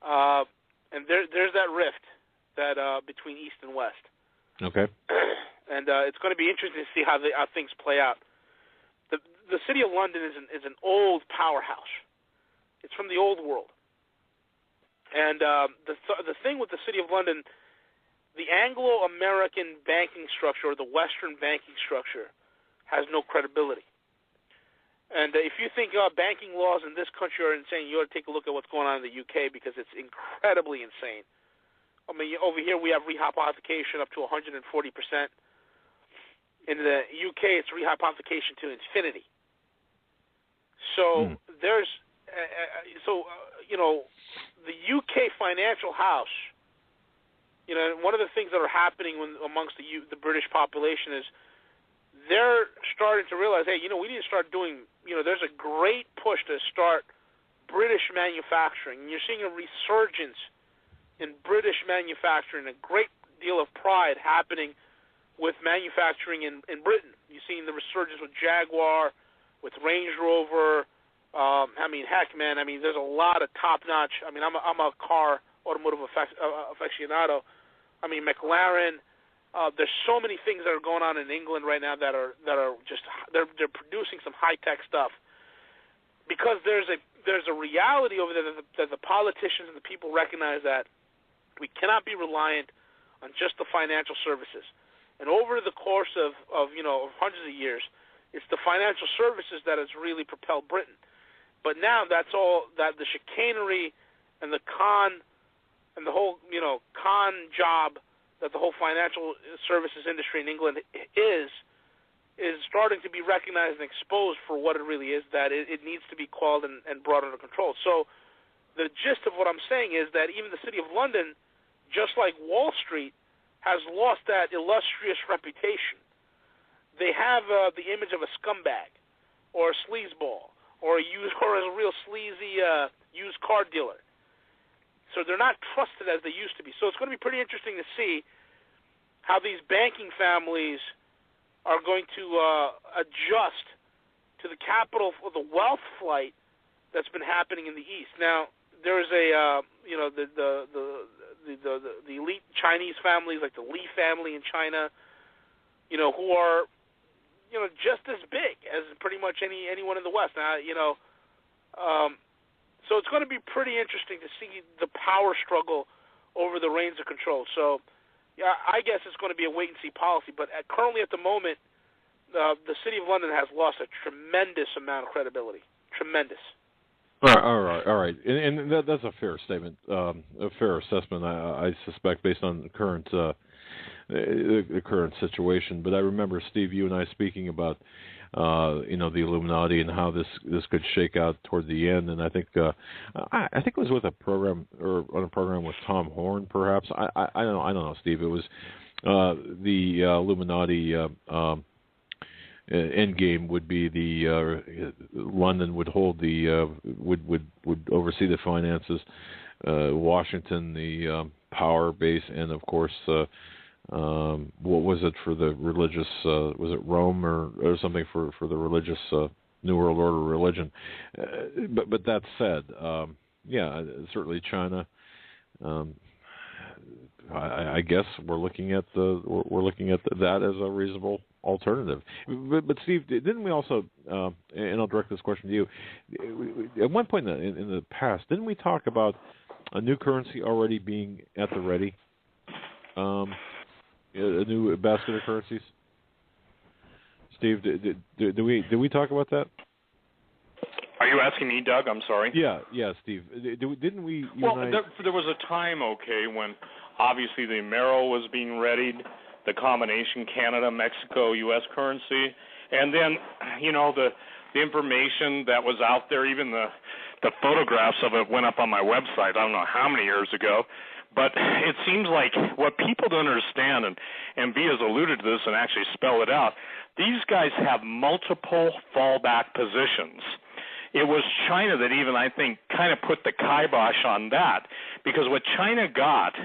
And there's that rift that between East and West. Okay. And it's going to be interesting to see how things play out. The City of London is an old powerhouse. It's from the old world. And the thing with the City of London, the Anglo-American banking structure or the Western banking structure has no credibility. And if you think banking laws in this country are insane, you ought to take a look at what's going on in the UK, because it's incredibly insane. I mean, over here we have rehypothecation up to 140%. In the UK, it's rehypothecation to infinity. So there's, the UK financial house. One of the things that are happening amongst the British population is they're starting to realize, hey, we need to start doing. There's a great push to start British manufacturing. And you're seeing a resurgence in British manufacturing, a great deal of pride happening with manufacturing in Britain. You're seeing the resurgence with Jaguar, with Range Rover, I mean, heck, man. I mean, there's a lot of top-notch. I mean, I'm a car automotive aficionado. I mean, McLaren. There's so many things that are going on in England right now that are just they're producing some high-tech stuff because there's a reality over there that the politicians and the people recognize that we cannot be reliant on just the financial services. And over the course of hundreds of years, it's the financial services that has really propelled Britain. But now that's all that the chicanery and the con and the whole con job that the whole financial services industry in England is starting to be recognized and exposed for what it really is, that it needs to be quelled and brought under control. So the gist of what I'm saying is that even the City of London, just like Wall Street, has lost that illustrious reputation. They have the image of a scumbag or a sleazeball or a real sleazy used car dealer. So they're not trusted as they used to be. So it's going to be pretty interesting to see how these banking families are going to adjust to the capital or the wealth flight that's been happening in the East. Now, there's the elite Chinese families like the Li family in China, who are just as big as pretty much anyone in the West. Now, so it's going to be pretty interesting to see the power struggle over the reins of control. So, yeah, I guess it's going to be a wait-and-see policy. But currently at the moment, the City of London has lost a tremendous amount of credibility. Tremendous. All right. And that's a fair statement, a fair assessment, I suspect, based on the current situation. But I remember, Steve, you and I speaking about the Illuminati and how this could shake out toward the end. And I think it was with a program or on a program with Tom Horn, perhaps. I don't know, Steve. It was the Illuminati. End game would be the London would hold the would oversee the finances, Washington the power base, and of course what was it for the religious? Was it Rome or something for the religious New World Order religion? But that said, certainly China. I guess we're looking at that as a reasonable alternative. But Steve, didn't we also? And I'll direct this question to you. At one point in the past, didn't we talk about a new currency already being at the ready? A new basket of currencies. Steve, did we talk about that? Are you asking me, Doug? I'm sorry. Yeah, Steve. Didn't we? There was a time, when obviously the Amero was being readied, the combination Canada-Mexico U.S. currency, and then the information that was out there, even the photographs of it went up on my website. I don't know how many years ago, but it seems like what people don't understand, and V has alluded to this and actually spelled it out. These guys have multiple fallback positions. It was China that even, I think, kind of put the kibosh on that, because what China got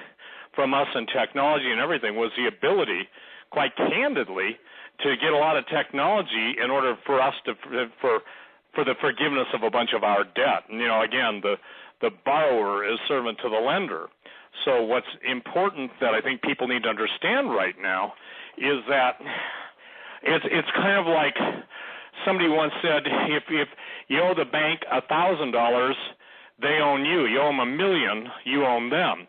from us in technology and everything was the ability, quite candidly, to get a lot of technology in order for us to for the forgiveness of a bunch of our debt. And, again, the borrower is servant to the lender. So what's important that I think people need to understand right now is that it's kind of like somebody once said, if you owe the bank $1,000, they own you. You owe them $1 million, you own them.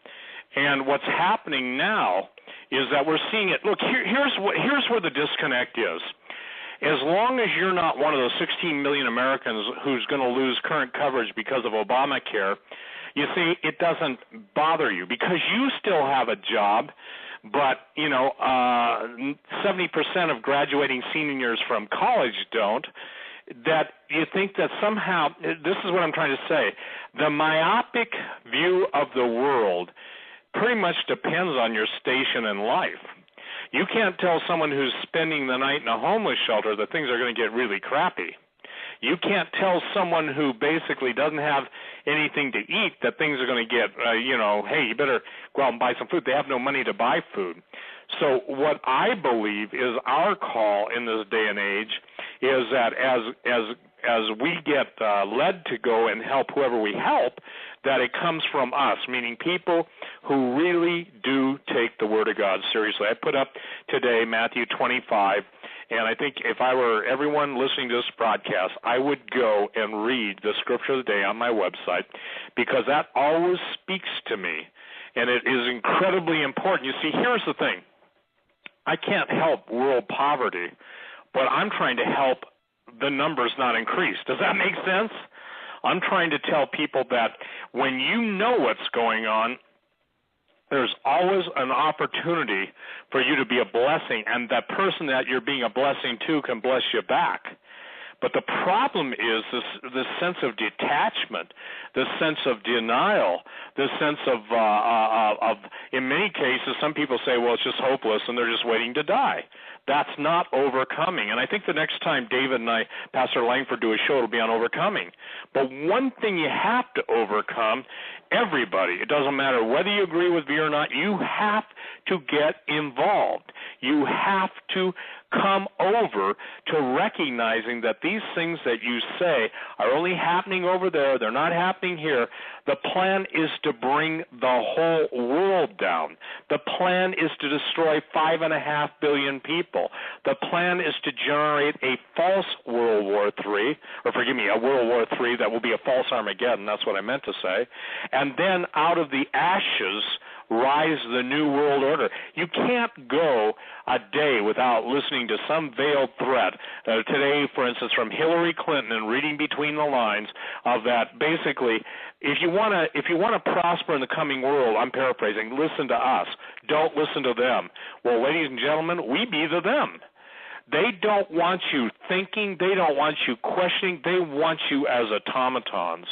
And what's happening now is that we're seeing it. Look, here's where the disconnect is. As long as you're not one of those 16 million Americans who's going to lose current coverage because of Obamacare, you see, it doesn't bother you because you still have a job, but, 70% of graduating seniors from college don't, that you think that somehow, this is what I'm trying to say, the myopic view of the world pretty much depends on your station in life. You can't tell someone who's spending the night in a homeless shelter that things are going to get really crappy. You can't tell someone who basically doesn't have anything to eat that things are going to get, hey, you better go out and buy some food. They have no money to buy food. So what I believe is our call in this day and age is that as as we get led to go and help whoever we help, that it comes from us, meaning people who really do take the Word of God seriously. I put up today Matthew 25, and I think if I were everyone listening to this broadcast, I would go and read the Scripture of the Day on my website, because that always speaks to me, and it is incredibly important. You see, here's the thing. I can't help world poverty, but I'm trying to help the numbers not increase. Does that make sense? I'm trying to tell people that when you know what's going on, there's always an opportunity for you to be a blessing, and that person that you're being a blessing to can bless you back. But the problem is this sense of detachment, this sense of denial, this sense of in many cases, some people say, well, it's just hopeless and they're just waiting to die. That's not overcoming. And I think the next time David and I, Pastor Langford, do a show, it'll be on overcoming. But one thing you have to overcome, everybody, it doesn't matter whether you agree with me or not, you have to get involved. You have to come over to recognizing that these things that you say are only happening over there, they're not happening here. The plan is to bring the whole world down. The plan is to destroy 5.5 billion people. The plan is to generate a false World War III, a World War III that will be a false Armageddon, that's what I meant to say. And then out of the ashes rise the New World Order. You can't go a day without listening to some veiled threat. Today, for instance, from Hillary Clinton, and reading between the lines of that, basically, if you want to prosper in the coming world, I'm paraphrasing, listen to us. Don't listen to them. Well, ladies and gentlemen, we be the them. They don't want you thinking. They don't want you questioning. They want you as automatons.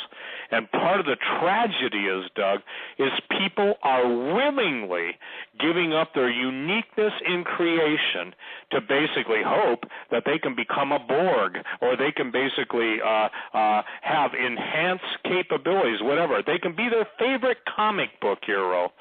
And part of the tragedy is, Doug, is people are willingly giving up their uniqueness in creation to basically hope that they can become a Borg, or they can basically have enhanced capabilities, whatever. They can be their favorite comic book hero.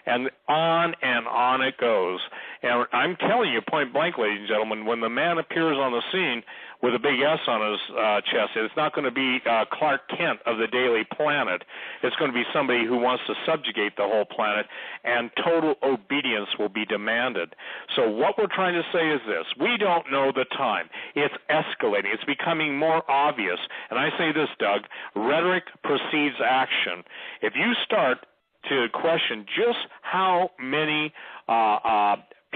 And on it goes. And I'm telling you point blank, ladies and gentlemen, when the man appears on the scene with a big S on his chest, it's not going to be Clark Kent of the Daily Planet. It's going to be somebody who wants to subjugate the whole planet, and total obedience will be demanded. So what we're trying to say is this. We don't know the time. It's escalating. It's becoming more obvious. And I say this, Doug, rhetoric precedes action. If you start to question just how many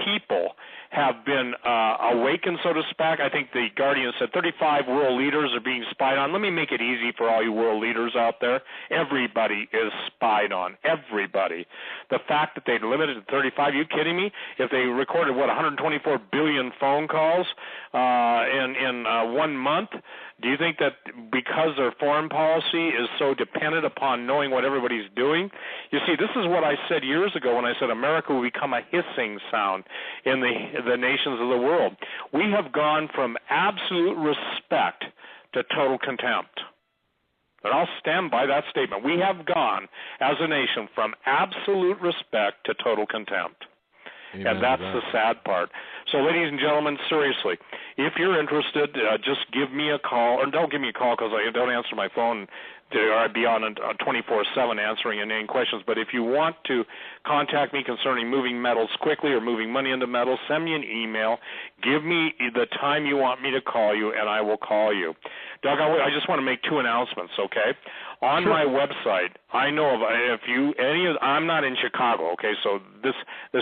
people have been awakened, so to speak. I think the Guardian said 35 world leaders are being spied on. Let me make it easy for all you world leaders out there. Everybody is spied on. Everybody. The fact that they limited it to 35, are you kidding me? If they recorded, 124 billion phone calls in 1 month, do you think that because their foreign policy is so dependent upon knowing what everybody's doing? You see, this is what I said years ago when I said America will become a hissing sound in the nations of the world. We have gone from absolute respect to total contempt. And I'll stand by that statement. We have gone, as a nation, from absolute respect to total contempt. Amen. And that's the sad part. So, ladies and gentlemen, seriously, if you're interested, just give me a call, or don't give me a call because I don't answer my phone, or I'd be on 24/7 answering inane questions. But if you want to contact me concerning moving metals quickly or moving money into metals, send me an email. Give me the time you want me to call you, and I will call you. Doug, I just want to make 2 announcements, okay? On my website, I know of I'm not in Chicago, okay, so this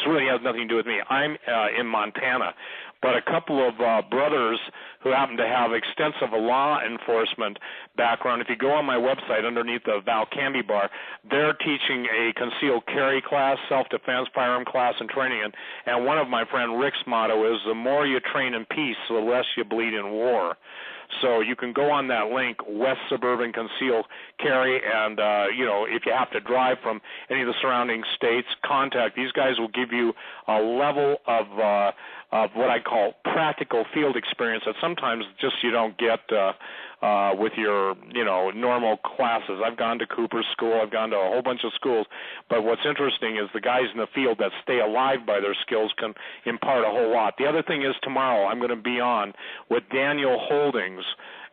really has nothing to do with me. I'm in Montana. But a couple of brothers who happen to have extensive law enforcement background, if you go on my website underneath the Val Canby bar, they're teaching a concealed carry class, self-defense, firearm class, and training. And one of my friend Rick's motto is, the more you train in peace, the less you bleed in war. So you can go on that link, West Suburban Concealed Carry, and, if you have to drive from any of the surrounding states, contact. These guys will give you a level of what I call practical field experience that sometimes just you don't get with your, normal classes. I've gone to Cooper's School. I've gone to a whole bunch of schools. But what's interesting is the guys in the field that stay alive by their skills can impart a whole lot. The other thing is tomorrow I'm going to be on with Daniel Holdings,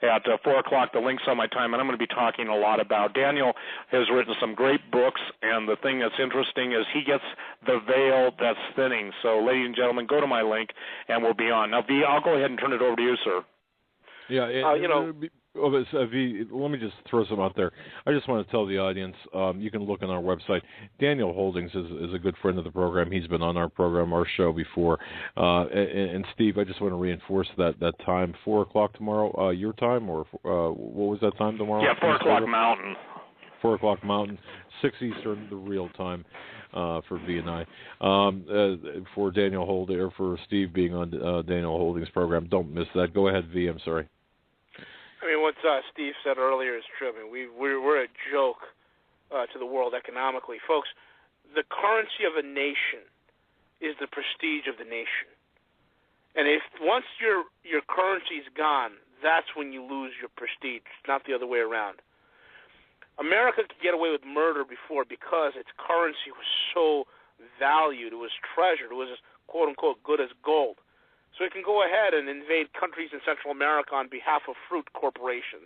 at 4 o'clock. The link's on my time, and I'm going to be talking a lot about. Daniel has written some great books, and the thing that's interesting is he gets the veil that's thinning. So, ladies and gentlemen, go to my link, and we'll be on. Now, V, I'll go ahead and turn it over to you, sir. Yeah, V, let me just throw some out there. I just want to tell the audience, you can look on our website. Daniel Holdings is a good friend of the program. He's been on our program, our show before. And Steve, I just want to reinforce that time, 4 o'clock tomorrow, your time, or what was that time tomorrow? Yeah, 4 o'clock Mountain. 4 o'clock Mountain, 6 Eastern, the real time for V and I. For Daniel Holdings, or for Steve being on Daniel Holdings' program, don't miss that. Go ahead, V, I'm sorry. I mean, what Steve said earlier is true. I mean, we're a joke to the world economically. Folks, the currency of a nation is the prestige of the nation. And if once your currency's gone, that's when you lose your prestige, not the other way around. America could get away with murder before because its currency was so valued, it was treasured, it was as quote-unquote good as gold. So it can go ahead and invade countries in Central America on behalf of fruit corporations,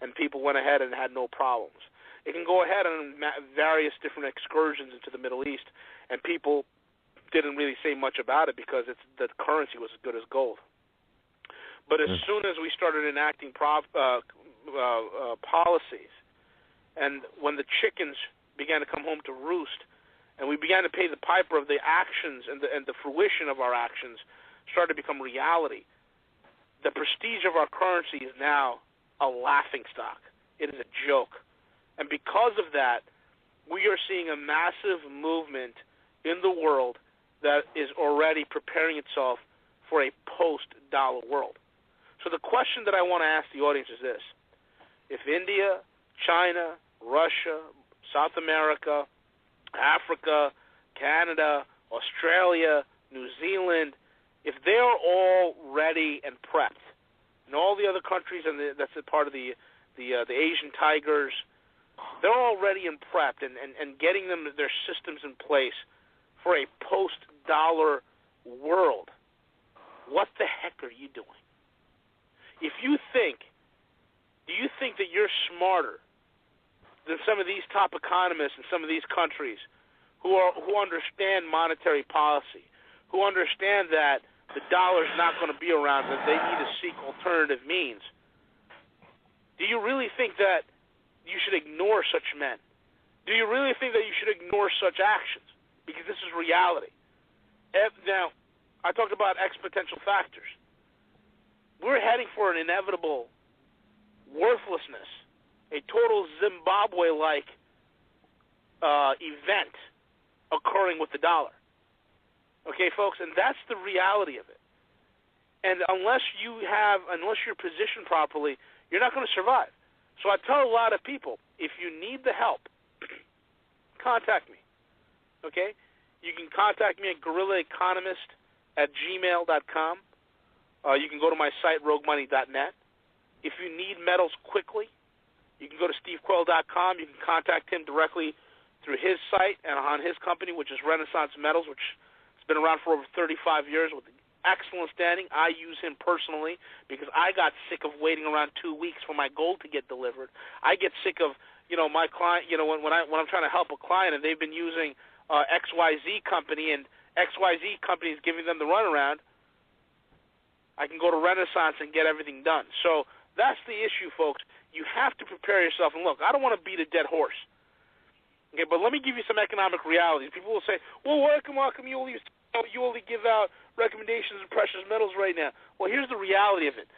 and people went ahead and had no problems. It can go ahead on various different excursions into the Middle East, and people didn't really say much about it because the currency was as good as gold. But as soon as we started enacting policies, and when the chickens began to come home to roost, and we began to pay the piper of the actions and the fruition of our actions, started to become reality, the prestige of our currency is now a laughingstock. It is a joke. And because of that, we are seeing a massive movement in the world that is already preparing itself for a post-dollar world. So the question that I want to ask the audience is this. If India, China, Russia, South America, Africa, Canada, Australia, New Zealand, if they're all ready and prepped, and all the other countries, and that's a part of the Asian tigers, they're all ready and prepped and getting their systems in place for a post-dollar world, what the heck are you doing? Do you think that you're smarter than some of these top economists in some of these countries who understand monetary policy, who understand that the dollar's not going to be around, that they need to seek alternative means? Do you really think that you should ignore such men? Do you really think that you should ignore such actions? Because this is reality. Now, I talked about exponential factors. We're heading for an inevitable worthlessness, a total Zimbabwe-like event occurring with the dollar. Okay, folks, and that's the reality of it. And unless you're positioned properly, you're not going to survive. So I tell a lot of people, if you need the help, contact me. Okay? You can contact me at guerrillaeconomist@gmail.com. You can go to my site, roguemoney.net. If you need metals quickly, you can go to stevequayle.com. You can contact him directly through his site and on his company, which is Renaissance Metals, which been around for over 35 years with excellent standing. I use him personally because I got sick of waiting around 2 weeks for my gold to get delivered. I get sick of, my client, when I'm trying to help a client and they've been using XYZ company and XYZ company is giving them the runaround, I can go to Renaissance and get everything done. So that's the issue, folks. You have to prepare yourself. And look, I don't want to beat a dead horse. Okay, but let me give you some economic realities. People will say, well, why come you only give out recommendations of precious metals right now? Well, here's the reality of it.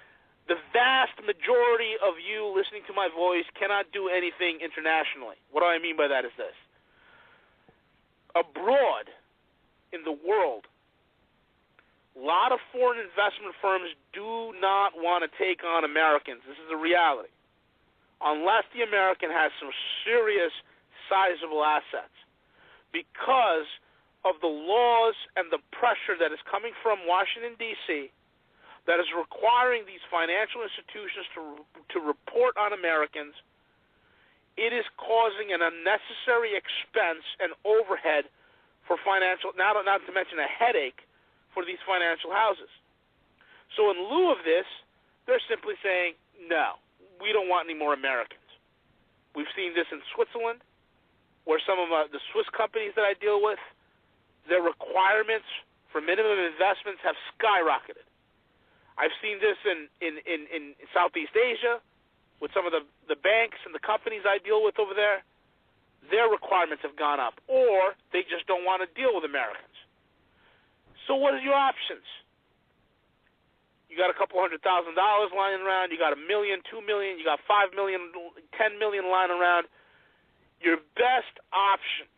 The vast majority of you listening to my voice cannot do anything internationally. What do I mean by that is this. Abroad in the world, a lot of foreign investment firms do not want to take on Americans. This is the reality. Unless the American has some serious sizable assets, because of the laws and the pressure that is coming from Washington, D.C., that is requiring these financial institutions to report on Americans, it is causing an unnecessary expense and overhead for financial, not to mention a headache for these financial houses. So in lieu of this, they're simply saying, no, we don't want any more Americans. We've seen this in Switzerland, where some of the Swiss companies that I deal with, their requirements for minimum investments have skyrocketed. I've seen this in Southeast Asia with some of the banks and the companies I deal with over there. Their requirements have gone up, or they just don't want to deal with Americans. So what are your options? You got a couple $100,000 lying around. You got $1 million, $2 million. You got $5 million, $10 million lying around. Your best option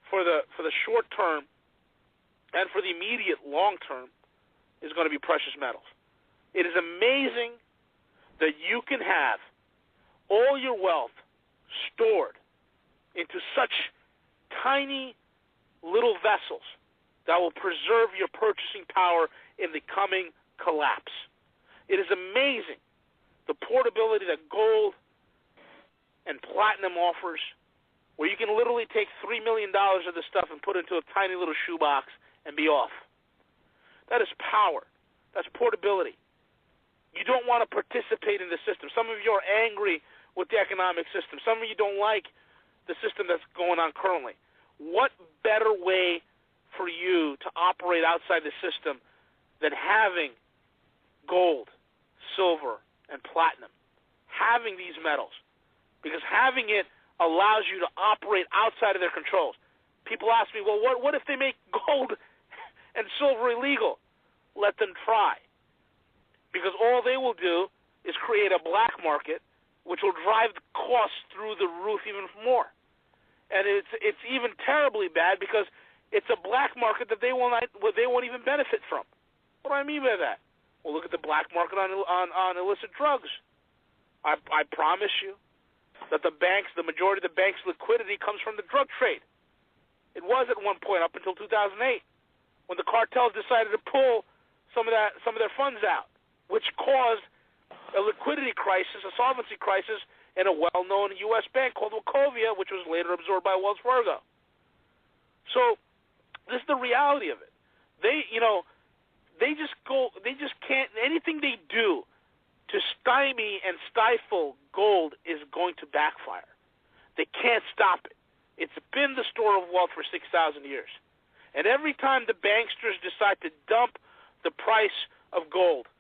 for the short term and for the immediate long term is going to be precious metals. It is amazing that you can have all your wealth stored into such tiny little vessels that will preserve your purchasing power in the coming collapse. It is amazing the portability that gold and platinum offers, where you can literally take $3 million of this stuff and put it into a tiny little shoebox and be off. That is power. That's portability. You don't want to participate in the system. Some of you are angry with the economic system. Some of you don't like the system that's going on currently. What better way for you to operate outside the system than having gold, silver, and platinum, having these metals? Because having it allows you to operate outside of their controls. People ask me, well, what if they make gold and silver illegal? Let them try. Because all they will do is create a black market, which will drive the costs through the roof even more. And it's even terribly bad because it's a black market that they won't even benefit from. What do I mean by that? Well, look at the black market on illicit drugs. I promise you that the majority of the bank's liquidity comes from the drug trade. It was at one point up until 2008, when the cartels decided to pull some of their funds out, which caused a liquidity crisis, a solvency crisis, in a well-known U.S. bank called Wachovia, which was later absorbed by Wells Fargo. So this is the reality of it. They just can't. Anything they do to stymie and stifle gold is going to backfire. They can't stop it. It's been the store of wealth for 6,000 years. And every time the banksters decide to dump the price of gold,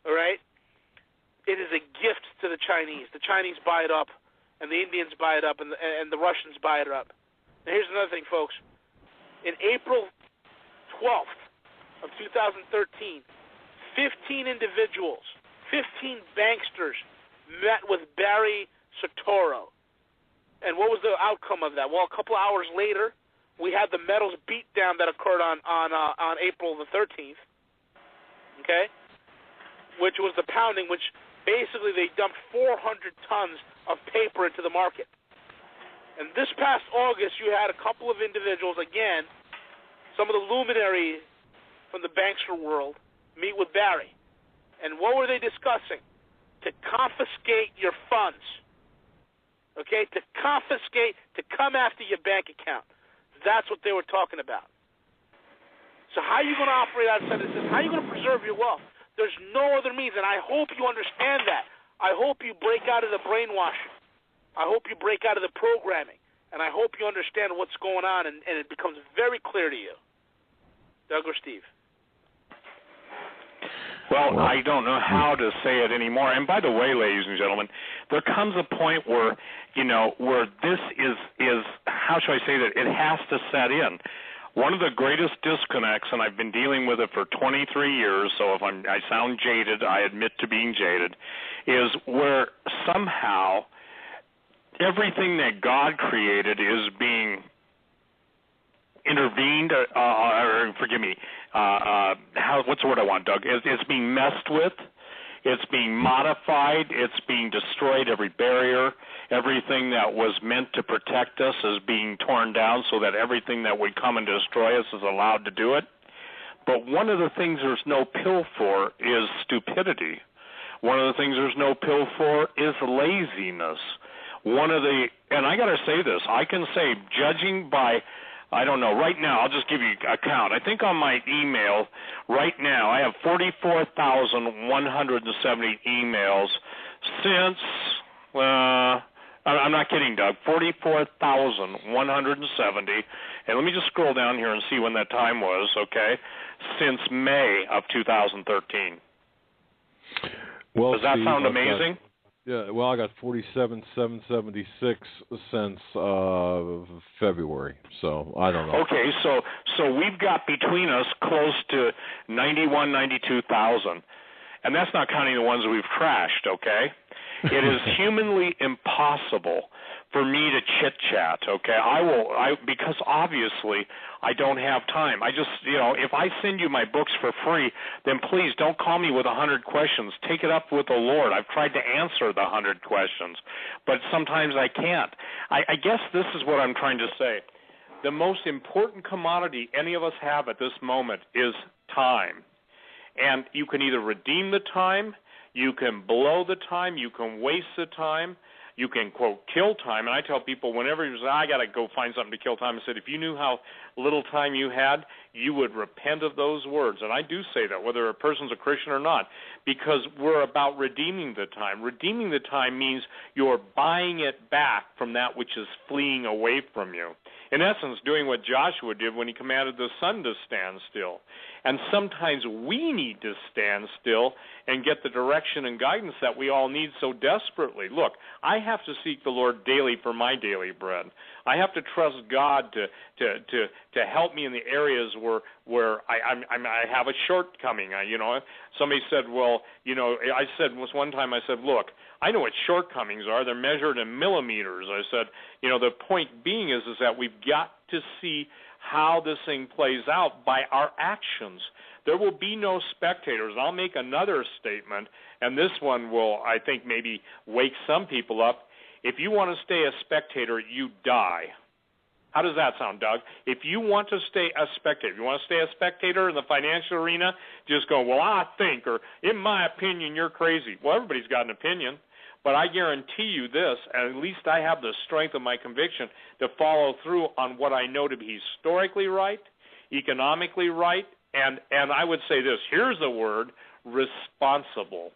all right, it is a gift to the Chinese. The Chinese buy it up, and the Indians buy it up, and the Russians buy it up. Now, here's another thing, folks. In April 12th of 2013, 15 individuals, 15 banksters met with Barry Soetoro. And what was the outcome of that? Well, a couple hours later, we had the metals beatdown that occurred on April the 13th, okay, which was the pounding, which basically they dumped 400 tons of paper into the market. And this past August, you had a couple of individuals, again, some of the luminaries from the bankster world, meet with Barry. And what were they discussing? To confiscate your funds. Okay? To confiscate, to come after your bank account. That's what they were talking about. So how are you going to operate outside of this? How are you going to preserve your wealth? There's no other means, and I hope you understand that. I hope you break out of the brainwashing. I hope you break out of the programming, and I hope you understand what's going on, and it becomes very clear to you. Doug or Steve? Well, I don't know how to say it anymore. And by the way, ladies and gentlemen, there comes a point where, where this is how should I say that, it has to set in. One of the greatest disconnects, and I've been dealing with it for 23 years, so if I sound jaded, I admit to being jaded, is where somehow everything that God created is being intervened, or forgive me, what's the word I want, Doug? It's being messed with. It's being modified. It's being destroyed, every barrier. Everything that was meant to protect us is being torn down so that everything that would come and destroy us is allowed to do it. But one of the things there's no pill for is stupidity. One of the things there's no pill for is laziness. And I got to say this, I can say, judging by I don't know. Right now, I'll just give you a count. I think on my email right now, I have 44,170 emails since, I'm not kidding, Doug, 44,170. And let me just scroll down here and see when that time was, okay, since May of 2013. Well, does that Steve, sound amazing? I got 47,776 since February, so I don't know. Okay, so we've got between us close to 92,000, and that's not counting the ones we've trashed, okay? It is humanly impossible for me to chit-chat, okay? Because obviously I don't have time. I just, if I send you my books for free, then please don't call me with 100 questions. Take it up with the Lord. I've tried to answer the 100 questions, but sometimes I can't. I guess this is what I'm trying to say. The most important commodity any of us have at this moment is time. And you can either redeem the time, you can blow the time, you can waste the time, you can, quote, kill time. And I tell people whenever you say, I got to go find something to kill time, I said, if you knew how little time you had, you would repent of those words. And I do say that, whether a person's a Christian or not, because we're about redeeming the time. Redeeming the time means you're buying it back from that which is fleeing away from you. In essence, doing what Joshua did when he commanded the sun to stand still. And sometimes we need to stand still and get the direction and guidance that we all need so desperately. Look, I have to seek the Lord daily for my daily bread. I have to trust God to help me in the areas where I have a shortcoming. Somebody said, one time I said, look, I know what shortcomings are. They're measured in millimeters. I said, the point being is that we've got to see how this thing plays out by our actions. There will be no spectators. I'll make another statement, and this one will, I think, maybe wake some people up. If you want to stay a spectator, you die. How does that sound, Doug? If you want to stay a spectator, you want to stay a spectator in the financial arena, just go, well, I think, or in my opinion, you're crazy. Well, everybody's got an opinion. But I guarantee you this, and at least I have the strength of my conviction to follow through on what I know to be historically right, economically right, and I would say this, here's the word, responsible.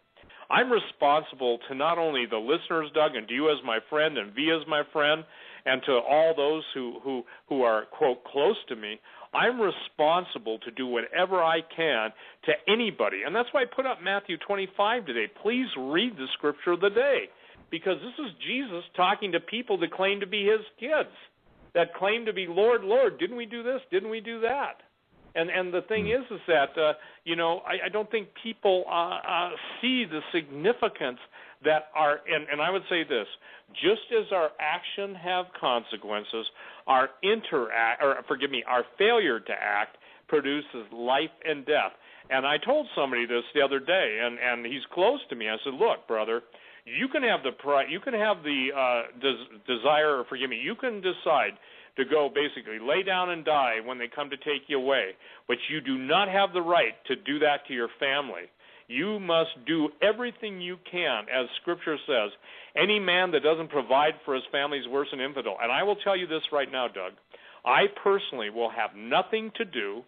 I'm responsible to not only the listeners, Doug, and to you as my friend, and V as my friend, and to all those who are, quote, close to me. I'm responsible to do whatever I can to anybody. And that's why I put up Matthew 25 today. Please read the scripture of the day, because this is Jesus talking to people that claim to be his kids, that claim to be Lord, Lord. Didn't we do this? Didn't we do that? And the thing is that, I don't think people see the significance that and I would say this, just as our action have consequences, our failure to act produces life and death. And I told somebody this the other day, and he's close to me. I said, look, brother, you can have you can decide to go basically lay down and die when they come to take you away, but you do not have the right to do that to your family. You must do everything you can, as Scripture says. Any man that doesn't provide for his family is worse than infidel. And I will tell you this right now, Doug. I personally will have nothing to do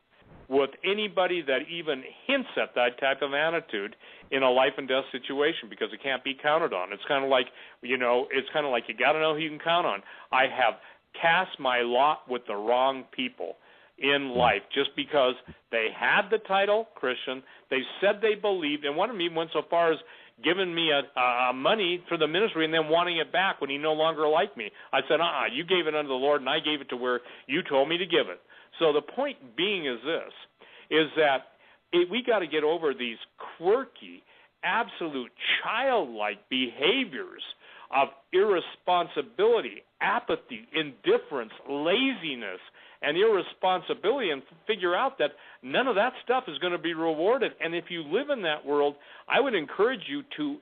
with anybody that even hints at that type of attitude in a life and death situation, because it can't be counted on. It's kind of like, you got to know who you can count on. I have cast my lot with the wrong people in life just because they had the title Christian, they said they believed, and one of them even went so far as giving me a money for the ministry and then wanting it back when he no longer liked me. I said, you gave it unto the Lord, and I gave it to where you told me to give it. So the point being is this, is that we got to get over these quirky, absolute childlike behaviors of irresponsibility, apathy, indifference, laziness, and irresponsibility, and figure out that none of that stuff is going to be rewarded. And if you live in that world, I would encourage you to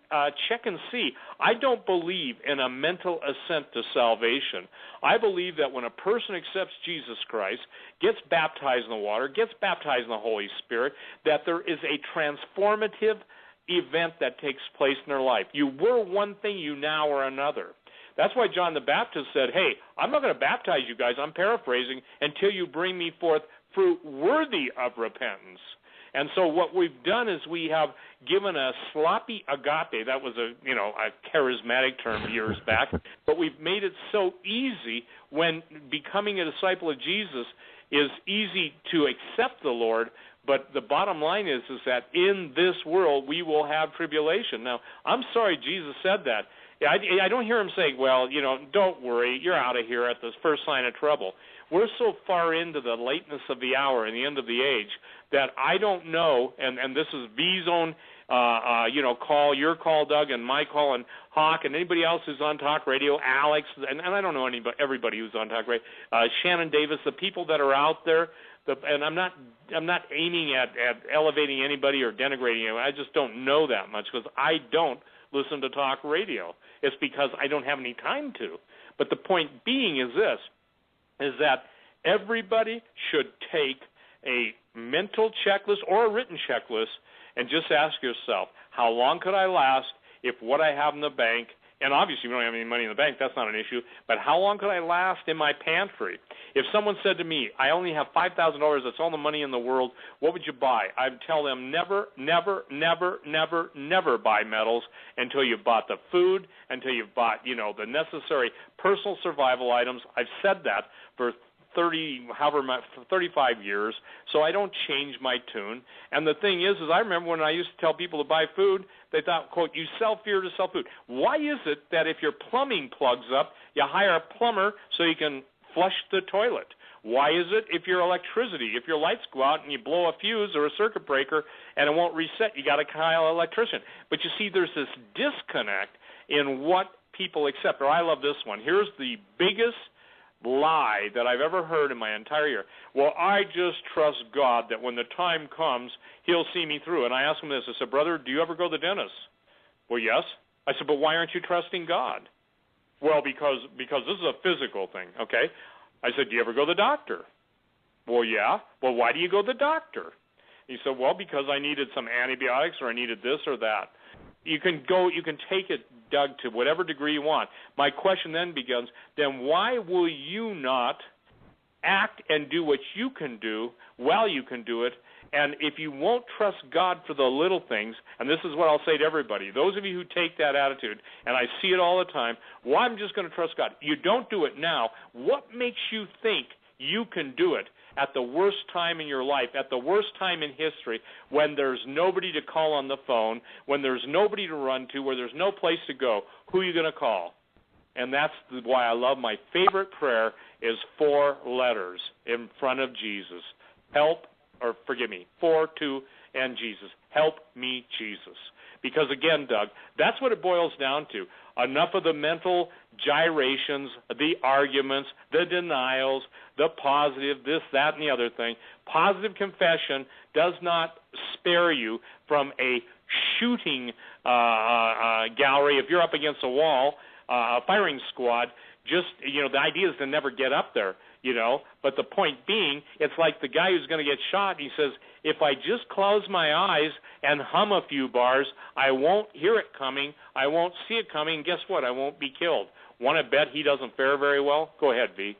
check and see. I don't believe in a mental assent to salvation. I believe that when a person accepts Jesus Christ, gets baptized in the water, gets baptized in the Holy Spirit, that there is a transformative event that takes place in their life. You were one thing, you now are another. That's why John the Baptist said, hey, I'm not going to baptize you guys, I'm paraphrasing, until you bring me forth fruit worthy of repentance. And so what we've done is we have given a sloppy agape. That was a charismatic term years back, but we've made it so easy when becoming a disciple of Jesus is easy to accept the Lord. But the bottom line is that in this world we will have tribulation. Now, I'm sorry Jesus said that. I don't hear him saying, well, don't worry, you're out of here at the first sign of trouble. We're so far into the lateness of the hour and the end of the age that I don't know, and this is V's own call, your call, Doug, and my call, and Hawk, and anybody else who's on talk radio, Alex, and I don't know everybody who's on talk radio, Shannon Davis, the people that are out there, and I'm not aiming at elevating anybody or denigrating anyone. I just don't know that much because I don't listen to talk radio. It's because I don't have any time to. But the point being is this, is that everybody should take a mental checklist or a written checklist and just ask yourself, how long could I last if what I have in the bank, and obviously we don't have any money in the bank, that's not an issue, but how long could I last in my pantry? If someone said to me, I only have $5,000, that's all the money in the world, what would you buy? I'd tell them never, never, never, never, never buy metals until you've bought the food, until you've bought, the necessary personal survival items. I've said that for 35 years, so I don't change my tune. And the thing is I remember when I used to tell people to buy food, they thought, quote, you sell fear to sell food. Why is it that if your plumbing plugs up, you hire a plumber so you can flush the toilet? Why is it if your lights go out and you blow a fuse or a circuit breaker and it won't reset, you got to call an electrician? But you see, there's this disconnect in what people accept. Or I love this one. Here's the biggest lie that I've ever heard in my entire year. Well, I just trust God that when the time comes, he'll see me through. And I asked him this. I said, brother, do you ever go to the dentist? Well, yes. I said, but why aren't you trusting God? Well, because this is a physical thing, okay? I said, do you ever go to the doctor? Well, yeah. Well, why do you go to the doctor? He said, well, because I needed some antibiotics or I needed this or that. You can take it, Doug, to whatever degree you want. My question then begins, then why will you not act and do what you can do while you can do it? And if you won't trust God for the little things, and this is what I'll say to everybody, those of you who take that attitude, and I see it all the time, well, I'm just going to trust God. You don't do it now. What makes you think you can do it at the worst time in your life, at the worst time in history, when there's nobody to call on the phone, when there's nobody to run to, where there's no place to go? Who are you going to call? And that's why I love my favorite prayer is 4 letters in front of Jesus. For, to, and Jesus. Help me, Jesus. Because again, Doug, that's what it boils down to. Enough of the mental gyrations, the arguments, the denials, the positive, this, that, and the other thing. Positive confession does not spare you from a shooting gallery. If you're up against a wall, a firing squad, the idea is to never get up there, But the point being, it's like the guy who's going to get shot. He says, if I just close my eyes and hum a few bars, I won't hear it coming, I won't see it coming, and guess what? I won't be killed. Want to bet he doesn't fare very well? Go ahead, V.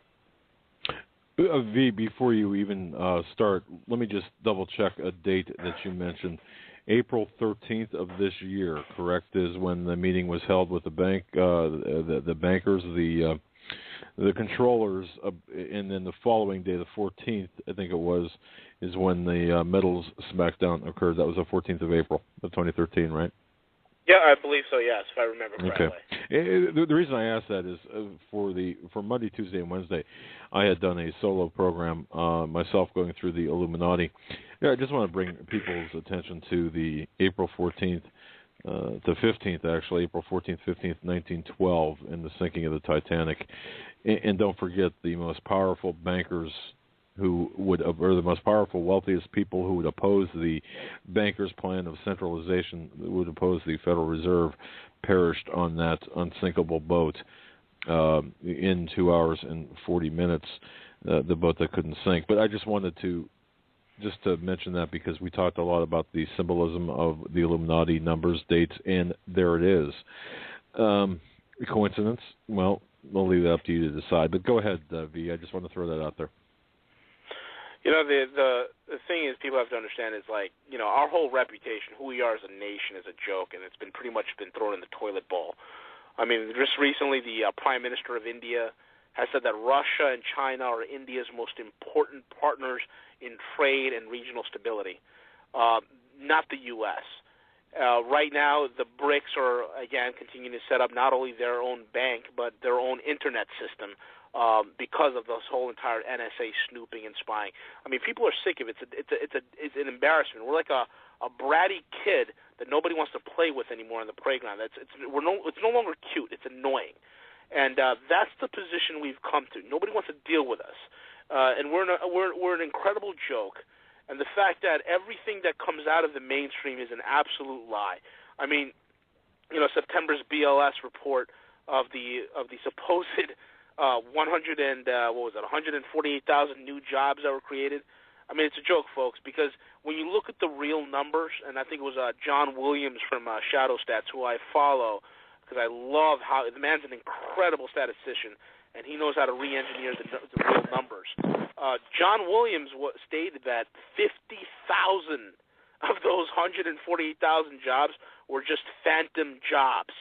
V, before you even start, let me just double-check a date that you mentioned. April 13th of this year, correct, is when the meeting was held with the bank, the bankers, the controllers, and then the following day, the 14th, I think it was, is when the metals smackdown occurred. That was the 14th of April of 2013, right? Yeah, I believe so, yes, if I remember correctly. Okay. The reason I asked that is for Monday, Tuesday, and Wednesday, I had done a solo program myself going through the Illuminati. Yeah, I just want to bring people's attention to the April 14th to 15th, actually, April 14th, 15th, 1912, and the sinking of the Titanic. And don't forget the most powerful bankers or the most powerful, wealthiest people who would oppose the bankers' plan of centralization, would oppose the Federal Reserve, perished on that unsinkable boat in 2 hours and 40 minutes, the boat that couldn't sink. But I just wanted to mention that because we talked a lot about the symbolism of the Illuminati, numbers, dates, and there it is. A coincidence? Well, we'll leave that up to you to decide. But go ahead, V. I just want to throw that out there. You know, the thing is, people have to understand is, like, you know, our whole reputation, who we are as a nation, is a joke, and it's been pretty much been thrown in the toilet bowl. I mean, just recently, the Prime Minister of India has said that Russia and China are India's most important partners in trade and regional stability, not the U.S. Right now, the BRICS are, again, continuing to set up not only their own bank, but their own internet system, because of this whole entire NSA snooping and spying. I mean, people are sick of it. It's an embarrassment. We're like a bratty kid that nobody wants to play with anymore on the playground. It's no longer cute. It's annoying, and that's the position we've come to. Nobody wants to deal with us, and we're an incredible joke. And the fact that everything that comes out of the mainstream is an absolute lie. I mean, you know, September's BLS report of the supposed 148,000 new jobs that were created. I mean, it's a joke, folks, because when you look at the real numbers, and I think it was John Williams from Shadow Stats, who I follow, because I love how the man's an incredible statistician, and he knows how to re-engineer the real numbers. John Williams stated that 50,000 of those 148,000 jobs were just phantom jobs,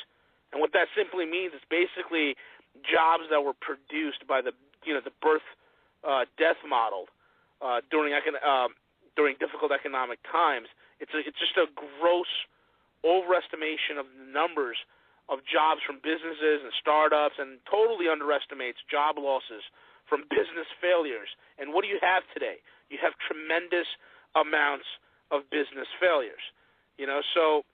and what that simply means is basically jobs that were produced by the birth death model during difficult economic times. It's just a gross overestimation of the numbers of jobs from businesses and startups, and totally underestimates job losses from business failures. And what do you have today? You have tremendous amounts of business failures. You know, so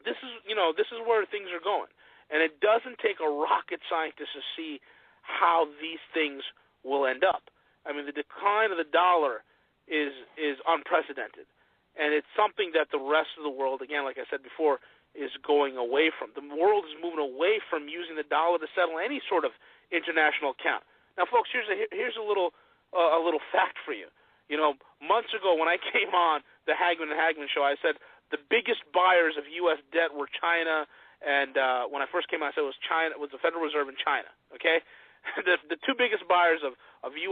this is where things are going. And it doesn't take a rocket scientist to see how these things will end up. I mean, the decline of the dollar is unprecedented. And it's something that the rest of the world, again, like I said before, is going away from. The world is moving away from using the dollar to settle any sort of international account. Now, folks, here's a little fact for you. You know, months ago when I came on the Hagmann show, I said the biggest buyers of U.S. debt were China, and when I first came on, I said it was the Federal Reserve and China. Okay, the two biggest buyers of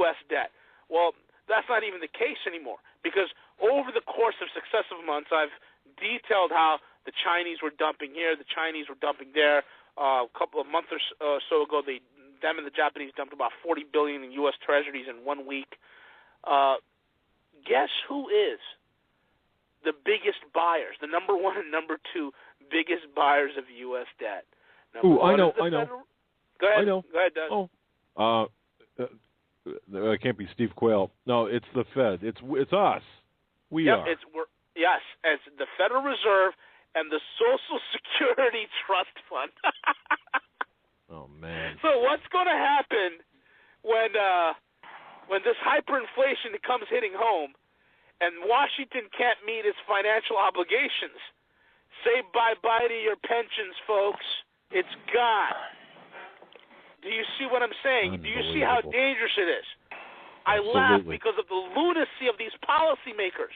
U.S. debt. Well, that's not even the case anymore, because over the course of successive months, I've detailed how the Chinese were dumping here, the Chinese were dumping there. A couple of months or so ago, them and the Japanese dumped about $40 billion in U.S. Treasuries in 1 week. Guess who is the biggest buyers, the number one and number two biggest buyers of U.S. debt? I know. Go ahead. I know. Go ahead, Doug. It can't be Steve Quayle. No, it's the Fed. It's us. We are. Yes, it's the Federal Reserve and the Social Security Trust Fund. Oh, man. So what's going to happen when this hyperinflation comes hitting home and Washington can't meet its financial obligations? Say bye-bye to your pensions, folks. It's gone. Do you see what I'm saying? Do you see how dangerous it is? I laugh because of the lunacy of these policymakers.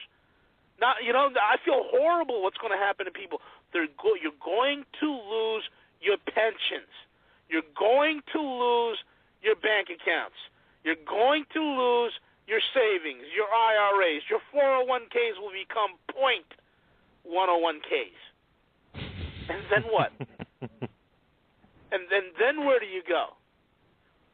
Now, I feel horrible what's going to happen to people. You're going to lose your pensions. You're going to lose your bank accounts. You're going to lose your savings, your IRAs. Your 401ks will become 0.101ks. And then what? And then where do you go?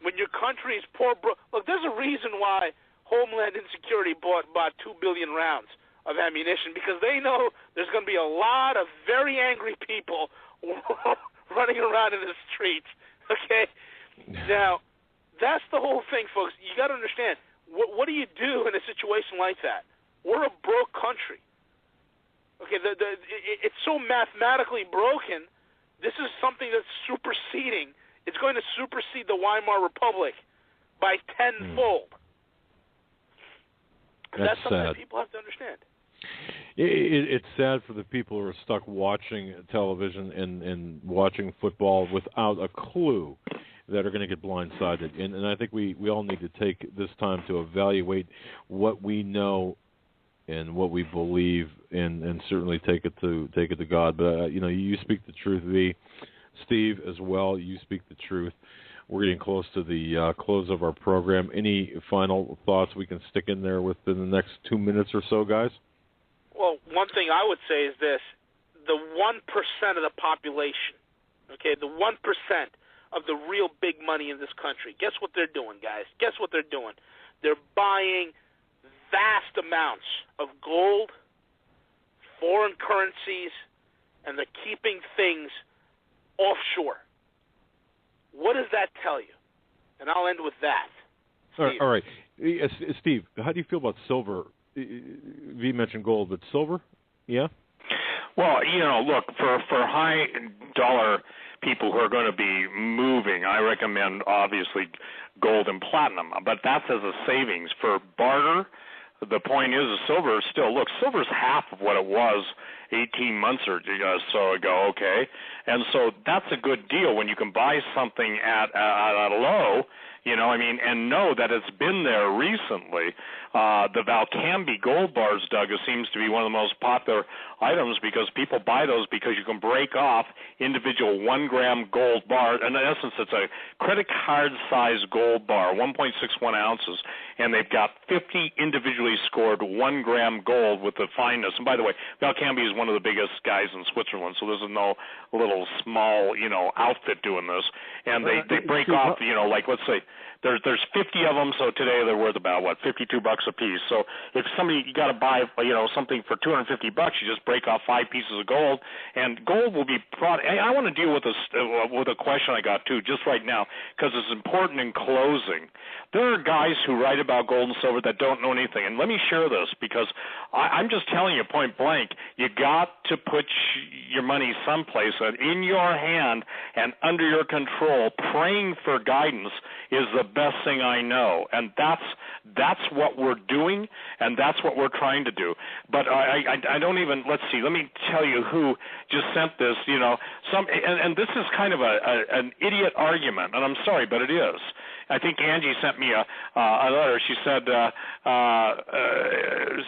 When your country is poor, look, there's a reason why Homeland Insecurity bought 2 billion rounds of ammunition, because they know there's going to be a lot of very angry people running around in the streets. Okay? Now, that's the whole thing, folks. You got to understand, what do you do in a situation like that? We're a broke country. Okay, it's so mathematically broken. This is something that's superseding. It's going to supersede the Weimar Republic by tenfold. And that's something that people have to understand. It's sad for the people who are stuck watching television and watching football without a clue that are going to get blindsided. And I think we all need to take this time to evaluate what we know and what we believe, and certainly take it to God. But you speak the truth, V. Steve, as well. You speak the truth. We're getting close to the close of our program. Any final thoughts we can stick in there within the next 2 minutes or so, guys? Well, one thing I would say is this. The 1% of the population, okay, the 1% of the real big money in this country, guess what they're doing, guys? Guess what they're doing? They're buying vast amounts of gold, foreign currencies, and they're keeping things offshore. What does that tell you? And I'll end with that. Steve. All right. Steve, how do you feel about silver? V mentioned gold, but silver? Yeah? Well, look, for high dollar people who are going to be moving, I recommend obviously gold and platinum, but that's as a savings. For barter, the point is silver silver's half of what it was 18 months or so ago, okay? And so that's a good deal when you can buy something at a low, and know that it's been there recently. The Valcambi gold bars, Doug, seems to be one of the most popular items because people buy those because you can break off individual 1-gram gold bars. And in essence, it's a credit card-sized gold bar, 1.61 ounces, and they've got 50 individually scored 1-gram gold with the fineness. And by the way, Valcambi is one of the biggest guys in Switzerland, so this is no little small, outfit doing this. And they break off, like let's say there's 50 of them, so today they're worth about $52 a piece. So if you got to buy something for $250, you just break off 5 pieces of gold, and gold will be brought. I want to deal with a question I got too just right now because it's important in closing. There are guys who write about gold and silver that don't know anything, and let me share this because I'm just telling you point blank. You got to put your money someplace in your hand and under your control. Praying for guidance is the best thing I know, and that's what we're doing, and that's what we're trying to do. But I don't even, let's see, let me tell you who just sent this, and this is kind of an idiot argument, and I'm sorry, but it is. I think Angie sent me a letter. She said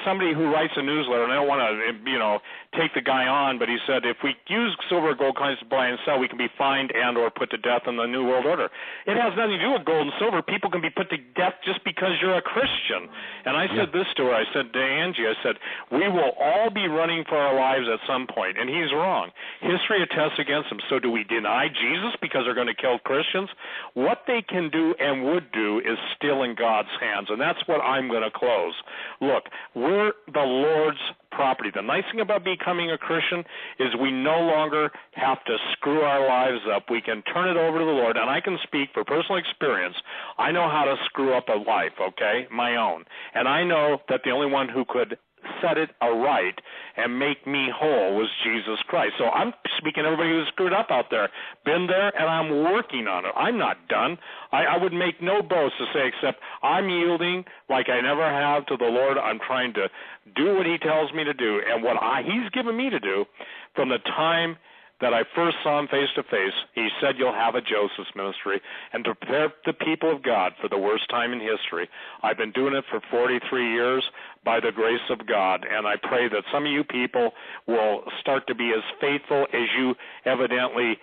somebody who writes a newsletter, and I don't want to, take the guy on, but he said if we use silver or gold coins to buy and sell, we can be fined and or put to death in the New World Order. It has nothing to do with gold and silver. People can be put to death just because you're a Christian. And I said this to her. I said to Angie, I said, we will all be running for our lives at some point, and he's wrong. History attests against him. So do we deny Jesus because they're going to kill Christians? What they can do and would do is still in God's hands, and that's what I'm going to close. Look, we're the Lord's property. The nice thing about becoming a Christian is we no longer have to screw our lives up. We can turn it over to the Lord, and I can speak for personal experience. I know how to screw up a life, okay, my own, and I know that the only one who could set it aright and make me whole was Jesus Christ. So I'm speaking to everybody who's screwed up out there. Been there, and I'm working on it. I'm not done. I would make no boast to say except I'm yielding like I never have to the Lord. I'm trying to do what he tells me to do and what he's given me to do from the time that I first saw him face to face. He said, you'll have a Joseph's ministry and to prepare the people of God for the worst time in history. I've been doing it for 43 years by the grace of God, and I pray that some of you people will start to be as faithful as you evidently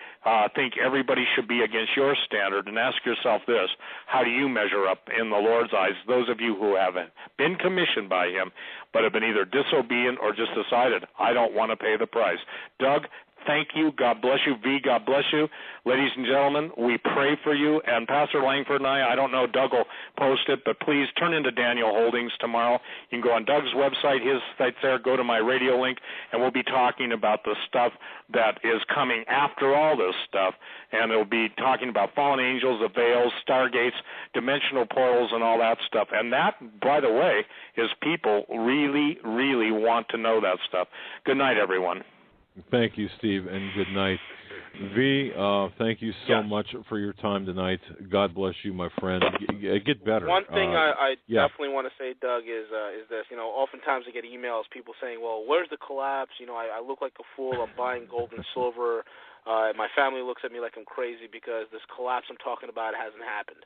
think everybody should be against your standard, and ask yourself this: how do you measure up in the Lord's eyes? Those of you who haven't been commissioned by him but have been either disobedient or just decided, I don't want to pay the price. Doug, thank you. God bless you. V, God bless you. Ladies and gentlemen, we pray for you. And Pastor Langford and I don't know, Doug will post it, but please turn into Daniel Holdings tomorrow. You can go on Doug's website, his site's there, go to my radio link, and we'll be talking about the stuff that is coming after all this stuff. And it'll be talking about fallen angels, the veils, stargates, dimensional portals, and all that stuff. And that, by the way, is people really, really want to know that stuff. Good night, everyone. Thank you, Steve, and good night. V, thank you so much for your time tonight. God bless you, my friend. Get better. One thing I definitely want to say, Doug, is this. Oftentimes I get emails, people saying, well, where's the collapse? I look like a fool. I'm buying gold and silver. My family looks at me like I'm crazy because this collapse I'm talking about hasn't happened.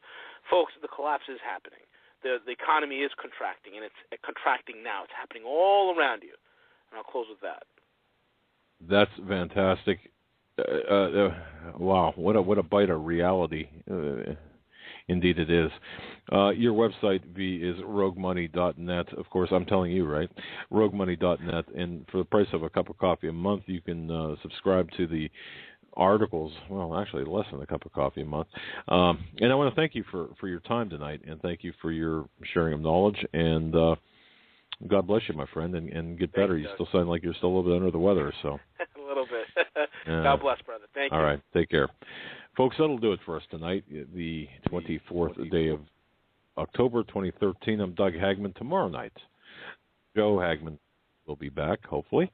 Folks, the collapse is happening. The economy is contracting, and it's contracting now. It's happening all around you. And I'll close with that. That's fantastic. Wow, what a bite of reality. Indeed it is. Your website, V, is roguemoney.net. Of course, I'm telling you, right? roguemoney.net. And for the price of a cup of coffee a month, you can subscribe to the articles. Well, actually, less than a cup of coffee a month. And I want to thank you for your time tonight, and thank you for your sharing of knowledge. And God bless you, my friend, and get better. You still sound like you're still a little bit under the weather. So a little bit. God bless, brother. Thank you. All right. Take care. Folks, that'll do it for us tonight, the 24th day of October 2013. I'm Doug Hagmann. Tomorrow night, Joe Hagmann will be back, hopefully.